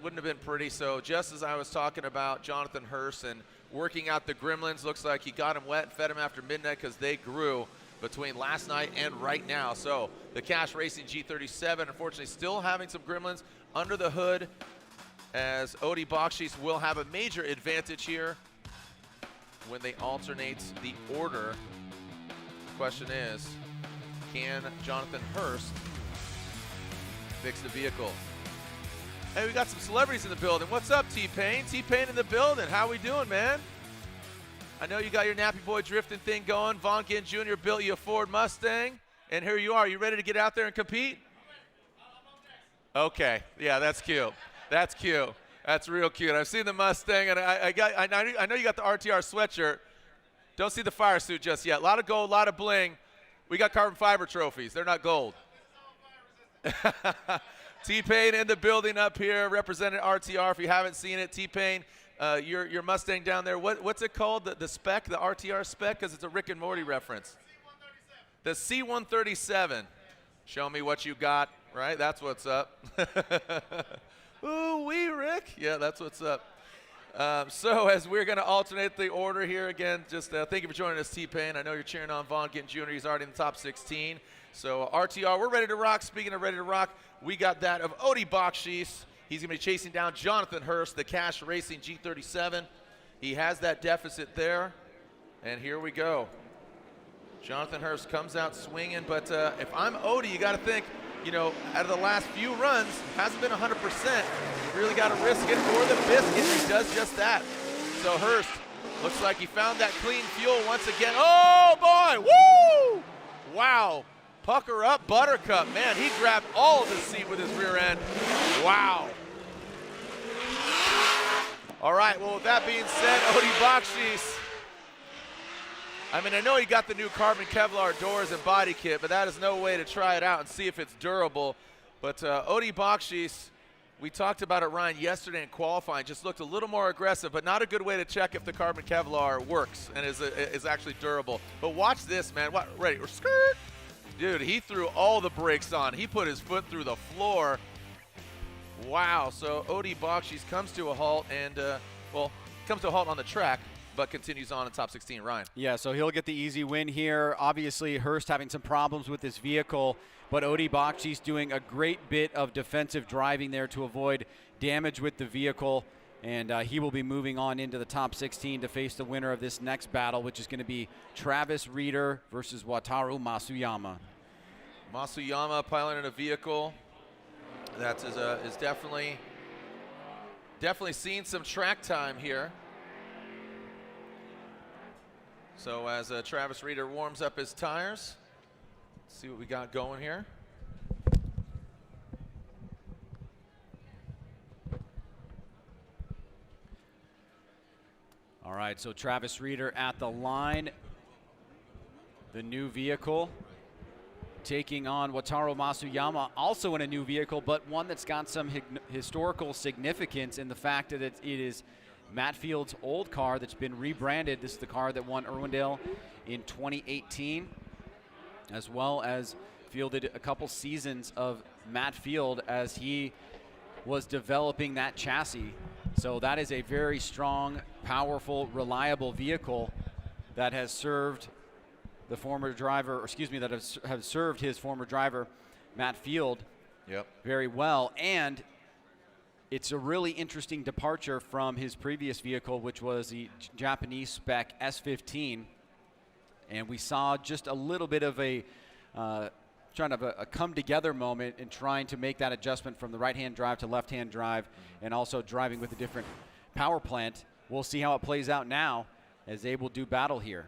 wouldn't have been pretty. So just as I was talking about Jonathan Hurst and working out the gremlins, looks like he got him wet, fed him after midnight because they grew between last night and right now. So the Cash Racing G37, unfortunately, still having some gremlins under the hood, as Odi Bakchis will have a major advantage here when they alternate the order. The question is, can Jonathan Hurst fix the vehicle? Hey, we got some celebrities in the building. What's up, T-Pain? T-Pain in the building. How we doing, man? I know you got your Nappy Boy drifting thing going. Von Gittin Jr. built you a Ford Mustang, and here you are. You ready to get out there and compete? Okay, yeah, that's cute. That's cute. That's real cute. I've seen the Mustang, and I know you got the RTR sweatshirt. Don't see the fire suit just yet. A lot of gold, a lot of bling. We got carbon fiber trophies. They're not gold. T-Pain in the building up here, representing RTR. If you haven't seen it, T-Pain, your Mustang down there, what's it called? The spec, the RTR spec, because it's a Rick and Morty reference. The C137. Show me what you got, right? That's what's up. Ooh, wee, Rick. Yeah, that's what's up. So as we're going to alternate the order here again, just thank you for joining us, T-Pain. I know you're cheering on Vaughn Gittin Jr. He's already in the top 16. So RTR, we're ready to rock. Speaking of ready to rock, we got that of Odi Bakchis. He's going to be chasing down Jonathan Hurst, the Cash Racing G37. He has that deficit there. And here we go. Jonathan Hurst comes out swinging, but if I'm Odi, you got to think, you know, out of the last few runs, hasn't been 100%. You really got to risk it for the biscuit. He does just that. So Hurst looks like he found that clean fuel once again. Oh, boy. Woo! Wow. Pucker up, Buttercup. Man, he grabbed all of the seat with his rear end. Wow. All right, well, with that being said, Odi Bakchis. I mean, I know he got the new carbon Kevlar doors and body kit, but that is no way to try it out and see if it's durable. But Odi Bakchis, we talked about it, Ryan, yesterday in qualifying, just looked a little more aggressive, but not a good way to check if the carbon Kevlar works and is actually durable. But watch this, man. What? Ready? Skirt. Dude, he threw all the brakes on. He put his foot through the floor. Wow. So Odi Bakchis comes to a halt and, well, comes to a halt on the track, but continues on in top 16. Ryan. Yeah, so he'll get the easy win here. Obviously, Hurst having some problems with his vehicle, but Odi Bakchis doing a great bit of defensive driving there to avoid damage with the vehicle. And he will be moving on into the top 16 to face the winner of this next battle, which is going to be Travis Reeder versus Wataru Masuyama. Masuyama piloting a vehicle that is definitely seen some track time here. So as Travis Reeder warms up his tires, let's see what we got going here. All right, so Travis Reeder at the line. The new vehicle taking on Wataru Masuyama, also in a new vehicle, but one that's got some historical significance in the fact that it is Matt Field's old car that's been rebranded. This is the car that won Irwindale in 2018, as well as fielded a couple seasons of Matt Field as he was developing that chassis. So that is a very strong, powerful, reliable vehicle that has served the former driver, or excuse me, that has served his former driver, Matt Field, very well. And it's a really interesting departure from his previous vehicle, which was the Japanese spec S15. And we saw just a little bit of a a come-together moment in trying to make that adjustment from the right-hand drive to left-hand drive, and also driving with a different power plant. We'll see how it plays out now as they will do battle here.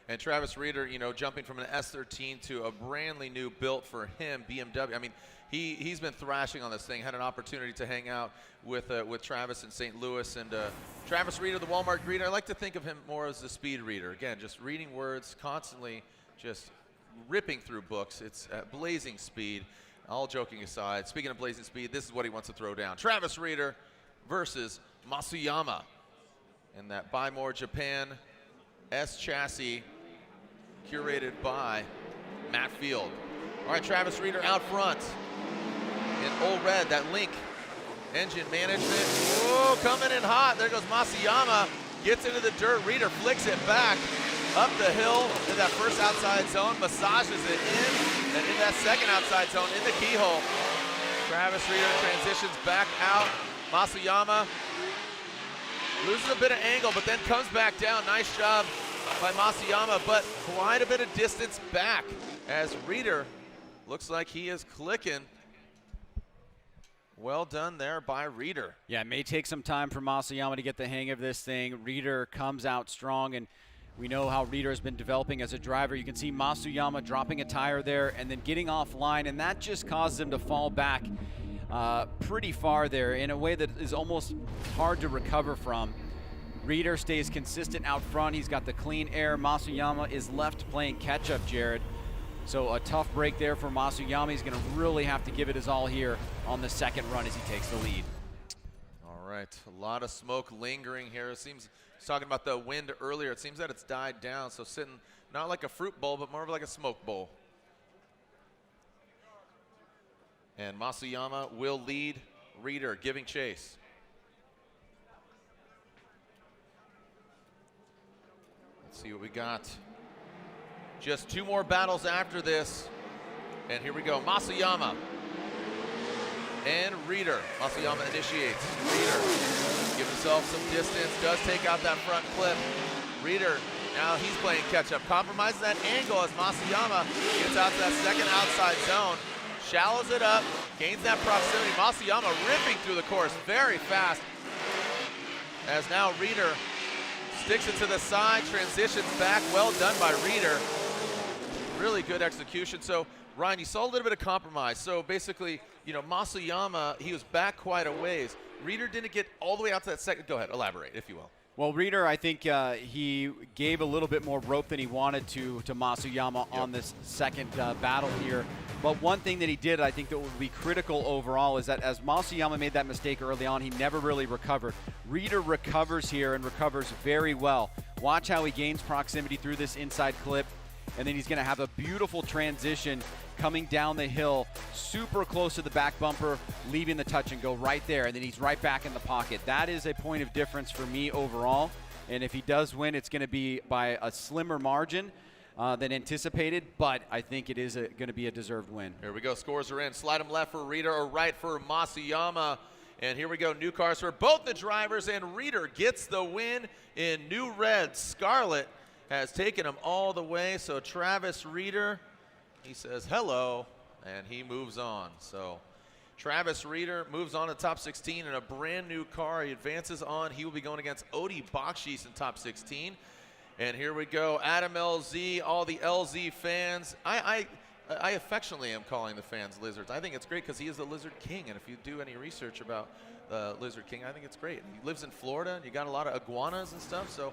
And Travis Reeder, you know, jumping from an S13 to a brandly new built for him BMW. I mean, he's been thrashing on this thing. Had an opportunity to hang out with Travis in St. Louis, and Travis Reeder, the Walmart greeter. I like to think of him more as the speed reader. Again, just reading words, constantly just ripping through books. It's blazing speed. All joking aside, speaking of blazing speed, this is what he wants to throw down. Travis Reeder versus Masuyama in that Buy More Japan S chassis curated by Matt Field. All right, Travis Reeder out front in old red, that Link engine management. Whoa, coming in hot. There goes Masuyama. Gets into the dirt. Reeder flicks it back up the hill to that first outside zone, massages it in, and in that second outside zone in the keyhole. Travis Reeder transitions back out. Masuyama loses a bit of angle, but then comes back down. Nice job by Masuyama, but quite a bit of distance back as Reeder looks like he is clicking. Well done there by Reeder. Yeah, it may take some time for Masuyama to get the hang of this thing. Reeder comes out strong, and we know how Reeder has been developing as a driver. You can see Masuyama dropping a tire there and then getting offline, and that just causes him to fall back pretty far there in a way that is almost hard to recover from. Reeder stays consistent out front. He's got the clean air. Masuyama is left playing catch-up, Jared. So a tough break there for Masuyama. He's going to really have to give it his all here on the second run as he takes the lead. All right, a lot of smoke lingering here. It seems, I was talking about the wind earlier, it seems that it's died down, so sitting not like a fruit bowl, but more of like a smoke bowl. And Masuyama will lead Reeder, giving chase. Let's see what we got. Just 2 more battles after this. And here we go, Masuyama and Reeder. Masuyama initiates. Reeder gives himself some distance, does take out that front clip. Reeder, now he's playing catch up. Compromises that angle as Masuyama gets out to that second outside zone. Shallows it up, gains that proximity. Masuyama ripping through the course very fast. As now Reeder sticks it to the side, transitions back. Well done by Reeder. Really good execution. So, Ryan, you saw a little bit of compromise. So basically, you know, Masuyama, he was back quite a ways. Reeder didn't get all the way out to that second. Go ahead, elaborate, if you will. Well, Reeder, I think he gave a little bit more rope than he wanted to Masuyama on this second battle here. But one thing that he did, I think that would be critical overall, is that as Masuyama made that mistake early on, he never really recovered. Reeder recovers here and recovers very well. Watch how he gains proximity through this inside clip, and then he's going to have a beautiful transition coming down the hill, super close to the back bumper, leaving the touch and go right there, and then he's right back in the pocket. That is a point of difference for me overall, and if he does win, it's going to be by a slimmer margin than anticipated, but I think it is going to be a deserved win. Here we go, scores are in. Slide them left for Reeder or right for Masuyama. And here we go, new cars for both the drivers, and Reeder gets the win in new red. Scarlet has taken him all the way, so Travis Reeder, he says hello, and he moves on. So Travis Reeder moves on to top 16 in a brand new car. He advances on. He will be going against Odi Bakchis in top 16. And here we go, Adam LZ, all the LZ fans. I affectionately am calling the fans lizards. I think it's great because he is the Lizard King, and if you do any research about the Lizard King, I think it's great. He lives in Florida, and you got a lot of iguanas and stuff, so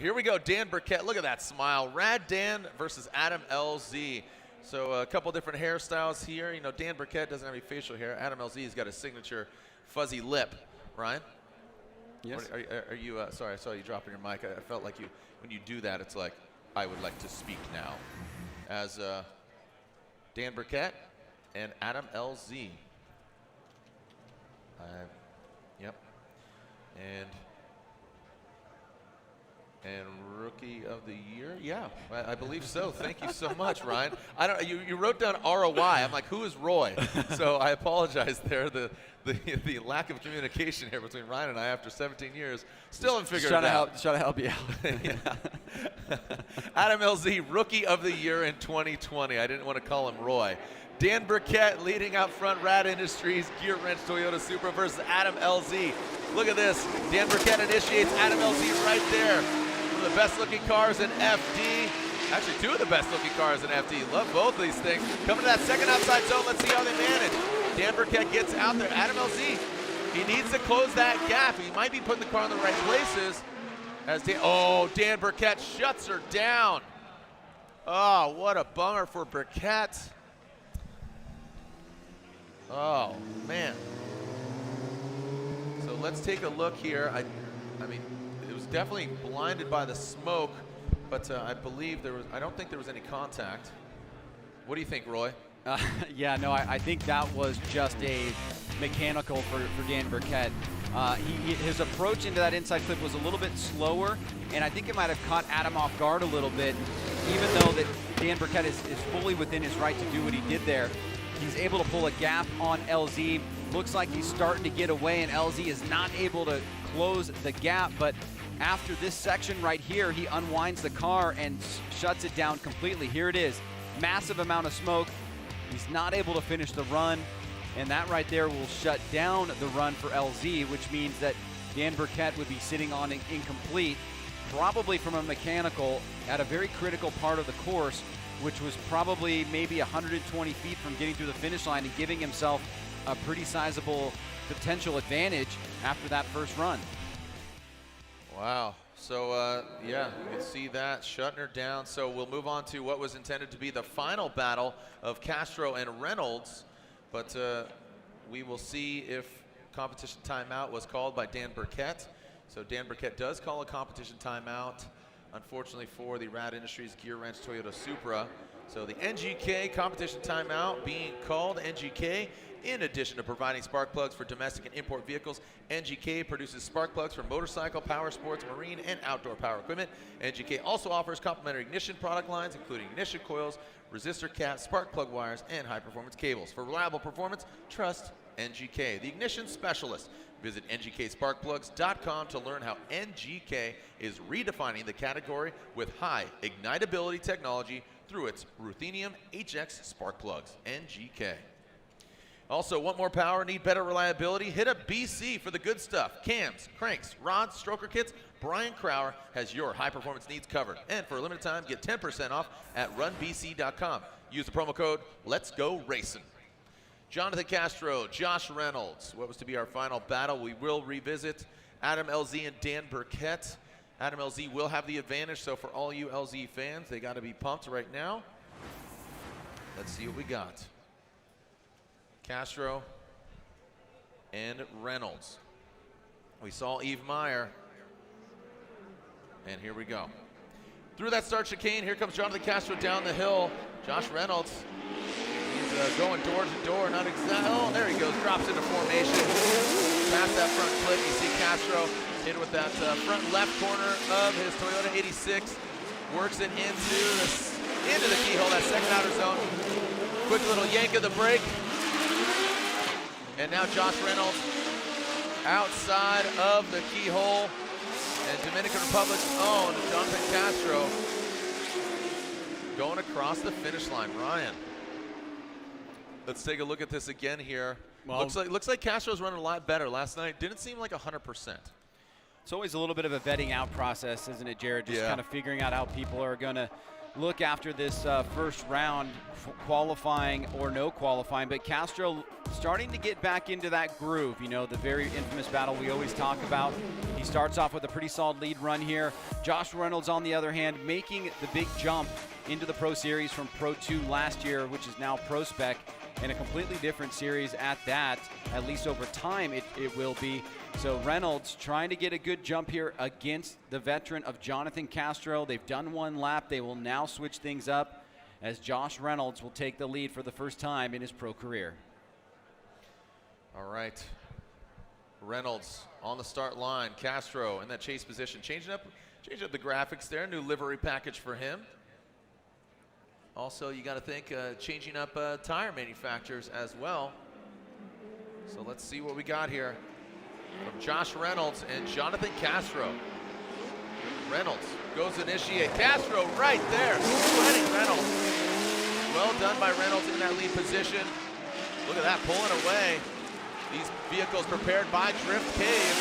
here we go, Dan Burkett. Look at that smile. Rad Dan versus Adam LZ. So a couple different hairstyles here. You know, Dan Burkett doesn't have any facial hair. Adam LZ's got a signature fuzzy lip. Ryan? Yes. Are you, sorry, I saw you dropping your mic. I felt like you, when you do that, it's like, I would like to speak now. As Dan Burkett and Adam LZ. Yep. And rookie of the year? Yeah, I believe so. Thank you so much, Ryan. I don't. You wrote down ROI. I'm like, who is Roy? So I apologize there. The lack of communication here between Ryan and I after 17 years. Still haven't figured it out. Trying to help you out. Adam LZ, rookie of the year in 2020. I didn't want to call him Roy. Dan Burkett leading out front, Rad Industries, Gear Wrench Toyota Supra versus Adam LZ. Look at this. Dan Burkett initiates Adam LZ right there. One of the best looking cars in FD. Actually, 2 of the best looking cars in FD. Love both of these things. Coming to that second outside zone. Let's see how they manage. Dan Burkett gets out there. Adam LZ, he needs to close that gap. He might be putting the car in the right places. As Dan Burkett shuts her down. Oh, what a bummer for Burkett. Oh, man. So let's take a look here. I mean, it was definitely blinded by the smoke, but I believe I don't think there was any contact. What do you think, Roy? Yeah, no, I think that was just a mechanical for Dan Burkett. His approach into that inside clip was a little bit slower, and I think it might have caught Adam off guard a little bit, even though that Dan Burkett is fully within his right to do what he did there. He's able to pull a gap on LZ. Looks like he's starting to get away, and LZ is not able to close the gap, but after this section right here, he unwinds the car and shuts it down completely. Here it is, massive amount of smoke. He's not able to finish the run, and that right there will shut down the run for LZ, which means that Dan Burkett would be sitting on an incomplete, probably from a mechanical at a very critical part of the course, which was probably maybe 120 feet from getting through the finish line and giving himself a pretty sizable potential advantage after that first run. Wow. So, yeah, you can see that, shutting her down. So we'll move on to what was intended to be the final battle of Castro and Reynolds. But we will see if competition timeout was called by Dan Burkett. So Dan Burkett does call a competition timeout, unfortunately for the Rad Industries Gear Wrench Toyota Supra. So the NGK competition timeout being called. NGK, in addition to providing spark plugs for domestic and import vehicles, NGK produces spark plugs for motorcycle, power sports, marine, and outdoor power equipment. NGK also offers complementary ignition product lines, including ignition coils, resistor caps, spark plug wires, and high-performance cables. For reliable performance, trust NGK, the ignition specialist. Visit ngksparkplugs.com to learn how NGK is redefining the category with high ignitability technology through its ruthenium HX spark plugs. NGK. Also, want more power, need better reliability? Hit up BC for the good stuff. Cams, cranks, rods, stroker kits. Brian Crowder has your high-performance needs covered. And for a limited time, get 10% off at runbc.com. Use the promo code Let's Go Racing. Jonathan Castro, Josh Reynolds. What was to be our final battle? We will revisit Adam LZ and Dan Burkett. Adam LZ will have the advantage, so for all you LZ fans, they got to be pumped right now. Let's see what we got. Castro and Reynolds. We saw Eve Meyer. And here we go. Through that start chicane, here comes Jonathan Castro down the hill. Josh Reynolds, he's going door to door, not exactly. Oh, there he goes, drops into formation. Past that front flip, you see Castro hit with that front left corner of his Toyota 86. Works it into the keyhole, that second outer zone. Quick little yank of the brake. And now Josh Reynolds outside of the keyhole. And Dominican Republic's own Jonathan Castro going across the finish line. Ryan, let's take a look at this again here. Well, looks like Castro's running a lot better. Last night didn't seem like 100%. It's always a little bit of a vetting out process, isn't it, Jared? Just kind of figuring out how people are going to look after this first round, qualifying or no qualifying. But Castro starting to get back into that groove, you know, the very infamous battle we always talk about. He starts off with a pretty solid lead run here. Josh Reynolds, on the other hand, making the big jump into the Pro Series from Pro 2 last year, which is now Pro Spec, and a completely different series at that, at least over time it will be. So Reynolds trying to get a good jump here against the veteran of Jonathan Castro. They've done one lap. They will now switch things up as Josh Reynolds will take the lead for the first time in his pro career. All right. Reynolds on the start line. Castro in that chase position. Changing up the graphics there. New livery package for him. Also, you got to think changing up tire manufacturers as well. So let's see what we got here from Josh Reynolds and Jonathan Castro. Reynolds goes to initiate. Castro right there, sweating Reynolds. Well done by Reynolds in that lead position. Look at that, pulling away. These vehicles prepared by Drift Cave.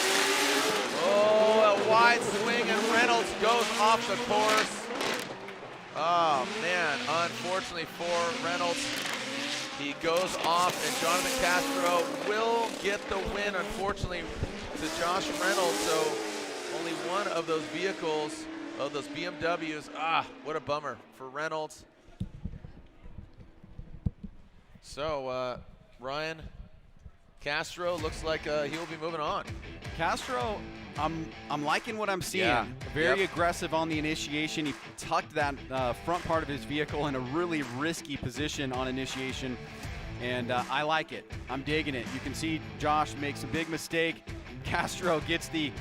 Oh, a wide swing, and Reynolds goes off the course. Oh, man, unfortunately for Reynolds, he goes off, and Jonathan Castro will get the win, unfortunately, to Josh Reynolds. So only one of those vehicles, of those BMWs, what a bummer for Reynolds. So, Ryan, Castro looks like he'll be moving on. Castro, I'm liking what I'm seeing. Yeah. Very aggressive on the initiation. He tucked that front part of his vehicle in a really risky position on initiation, and I like it. I'm digging it. You can see Josh makes a big mistake. Castro gets the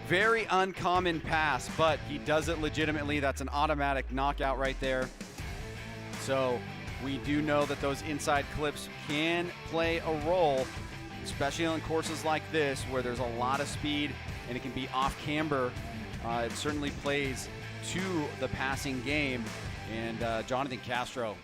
very uncommon pass, but he does it legitimately. That's an automatic knockout right there. So we do know that those inside clips can play a role, especially on courses like this where there's a lot of speed and it can be off camber. It certainly plays to the passing game, and Jonathan Castro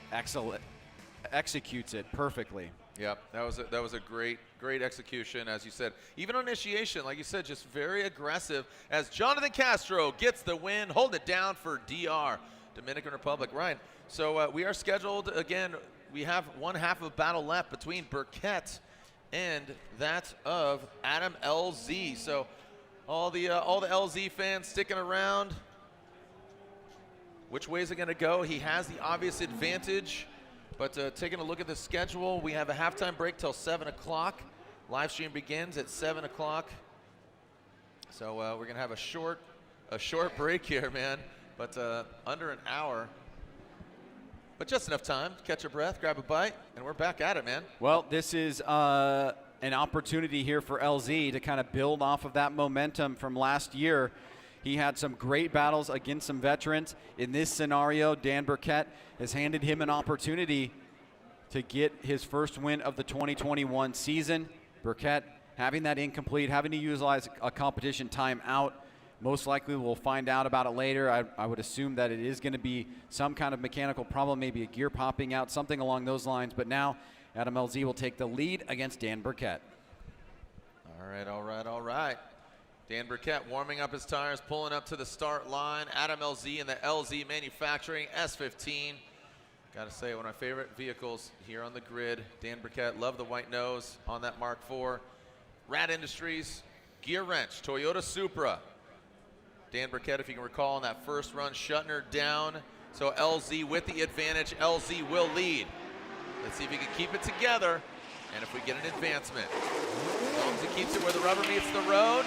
executes it perfectly. Yep, that was a great execution, as you said. Even on initiation, like you said, just very aggressive as Jonathan Castro gets the win, holding it down for DR, Dominican Republic. Ryan, so we are scheduled, again, we have one half of battle left between Burkett and that of Adam LZ. So All the LZ fans sticking around. Which way is it going to go? He has the obvious advantage, but taking a look at the schedule, we have a halftime break till 7 o'clock. Live stream begins at 7 o'clock. So we're going to have a short break here, man, but under an hour. But just enough time to catch your breath, grab a bite, and we're back at it, man. Well, this is an opportunity here for LZ to kind of build off of that momentum from last year. He had some great battles against some veterans. In this scenario, Dan Burkett has handed him an opportunity to get his first win of the 2021 season. Burkett having that incomplete, having to utilize a competition timeout. Most likely we'll find out about it later. I would assume that it is going to be some kind of mechanical problem, maybe a gear popping out, something along those lines. But now Adam LZ will take the lead against Dan Burkett. All right, all right, all right. Dan Burkett warming up his tires, pulling up to the start line. Adam LZ in the LZ Manufacturing S15. Got to say, one of my favorite vehicles here on the grid. Dan Burkett, love the white nose on that Mark IV. Rad Industries, Gear Wrench, Toyota Supra. Dan Burkett, if you can recall, in that first run, shutting her down. So LZ with the advantage. LZ will lead. Let's see if he can keep it together and if we get an advancement. As long as he keeps it where the rubber meets the road,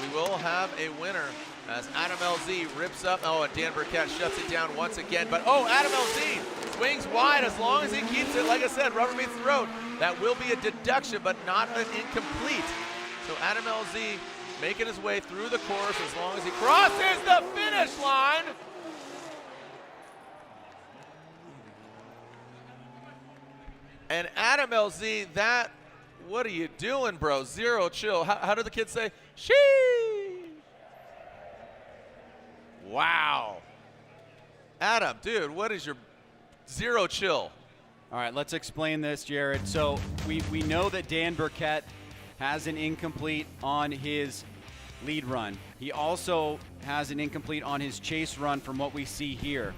we will have a winner as Adam LZ rips up. Oh, and Dan Burkett shuts it down once again. But, oh, Adam LZ swings wide as long as he keeps it. Like I said, rubber meets the road. That will be a deduction, but not an incomplete. So Adam LZ making his way through the course as long as he crosses the finish line. And Adam LZ, what are you doing, bro? Zero chill. How did the kids say? Shee! Wow. Adam, dude, what is your zero chill? All right, let's explain this, Jared. So we know that Dan Burkett has an incomplete on his lead run. He also has an incomplete on his chase run from what we see here.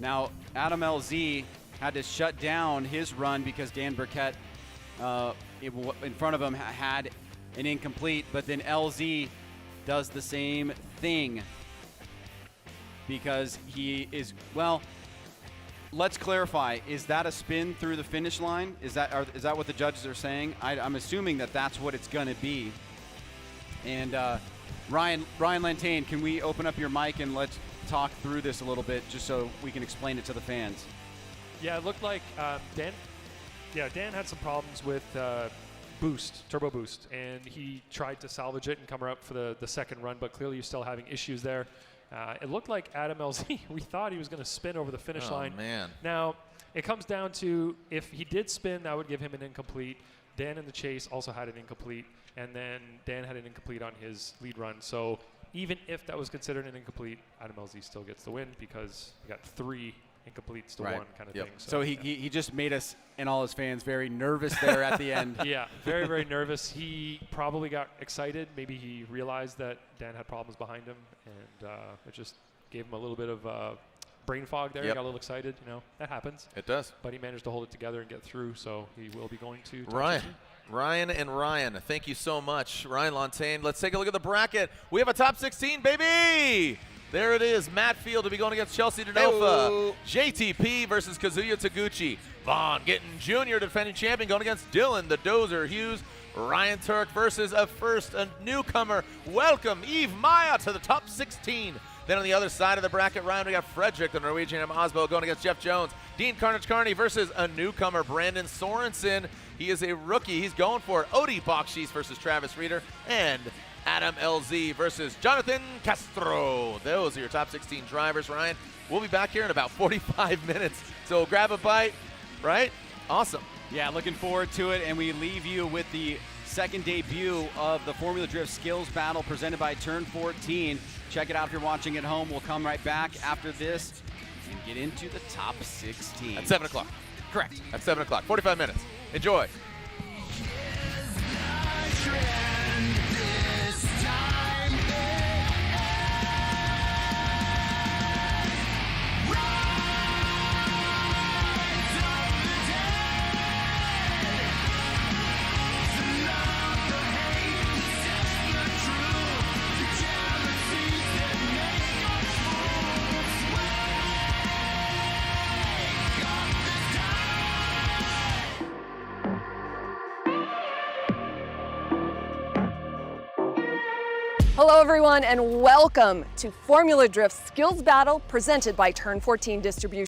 Now, Adam LZ had to shut down his run because Dan Burkett in front of him had an incomplete, but then LZ does the same thing because he is, well, let's clarify. Is that a spin through the finish line? Is that what the judges are saying? I'm assuming that that's what it's going to be. And Ryan Lantane, can we open up your mic and let's talk through this a little bit just so we can explain it to the fans? Yeah, it looked like Dan had some problems with turbo boost, and he tried to salvage it and come up for the second run, but clearly you're still having issues there. It looked like Adam LZ, we thought he was going to spin over the finish line. Man. Now, it comes down to if he did spin, that would give him an incomplete. Dan in the chase also had an incomplete, and then Dan had an incomplete on his lead run. So even if that was considered an incomplete, Adam LZ still gets the win because he got 3 incompletes to 1 kind of thing. So he just made us and all his fans very nervous there at the end. Yeah, very, very nervous. He probably got excited. Maybe he realized that Dan had problems behind him, and it just gave him a little bit of brain fog there. He got a little excited. You know, that happens. It does. But he managed to hold it together and get through, so he will be going to Ryan, thank you so much. Ryan Lantane, let's take a look at the bracket. We have a top 16, baby! There it is. Matt Field to be going against Chelsea Denofa. JTP versus Kazuya Taguchi. Vaughn Gittin Jr., defending champion, going against Dylan the Dozer Hughes. Ryan Tuerck versus a newcomer. Welcome, Eve Meyer, to the top 16. Then on the other side of the bracket, Ryan, we got Frederick, the Norwegian Aasbo, going against Jeff Jones. Dean Kearney versus a newcomer, Brandon Sorensen. He is a rookie. He's going for it. Odi Bakchis versus Travis Reeder. And Adam LZ versus Jonathan Castro. Those are your top 16 drivers, Ryan. We'll be back here in about 45 minutes. So grab a bite, right? Awesome. Yeah, looking forward to it. And we leave you with the second debut of the Formula Drift Skills Battle presented by Turn 14. Check it out if you're watching at home. We'll come right back after this and get into the top 16. At 7 o'clock. Correct. At 7 o'clock. 45 minutes. Enjoy. Hello everyone and welcome to Formula Drift Skills Battle presented by Turn 14 Distribution.